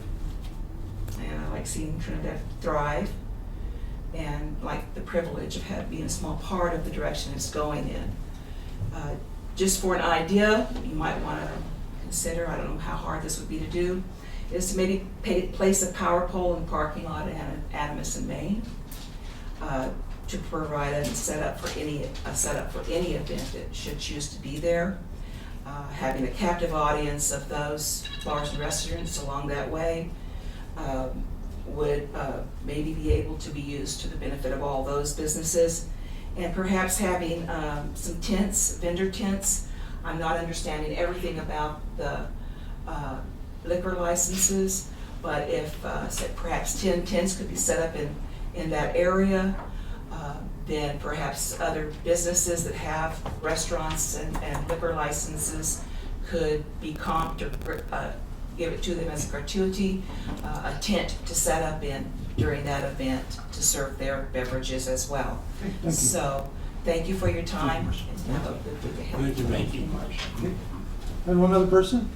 And I like seeing Trinidad thrive. And like the privilege of being a small part of the direction it's going in. Just for an idea, you might want to consider, I don't know how hard this would be to do, is to maybe place a power pole in the parking lot at Animas and Main to provide a setup for any event that should choose to be there. Having a captive audience of those bars and restaurants along that way would maybe be able to be used to the benefit of all those businesses. And perhaps having some tents, vendor tents. I'm not understanding everything about the liquor licenses, but if perhaps 10 tents could be set up in that area, then perhaps other businesses that have restaurants and liquor licenses could be comped or give it to them as a gratuity, a tent to set up in during that event to serve their beverages as well. Thank you. So, thank you for your time, and have a good week ahead. Thank you. Okay. And one other person?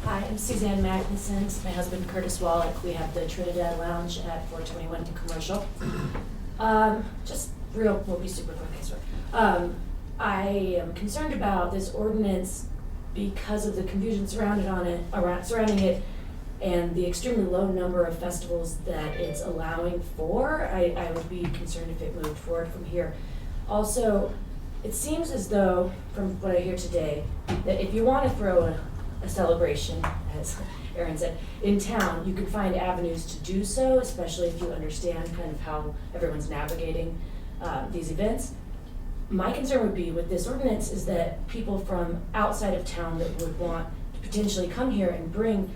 Hi, I'm Suzanne Magnuson. My husband Curtis Wallach. We have the Trinidad Lounge at 421 Commercial. We'll be super quick, I swear. I am concerned about this ordinance because of the confusion surrounding it and the extremely low number of festivals that it's allowing for. I would be concerned if it moved forward from here. Also, it seems as though, from what I hear today, that if you want to throw a celebration, as Aaron said, in town, you can find avenues to do so, especially if you understand kind of how everyone's navigating these events. My concern would be with this ordinance is that people from outside of town that would want to potentially come here and bring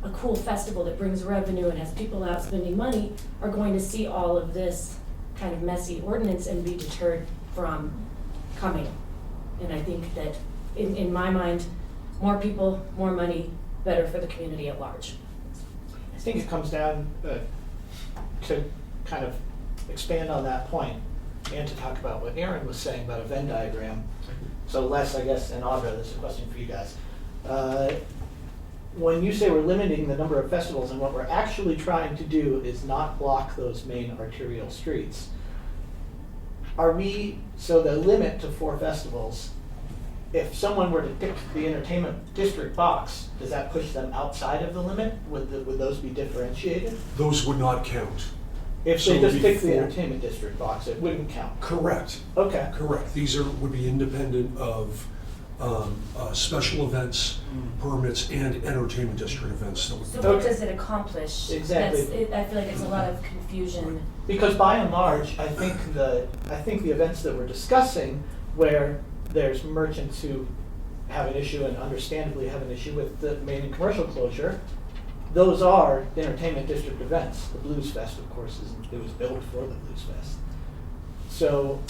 a cool festival that brings revenue and has people out spending money are going to see all of this kind of messy ordinance and be deterred from coming. And I think that in my mind, more people, more money, better for the community at large. I think it comes down to kind of expand on that point and to talk about what Aaron was saying about a Venn diagram. So Les, I guess, and Audra, this is a question for you guys. When you say we're limiting the number of festivals, and what we're actually trying to do is not block those main arterial streets, so the limit to 4 festivals, if someone were to pick the entertainment district box, does that push them outside of the limit? Would those be differentiated? Those would not count. If So they just pick the before- entertainment district box, it wouldn't count. Correct. Okay. Correct. These would be independent of special events, permits, and entertainment district events. That would So be- what does it accomplish? Exactly. I feel like it's a lot of confusion. Because by and large, I think the events that we're discussing, where there's merchants who have an issue and understandably have an issue with the main and commercial closure, those are entertainment district events. The Blues Fest, of course, it was built for the Blues Fest. So,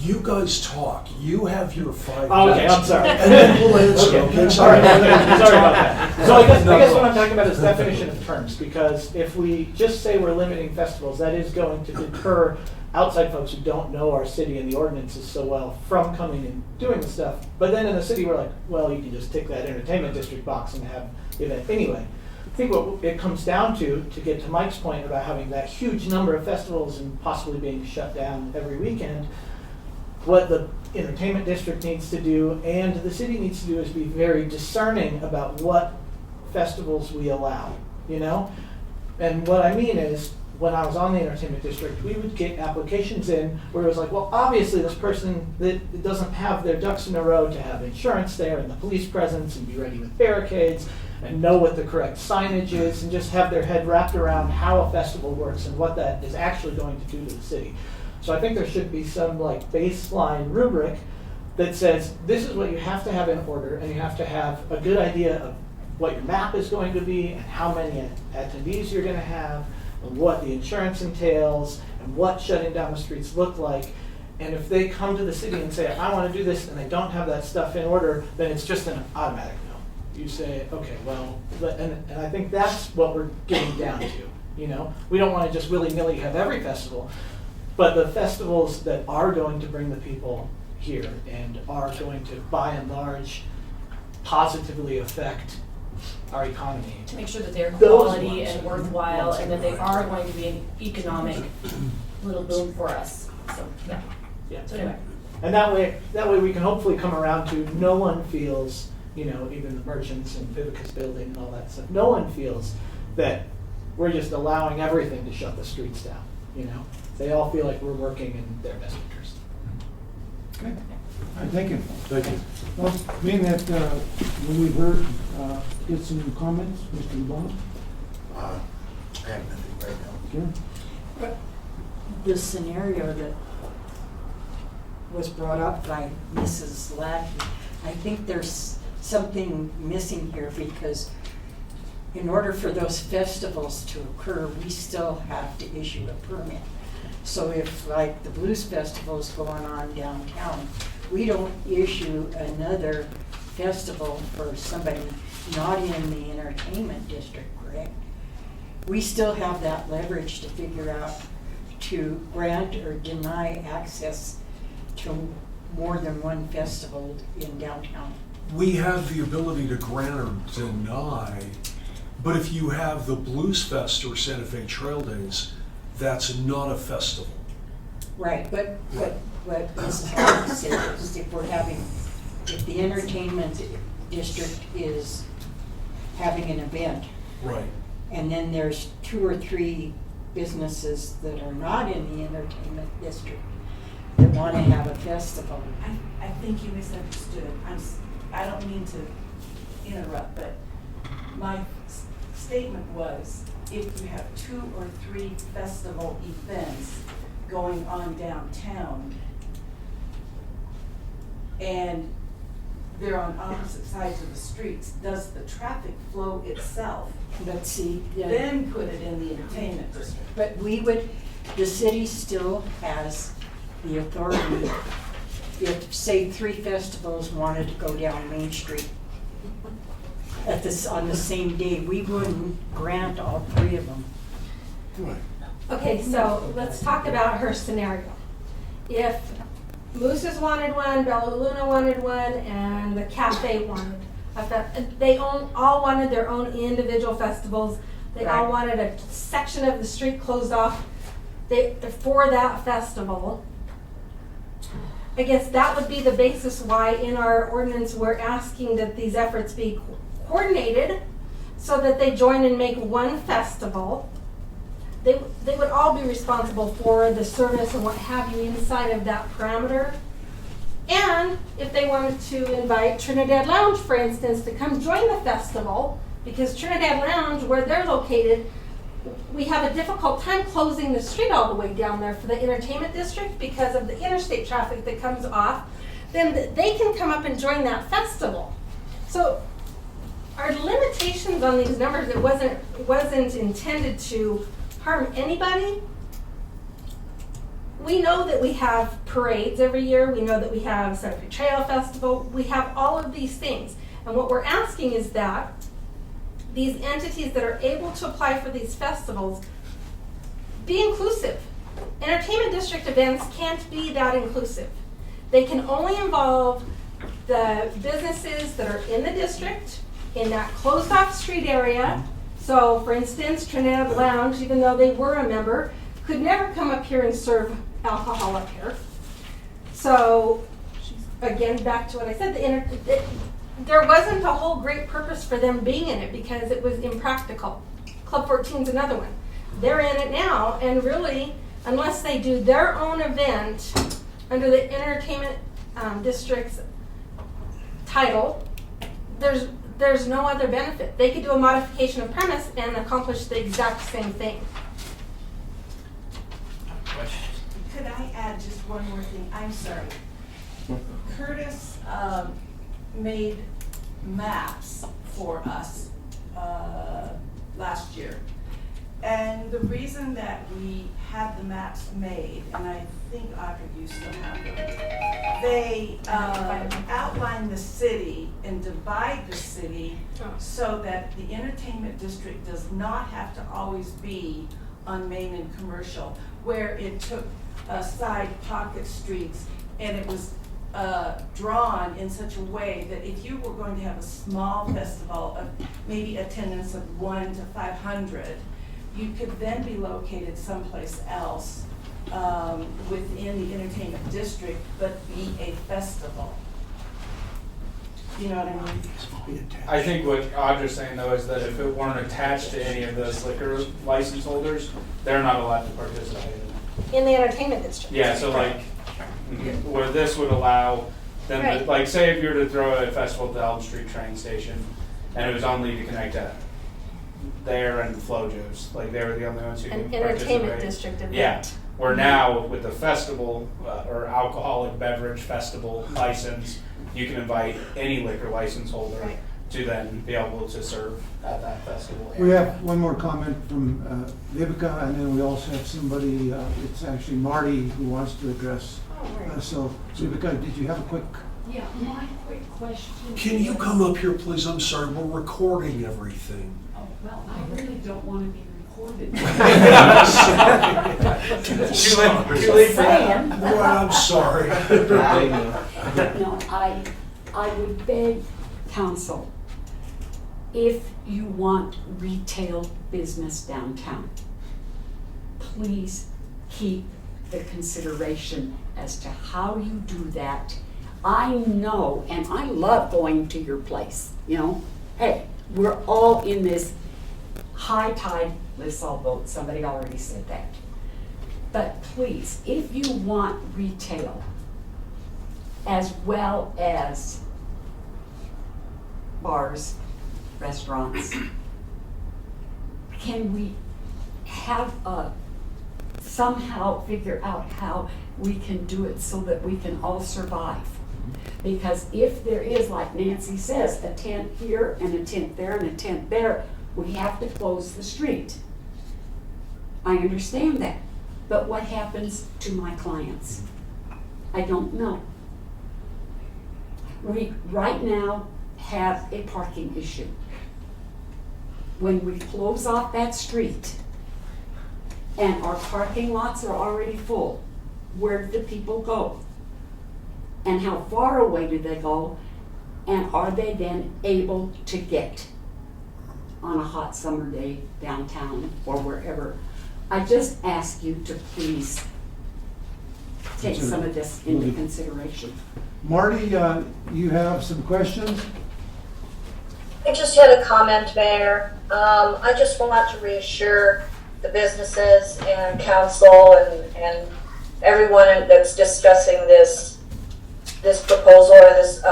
you guys talk. You have your 5 okay, minutes. I'm sorry. And then we'll answer. Okay. Sorry about that. So I guess what I'm talking about is definition of terms, because if we just say we're limiting festivals, that is going to deter outside folks who don't know our city and the ordinances so well from coming and doing the stuff. But then in the city, we're like, well, you can just tick that entertainment district box and have the event anyway. think what it comes down to get to Mike's point about having that huge number of festivals and possibly being shut down every weekend, what the entertainment district needs to do and the city needs to do is be very discerning about what festivals we allow, you know? And what I mean is, when I was on the entertainment district, we would get applications in where it was like, well, obviously this person that doesn't have their ducks in a row to have insurance there and the police presence and be ready with barricades and know what the correct signage is and just have their head wrapped around how a festival works and what that is actually going to do to the city. So I think there should be some like baseline rubric that says this is what you have to have in order, and you have to have a good idea of what your map is going to be and how many attendees you're going to have and what the insurance entails and what shutting down the streets look like. And if they come to the city and say, I want to do this, and they don't have that stuff in order, then it's just an automatic no. You say, okay, well, and I think that's what we're getting down to, you know? We don't want to just willy-nilly have every festival, but the festivals that are going to bring the people here and are going to, by and large, positively affect our economy. To make sure that they're Those quality ones. and worthwhile, and that they are going to be an economic little boom for us. So, yeah. Yeah. So anyway. And that way we can hopefully come around to no one feels, you know, even the merchants and Vivica's building and all that stuff, no one feels that we're just allowing everything to shut the streets down, you know? They all feel like we're working in their best interest. Okay. All right, thank you. Thank you. Well, being that when we've heard, get some comments, Mr. LeBlanc? I have nothing right now. Sure. But the scenario that was brought up by Mrs. Lackey, I think there's something missing here, because in order for those festivals to occur, we still have to issue a permit. So if, like, the blues festival is going on downtown, we don't issue another festival for somebody not in the entertainment district, correct? We still have that leverage to figure out to grant or deny access to more than one festival in downtown. We have the ability to grant or deny, but if you have the Blues Fest or Santa Fe Trail Days, that's not a festival. Right, but what Mrs. Howard said is if the entertainment district is having an event, Right. and then there's 2 or 3 businesses that are not in the entertainment district that want to have a festival. I think you misunderstood. I don't mean to interrupt, but my statement was, if you have 2 or 3 festival events going on downtown, and they're on opposite sides of the streets, does the traffic flow itself But see, then put it in the entertainment district? but the city still has the authority, if, say, 3 festivals wanted to go down Main Street on the same day, we wouldn't grant all 3 of them. Right. Okay, so let's talk about her scenario. If Moose's wanted one, Bella Luna wanted one, and the cafe wanted, they all wanted their own individual festivals. They all Right. wanted a section of the street closed off for that festival. I guess that would be the basis why in our ordinance we're asking that these efforts be coordinated so that they join and make one festival. They would all be responsible for the service and what have you inside of that parameter. And if they wanted to invite Trinidad Lounge, for instance, to come join the festival, because Trinidad Lounge, where they're located, we have a difficult time closing the street all the way down there for the entertainment district because of the interstate traffic that comes off, then they can come up and join that festival. So our limitations on these numbers, it wasn't intended to harm anybody. We know that we have parades every year. We know that we have Santa Fe Trail Festival. We have all of these things. And what we're asking is that these entities that are able to apply for these festivals be inclusive. Entertainment district events can't be that inclusive. They can only involve the businesses that are in the district, in that closed off street area, So, for instance, Trinidad Lounge, even though they were a member, could never come up here and serve alcohol up here. So, again, back to what I said, there wasn't a whole great purpose for them being in it because it was impractical. Club 14 is another one. They're in it now, and really, unless they do their own event under the entertainment district's title, there's no other benefit. They could do a modification of premise and accomplish the exact same thing. Could I add just one more thing? I'm sorry. Curtis made maps for us last year. And the reason that we had the maps made, and I think, Audrey, you still have them, they outline the city and divide the city so that the entertainment district does not have to always be on Main and Commercial, where it took side pocket streets and it was drawn in such a way that if you were going to have a small festival of maybe attendance of 1 to 500, you could then be located someplace else within the entertainment district, but be a festival. You know what I mean? I think what Audra's saying though is that if it weren't attached to any of those liquor license holders, they're not allowed to participate In the entertainment district. Yeah, so like, where this would allow them to, Right. like, say if you were to throw a festival at the Elm Street train station, and it was only to connect to there and FloJo's, like they were the only ones who An could entertainment participate. district event. Yeah, where now with the festival or alcoholic beverage festival license, you can invite any liquor license holder Right. to then be able to serve at that festival. We area. have one more comment from Vivica, and then we also have somebody, it's actually Marty, who wants to address. So Vivica, did you have a quick? Yeah, my quick question. Can you come up here, please? I'm sorry, we're recording everything. Oh, well, I really don't want to be recorded. Too late for that. Boy, I'm sorry. No, I would beg council, if you want retail business downtown, please keep the consideration as to how you do that. I know, and I love going to your place, you know. Hey, we're all in this high tide, let's all vote, somebody already said that. But please, if you want retail as well as bars, restaurants, can we have somehow figure out how we can do it so that we can all survive? Because if there is, like Nancy says, a tent here and a tent there and a tent there, we have to close the street. I understand that, but what happens to my clients? I don't know. We right now have a parking issue. When we close off that street and our parking lots are already full, where do the people go? And how far away do they go? And are they then able to get on a hot summer day downtown or wherever? I just ask you to please take some of this into consideration. Marty, you have some questions? I just had a comment, Mayor. I just want to reassure the businesses and council and everyone that's discussing this proposal or this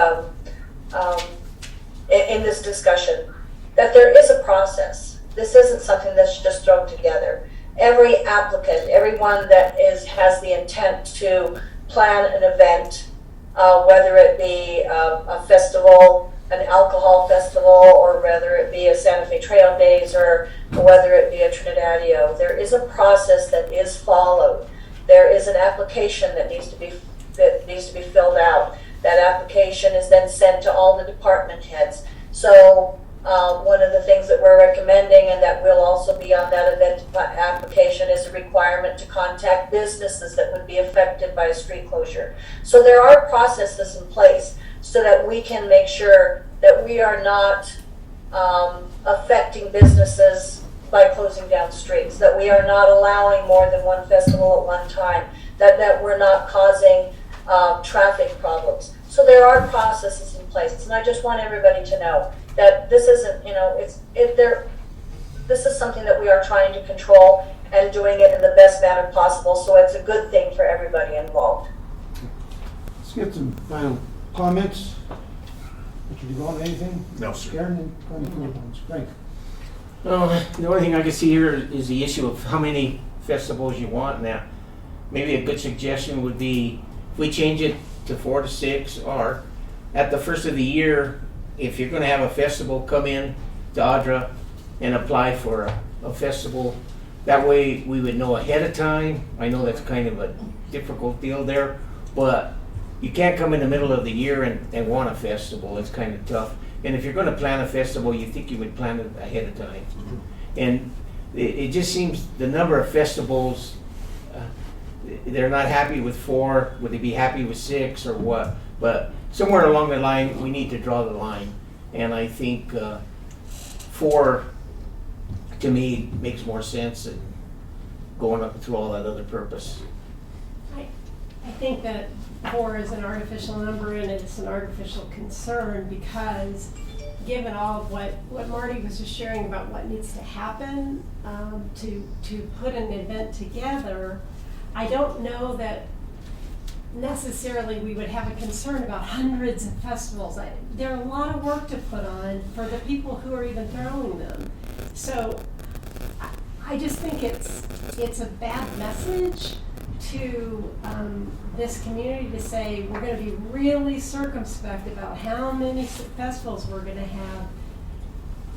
in this discussion that there is a process. This isn't something that's just thrown together. Every applicant, everyone that has the intent to plan an event, whether it be a festival, an alcohol festival, or whether it be a Santa Fe Trail Days, or whether it be a Trinidadeo, there is a process that is followed. There is an application that needs to be filled out. That application is then sent to all the department heads. So one of the things that we're recommending, and that will also be on that event application, is a requirement to contact businesses that would be affected by a street closure. So there are processes in place so that we can make sure that we are not affecting businesses by closing down streets, that we are not allowing more than one festival at one time, that we're not causing traffic problems. So there are processes in place, and I just want everybody to know that this isn't, this is something that we are trying to control and doing it in the best manner possible, so it's a good thing for everybody involved. Let's get some final comments. Richard, you want anything? No, sir. Karen, Frank? Well, the only thing I can see here is the issue of how many festivals you want now. Maybe a good suggestion would be if we change it to 4 to 6, or at the first of the year, if you're going to have a festival, come in to ADRA and apply for a festival. That way we would know ahead of time. I know that's kind of a difficult deal there, but you can't come in the middle of the year and want a festival. It's kind of tough. And if you're going to plan a festival, you think you would plan it ahead of time. And it just seems the number of festivals, they're not happy with 4. Would they be happy with 6 or what? But somewhere along the line, we need to draw the line. And I think 4, to me, makes more sense than going up through all that other purpose. I think that 4 is an artificial number, and it's an artificial concern because given all of what Marty was just sharing about what needs to happen to put an event together, I don't know that necessarily we would have a concern about hundreds of festivals. They're a lot of work to put on for the people who are even throwing them. So I just think it's a bad message to this community to say we're going to be really circumspect about how many festivals we're going to have,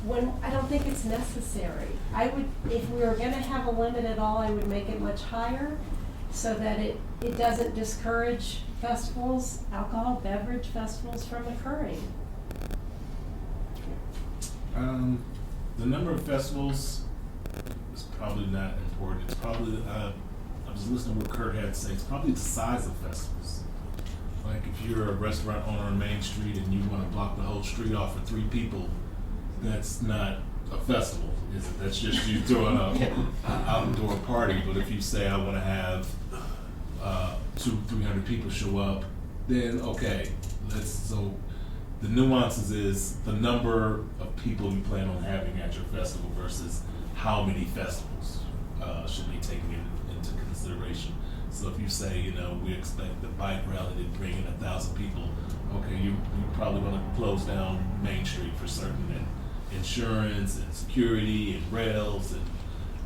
when I don't think it's necessary. I would, if we were going to have a limit at all, I would make it much higher so that it doesn't discourage festivals, alcohol beverage festivals, from occurring. The number of festivals is probably not important. It's probably, I was listening to what Kurt had to say, it's probably the size of festivals. Like if you're a restaurant owner on Main Street and you want to block the whole street off for 3 people, that's not a festival, is it? That's just you throwing an outdoor party. But if you say I want to have 200-300 people show up, then okay, so the nuances is the number of people you plan on having at your festival versus how many festivals should be taken into consideration. So if you say, we expect the bike rally to bring in 1,000 people, okay, you probably want to close down Main Street for certain, and insurance and security and rails and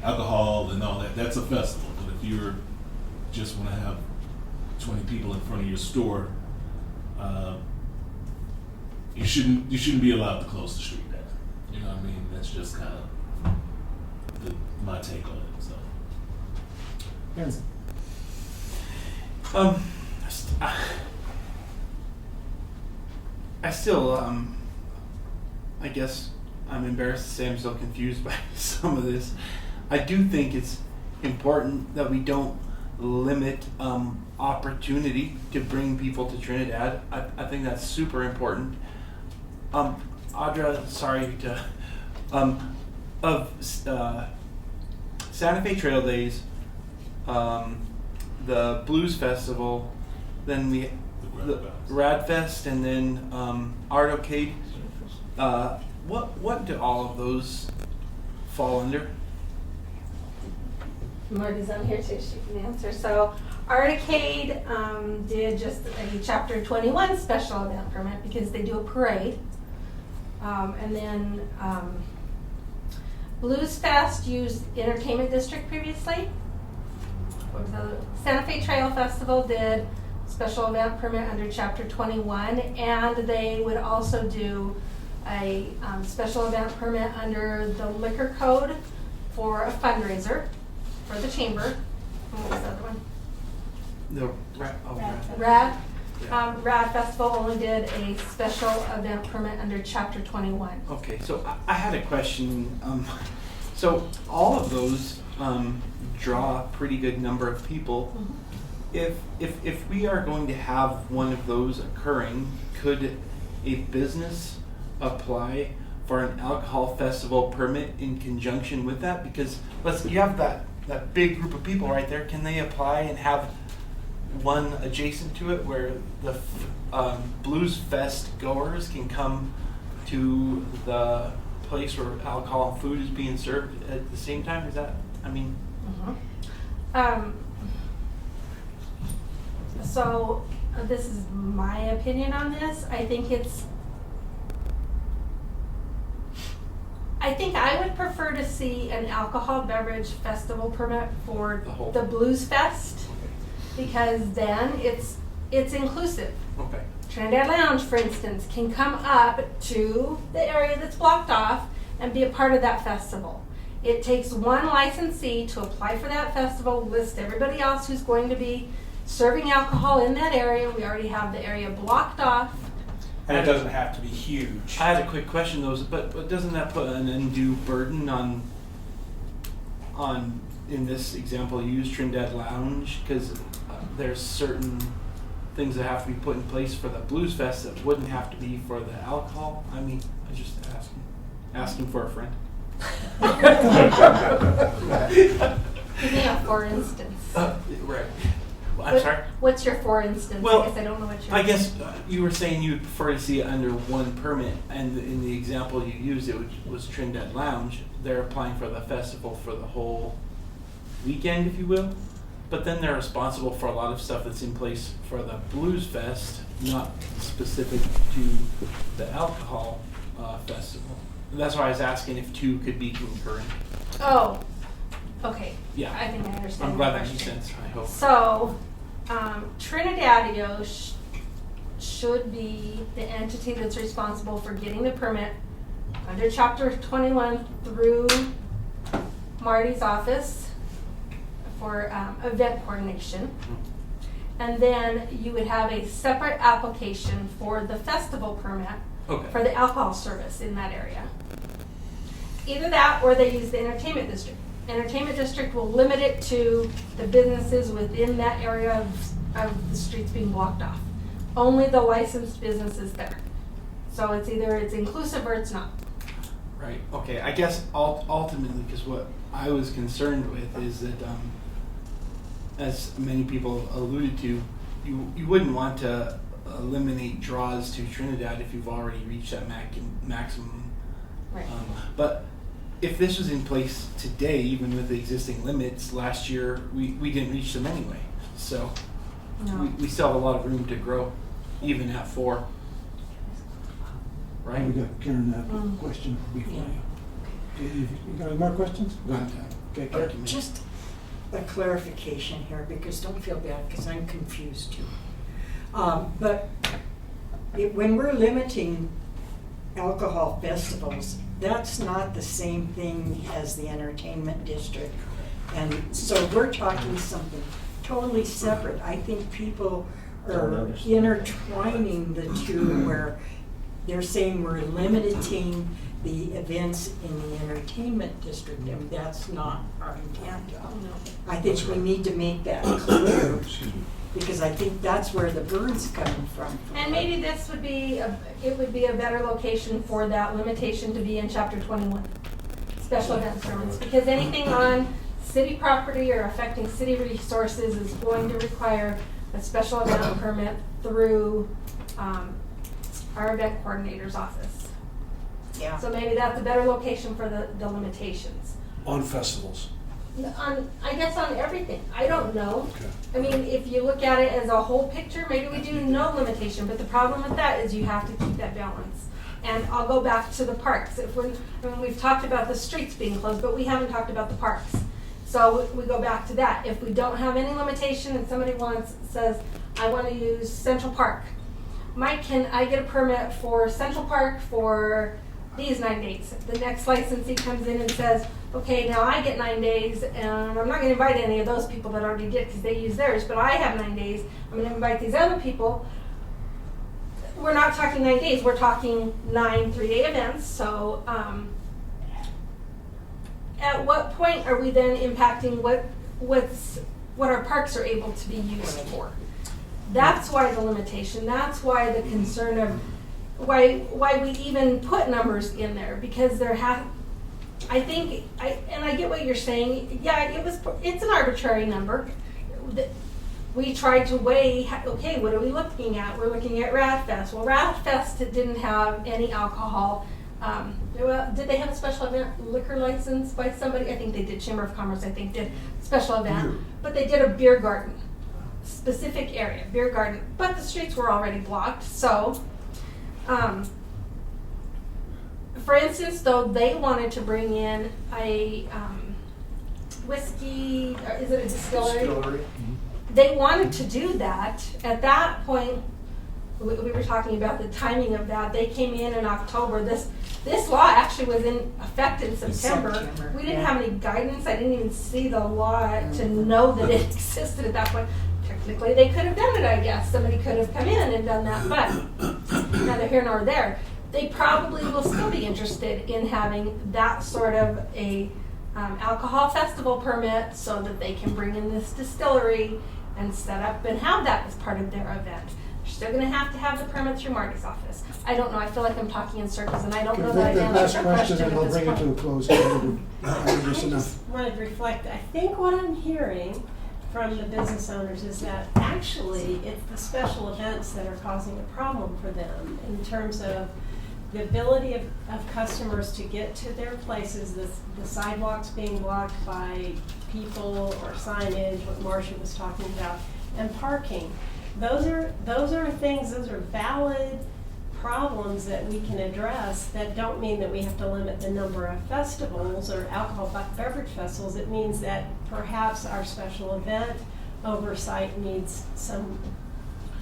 alcohol and all that. That's a festival. But if you just want to have 20 people in front of your store, you shouldn't be allowed to close the street down. You know what I mean? That's just kind of my take on it. So. I still, I guess I'm embarrassed to say I'm so confused by some of this. I do think it's important that we don't limit opportunity to bring people to Trinidad. I think that's super important. Audra, sorry to, of Santa Fe Trail Days, the Blues Festival, then the Rad Fest, and then Artocade. What do all of those fall under? Marty's on here too, she can answer. So Artocade did just a Chapter 21 special event permit because they do a parade. And then Blues Fest used Entertainment District previously. The Santa Fe Trail Festival did special event permit under Chapter 21, and they would also do a special event permit under the liquor code for a fundraiser for the chamber. What was the other one? The Rad. Rad Festival only did a special event permit under Chapter 21. Okay, so I had a question. So all of those draw a pretty good number of people. Mm-hmm. If we are going to have one of those occurring, could a business apply for an alcohol festival permit in conjunction with that? Because you have that big group of people right there. Can they apply and have one adjacent to it where the Blues Fest goers can come to the place where alcohol and food is being served at the same time? Is that, I mean... So this is my opinion on this. I think I would prefer to see an alcohol beverage festival permit for the Blues Fest, because then it's inclusive. Okay. Trinidad Lounge, for instance, can come up to the area that's blocked off and be a part of that festival. It takes one licensee to apply for that festival, list everybody else who's going to be serving alcohol in that area. We already have the area blocked off. And it doesn't have to be huge. I had a quick question though, but doesn't that put an undue burden on in this example, use Trinidad Lounge? Because there's certain things that have to be put in place for the Blues Fest that wouldn't have to be for the alcohol. I mean, I just asking for a friend. Give me a for instance. Right. I'm sorry? What's your for instance? Well, I guess I don't know what you're... I guess you were saying you prefer to see it under one permit, and in the example you used, it was Trinidad Lounge. They're applying for the festival for the whole weekend, if you will. But then they're responsible for a lot of stuff that's in place for the Blues Fest, not specific to the alcohol festival. And that's why I was asking if two could be concurrent. Oh, okay. Yeah. I think I understand. I'm glad the that makes question. sense, I hope. So, Trinidadio should be the entity that's responsible for getting the permit under Chapter 21 through Marty's office for event coordination. And then you would have a separate application for the festival permit for the alcohol service in that area. Either that or they use the entertainment district. Entertainment district will limit it to the businesses within that area of the streets being blocked off. Only the licensed businesses there. So it's either it's inclusive or it's not. Right. Okay. I guess ultimately, because what I was concerned with is that, as many people alluded to, you wouldn't want to eliminate draws to Trinidad if you've already reached that maximum. Right. But if this was in place today, even with the existing limits, last year we didn't reach them anyway. So we still have a lot of room to grow, even at 4. Right? We got Karen that question before you. Okay, you got any more questions? Go ahead. Okay, Karen. Just a clarification here, because don't feel bad, because I'm confused too. But when we're limiting alcohol festivals, that's not the same thing as the entertainment district. And so we're talking something totally separate. I think people are intertwining the two, where they're saying we're limiting the events in the entertainment district, and that's not our intent. I think we need to make that clear, because I think that's where the burn's coming from. And maybe this would be it would be a better location for that limitation to be in Chapter 21, special event permits, because anything on city property or affecting city resources is going to require a special event permit through our event coordinator's office. Yeah. So maybe that's a better location for the limitations. On festivals. I guess on everything. I don't know. Okay. I mean, if you look at it as a whole picture, maybe we do no limitation, but the problem with that is you have to keep that balance. And I'll go back to the parks. We've talked about the streets being closed, but we haven't talked about the parks. So we go back to that. If we don't have any limitation and somebody says, I want to use Central Park, Mike, can I get a permit for Central Park for these 9 days? The next licensee comes in and says, okay, now I get 9 days, and I'm not going to invite any of those people that already did because they use theirs, but I have 9 days. I'm going to invite these other people. We're not talking 9 days. We're talking 9 3-day events. So at what point are we then impacting what our parks are able to be used for? That's why the limitation. That's why the concern of why we even put numbers in there, because I get what you're saying. Yeah, it's an arbitrary number. We tried to weigh, okay, what are we looking at? We're looking at Radfest. Well, Radfest didn't have any alcohol. Did they have a special event liquor license by somebody? I think they did. Chamber of Commerce, I think, did special event. But they did a beer garden, specific area, beer garden. But the streets were already blocked. So, for instance, though, they wanted to bring in a whiskey, or is it a distillery? They wanted to do that. At that point, we were talking about the timing of that. They came in October. This law actually was in effect in September. We didn't have any guidance. I didn't even see the law to know that it existed at that point. Technically, they could have done it, I guess. Somebody could have come in and done that, but neither here nor there. They probably will still be interested in having that sort of a alcohol festival permit so that they can bring in this distillery and set up and have that as part of their event. They're still going to have the permit through Marty's office. I don't know. I feel like I'm talking in circles, and I don't know that I've answered your question and we'll bring it to a close. I just wanted to reflect. I think what I'm hearing from the business owners is that actually it's the special events that are causing a problem for them in terms of the ability of customers to get to their places, the sidewalks being blocked by people or signage, what Marcia was talking about, and parking. Those are things, those are valid problems that we can address that don't mean that we have to limit the number of festivals or alcohol beverage festivals. It means that perhaps our special event oversight needs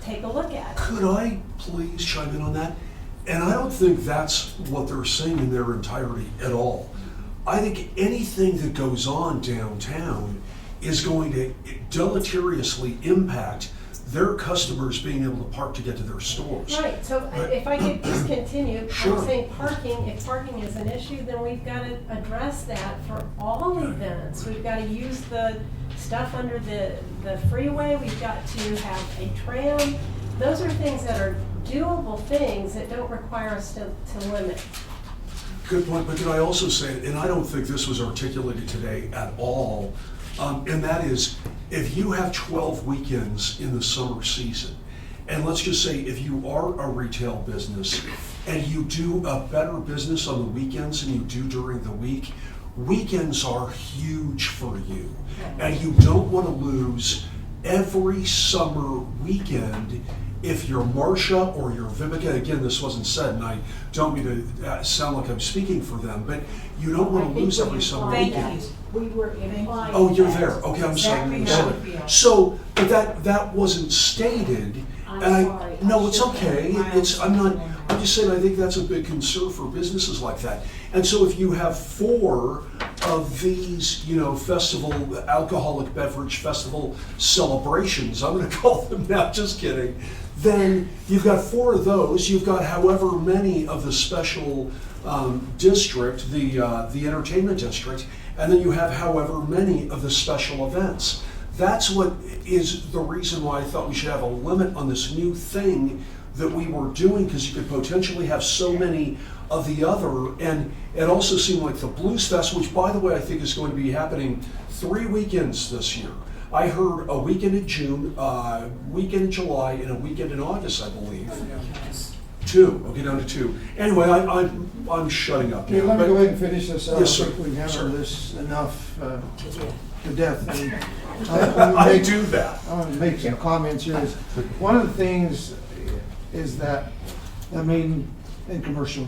take a look at. Could I please chime in on that? And I don't think that's what they're saying in their entirety at all. I think anything that goes on downtown is going to deleteriously impact their customers being able to park to get to their stores. Right, so if I could just continue, Sure. I'm saying parking, if parking is an issue, then we've got to address that for all events. We've got to use the stuff under the freeway, we've got to have a tram. Those are things that are doable things that don't require us to limit. Good point, but could I also say, and I don't think this was articulated today at all, and that is, if you have 12 weekends in the summer season, and let's just say if you are a retail business and you do a better business on the weekends than you do during the week, weekends are huge for you. And you don't want to lose every summer weekend. If you're Marcia or you're Vivica, again, this wasn't said, and I don't mean to sound like I'm speaking for them, but you don't want to lose every summer weekend. We were implying. Oh, you're there. Okay, I'm sorry. So, but that wasn't stated, and sorry. no, it's okay. I'm just saying I think that's a big concern for businesses like that. And so if you have 4 of these, festival, alcoholic beverage festival celebrations, I'm going to call them now, just kidding, then you've got 4 of those, you've got however many of the special district, the entertainment district, and then you have however many of the special events. That's what is the reason why I thought we should have a limit on this new thing that we were doing, because you could potentially have so many of the other, and it also seemed like the Blues Fest, which by the way I think is going to be happening 3 weekends this year. I heard a weekend in June, weekend in July, and a weekend in August, I believe. 2, okay, down to 2. Anyway, I'm shutting up now. Okay, let me go ahead and finish this. Yes, sir. I think we've hammered this enough to death. I do that. I want to make some comments here. One of the things is that, in commercial,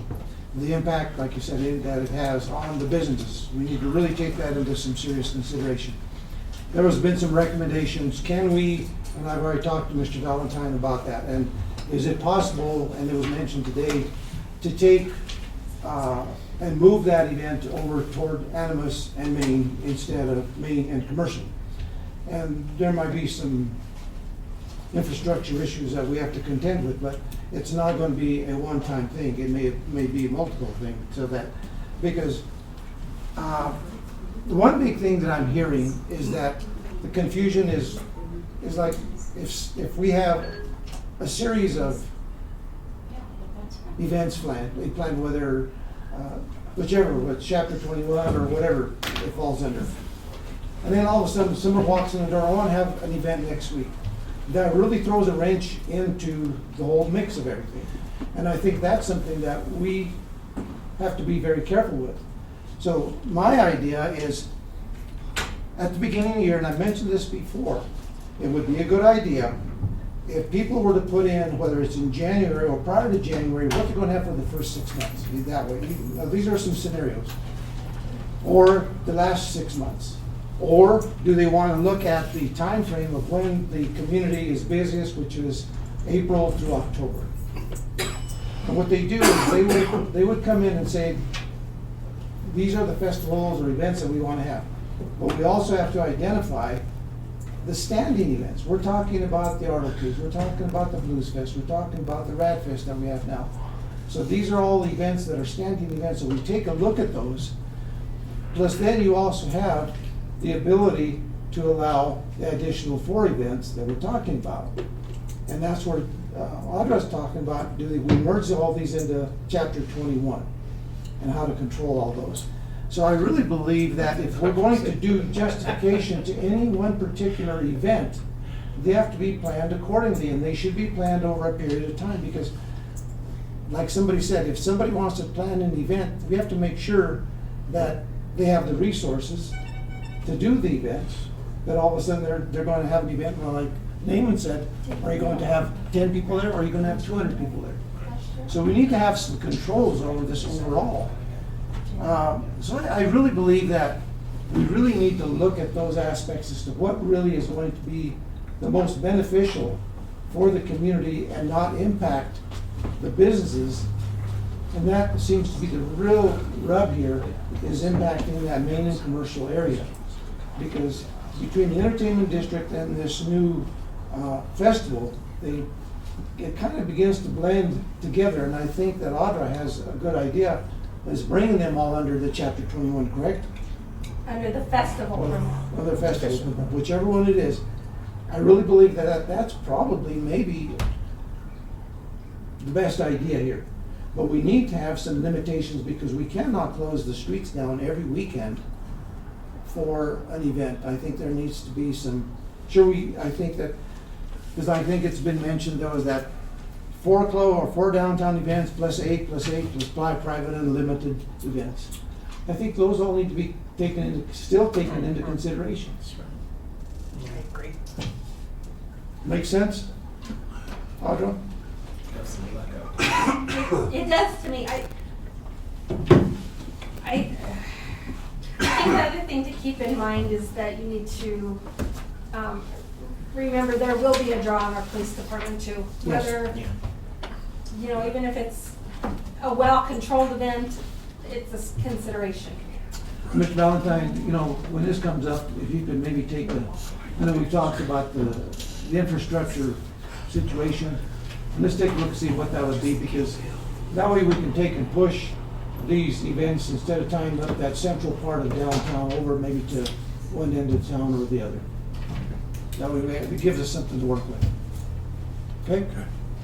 the impact, like you said, that it has on the businesses. We need to really take that into some serious consideration. There has been some recommendations. Can we, and I've already talked to Mr. Valentine about that, and is it possible, and it was mentioned today, to take and move that event over toward Animas and Main instead of Main and Commercial? And there might be some infrastructure issues that we have to contend with, but it's not going to be a one-time thing. It may be a multiple thing. So that, because the one big thing that I'm hearing is that the confusion is like if we have a series of events planned. They plan whether, whichever, what chapter 21 or whatever it falls under. And then all of a sudden, someone walks in the door, I want to have an event next week. That really throws a wrench into the whole mix of everything. And I think that's something that we have to be very careful with. So my idea is, at the beginning of the year, and I mentioned this before, it would be a good idea if people were to put in, whether it's in January or prior to January, what they're going to have for the first 6 months. That way, now, these are some scenarios. Or the last 6 months. Or do they want to look at the time frame of when the community is busiest, which is April through October. And what they do is they would come in and say, these are the festivals or events that we want to have. But we also have to identify the standing events. We're talking about the Art Cruise, we're talking about the Blues Fest, we're talking about the Rad Fest that we have now. So these are all events that are standing events, so we take a look at those. Plus then you also have the ability to allow the additional 4 events that we're talking about. And that's where Audra's talking about, we merge all these into chapter 21 and how to control all those. So I really believe that if we're going to do justification to any one particular event, they have to be planned accordingly, and they should be planned over a period of time, because like somebody said, if somebody wants to plan an event, we have to make sure that they have the resources to do the events, that all of a sudden they're going to have an event where, like Naaman said, are you going to have 10 people there, or are you going to have 200 people there? So we need to have some controls over this overall. So I really believe that we really need to look at those aspects as to what really is going to be the most beneficial for the community and not impact the businesses. And that seems to be the real rub here, is impacting that main and commercial area. Because between the entertainment district and this new festival, it kind of begins to blend together. And I think that Audra has a good idea, is bringing them all under the chapter 21, correct? Under the festival permit. Other festivals, whichever one it is. I really believe that that's probably maybe the best idea here. But we need to have some limitations, because we cannot close the streets down every weekend for an event. I think there needs to be some, I think that, because I think it's been mentioned though, is that 4 downtown events plus 8 plus 5 private unlimited events. I think those all need to be still taken into consideration. I agree. Make sense? Audra? It does to me. I think the other thing to keep in mind is that you need to remember there will be a draw on our police department too. Yes. Whether, even if it's a well-controlled event, it's a consideration. Mr. Valentine, when this comes up, if you could maybe take we've talked about the infrastructure situation. Let's take a look and see what that would be, because that way we can take and push these events instead of tying up that central part of downtown over maybe to one end of town or the other. That way it gives us something to work with. Okay?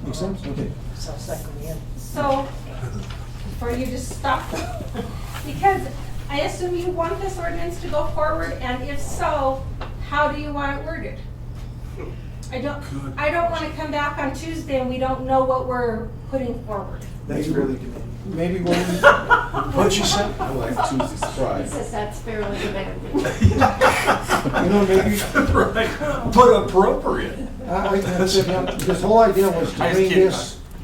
Make sense? Okay. Sounds like we have. So, for you to stop, because I assume you want this ordinance to go forward, and if so, how do you want it worded? I don't want to come back on Tuesday and we don't know what we're putting forward. That's really good. Maybe when What'd you say? I like Tuesday surprise. Says that's fairly demanding. maybe. Right, but appropriate. This whole idea was to bring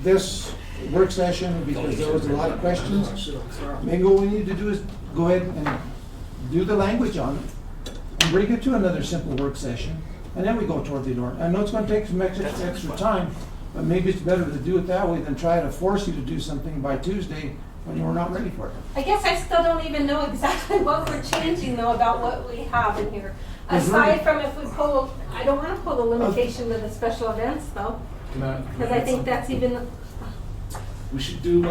this work session, because there was a lot of questions. Maybe what we need to do is go ahead and do the language on it and bring it to another simple work session, and then we go toward the norm. I know it's going to take some extra time, but maybe it's better to do it that way than try to force you to do something by Tuesday when you're not ready for it. I guess I still don't even know exactly what we're changing though about what we have in here. Aside from if we pull, I don't want to pull the limitation to the special events though, because I think that's even. We should do,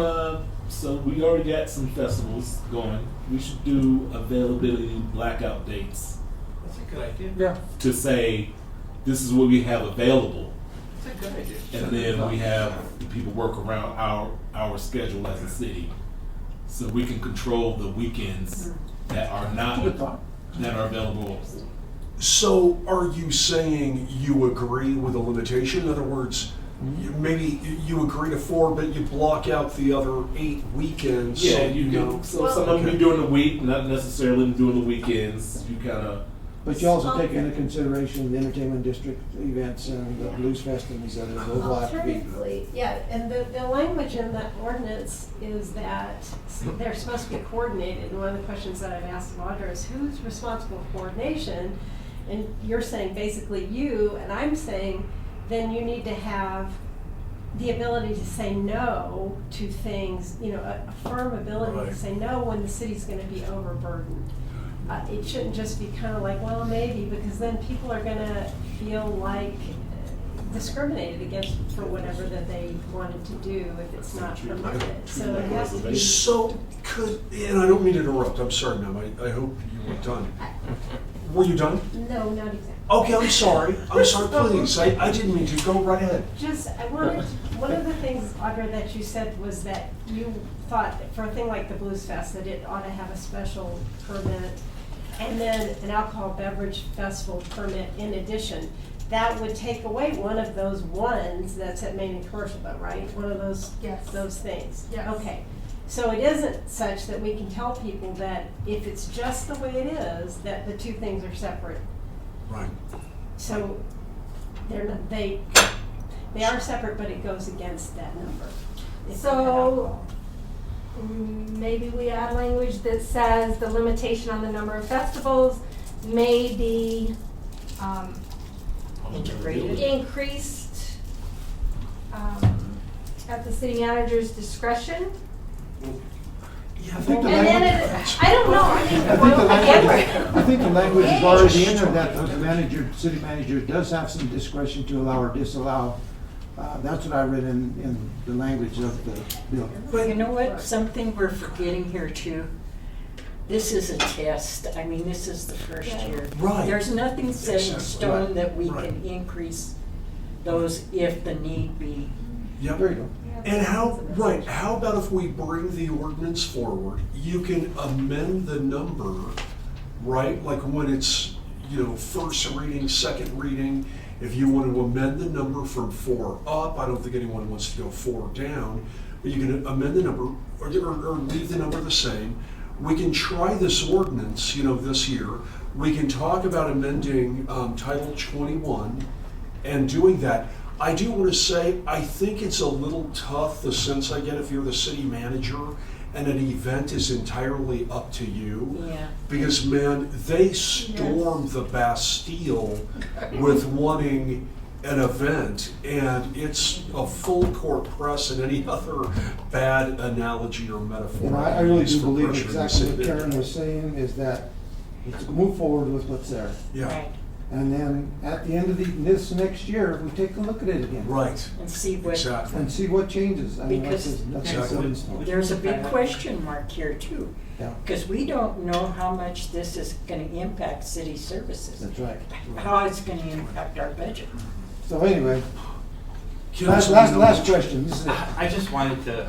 so we already got some festivals going. We should do availability blackout dates That's a good idea. Yeah. to say, this is what we have available. That's a good idea. And then we have people work around our schedule as a city. So we can control the weekends that are available. So are you saying you agree with the limitation? In other words, maybe you agree to 4, but you block out the other 8 weekends. Yeah, so you know. can. So some of them be during the week, not necessarily during the weekends. You kind of. But you also take into consideration the entertainment district events and the Blues Fest and these others, those will have to be. Alternatively, yeah, and the language in that ordinance is that they're supposed to be coordinated. And one of the questions that I've asked of Audra is who's responsible for coordination? And you're saying basically you, and I'm saying then you need to have the ability to say no to things, you know, a firm ability Right. to say no when the city's gonna be overburdened. It shouldn't just be kind of like, well, maybe, because then people are gonna feel like discriminated against for whatever that they wanted to do if it's not permitted. So it has to be. So could, and I don't mean to interrupt, I'm sorry, ma'am, I hope you were done. Were you done? No, not exactly. Okay, I'm sorry, please, I didn't mean to, go right ahead. Just, I wanted, one of the things, Audra, that you said was that you thought that for a thing like the Blues Fest, that it ought to have a special permit and then an alcohol beverage festival permit in addition. That would take away one of those ones that's at Main and Commercial though, right? One of those, Yes. those things. Yes. Okay. So it isn't such that we can tell people that if it's just the way it is, that the two things are separate. Right. So they're not, they are separate, but it goes against that number. If you have So alcohol. maybe we add language that says the limitation on the number of festivals may be Integrated. increased at the city manager's discretion. Yeah, I think the And then language- I don't know, I think the language is already in there that the manager, city manager does have some discretion to allow or disallow. That's what I read in the language of the bill. But you know what, something we're forgetting here too, this is a test, I mean, this is the first Yeah. year. Right. There's nothing set in Exactly. stone that we Right. can increase those if the need be. Yep. There you go. And how about if we bring the ordinance forward, you can amend the number, right? Like when it's, first reading, second reading, if you want to amend the number from 4 up, I don't think anyone wants to go 4 down, but you can amend the number or leave the number the same. We can try this ordinance, this year. We can talk about amending Title 21 and doing that. I do want to say, I think it's a little tough, the sense I get if you're the city manager and an event is entirely up to you. Yeah. Because, man, they stormed the Bastille with wanting an event, and it's a full court press and any other bad analogy or metaphor. And I really do for believe pressuring the exactly what city. Karen was saying is that let's move forward with what's there. Yeah, Right. And then at the end of this next year, we take a look at it again. right, And see what, exactly. And see what changes. I mean, Because that's Exactly. set in stone. there's a big question mark here too. Yeah, Because we don't know how much this is gonna impact city services. that's right. How it's gonna impact our budget. So anyway, Council, last question. This is it. I just wanted to,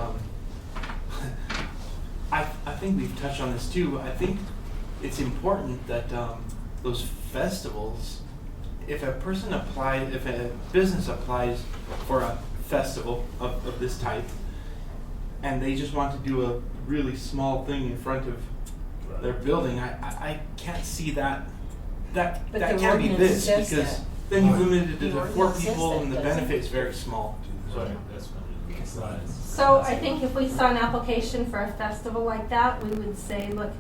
I think we've touched on this too. I think it's important that those festivals, if a business applies for a festival of this type, and they just want to do a really small thing in front of their building, I can't see that But that the can't be ordinance this, says because that. then you limit it The to the 4 ordinance says people that, and the doesn't it? benefit is very small. Right, that's fine. So I think if we saw an application for a festival like that, we would say, look,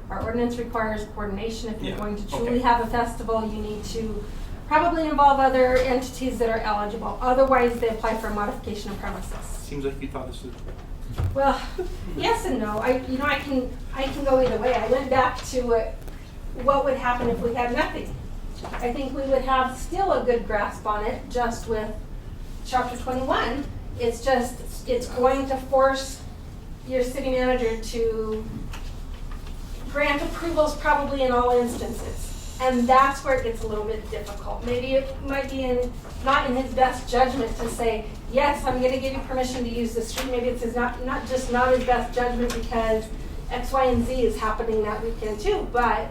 our ordinance requires coordination. If you're Yeah, going to okay. truly have a festival, you need to probably involve other entities that are eligible. Otherwise, they apply for a modification of premises. Seems like you thought this was. Well, yes and no. I can go either way. I went back to what would happen if we had nothing. I think we would have still a good grasp on it, just with Chapter 21. It's going to force your city manager to grant approvals probably in all instances. And that's where it gets a little bit difficult. Maybe it might be not in his best judgment to say, yes, I'm gonna give you permission to use the street. Maybe it's not his best judgment because X, Y, and Z is happening that weekend too, but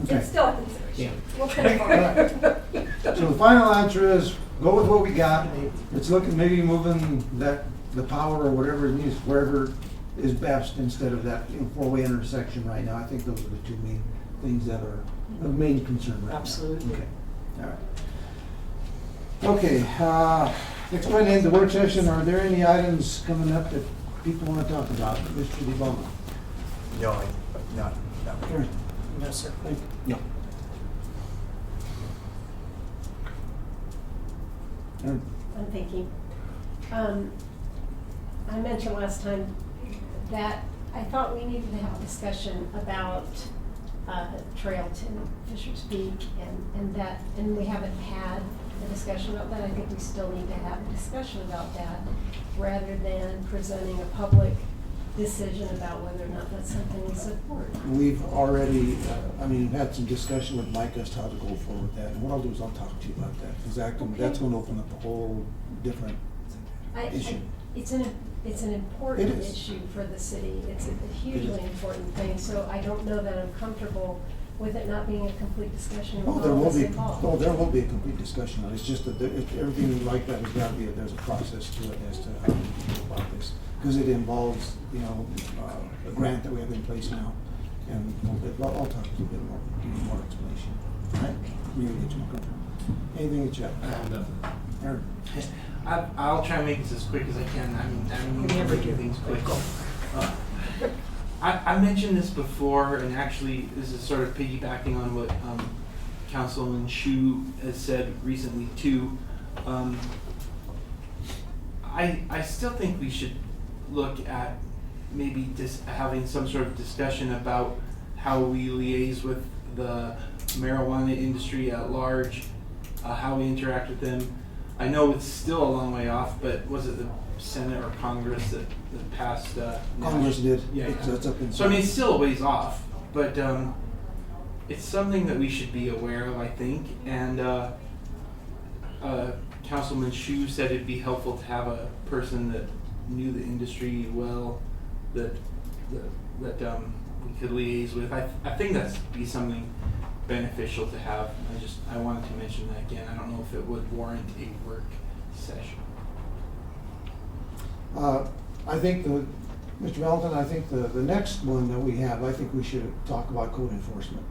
it's still a consideration. We'll put it forward. So the final answer is, go with what we got. Let's look at maybe moving the power or whatever it needs, wherever is best instead of that four-way intersection right now. I think those are the two main things that are the main concern right now. Absolutely. Okay, all right. Okay, let's go ahead and end the work session. Are there any items coming up that people want to talk about? Mr. DeBoma? No, not. Karen? No, sir. Thank you. No. Aaron? I'm thinking. I mentioned last time that I thought we needed to have a discussion about Trailton, Fisher's Peak, and we haven't had a discussion about that. I think we still need to have a discussion about that rather than presenting a public decision about whether or not that's something we support. We've already, had some discussion with Mike as to how to go forward with that. And what I'll do is I'll talk to you about that, because that's going to open up a whole different issue. It's an important It is. issue for the city. It's a hugely important thing, so I don't know that I'm comfortable with it not being a complete discussion with Oh, there all will of us be. involved. Oh, there will be a complete discussion on it. It's just that everything like that has got to be. There's a process to it as to how we go about this, because it involves, a grant that we have in place now, and I'll talk to you a bit more, give you more explanation. All right? You get you more comfortable. Anything that you have? Nothing. Aaron? I'll try and make this as quick as I can. I'm never do things quick. I mentioned this before, and actually this is sort of piggybacking on what Councilman Shu has said recently too. I still think we should look at maybe just having some sort of discussion about how we liaise with the marijuana industry at large, how we interact with them. I know it's still a long way off, but was it the Senate or Congress that passed? Congress did. Yeah. It's up in. So I mean, it's still a ways off, but it's something that we should be aware of, I think. And Councilman Shu said it'd be helpful to have a person that knew the industry well, that we could liaise with. I think that'd be something beneficial to have. I wanted to mention that again. I don't know if it would warrant a work session. I think Mr. Valentin, I think the next one that we have, I think we should talk about code enforcement.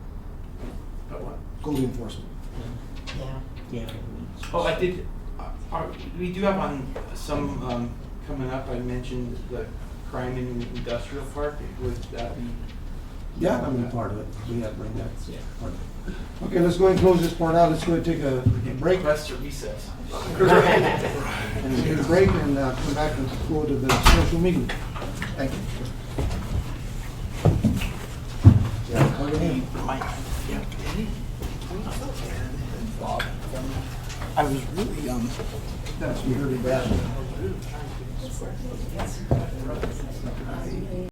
About what? Code enforcement. Yeah. Oh, I did. We do have on some coming up. I mentioned the crime in the industrial park. Would that be? Yeah, I mean, part of it. We have to bring that. Yeah. Part of it. Okay, let's go ahead and close this part out. Let's go ahead and take a break. Request a recess. And take a break and come back and go to the special meeting. Thank you. Yeah, come in. I was really That's really bad.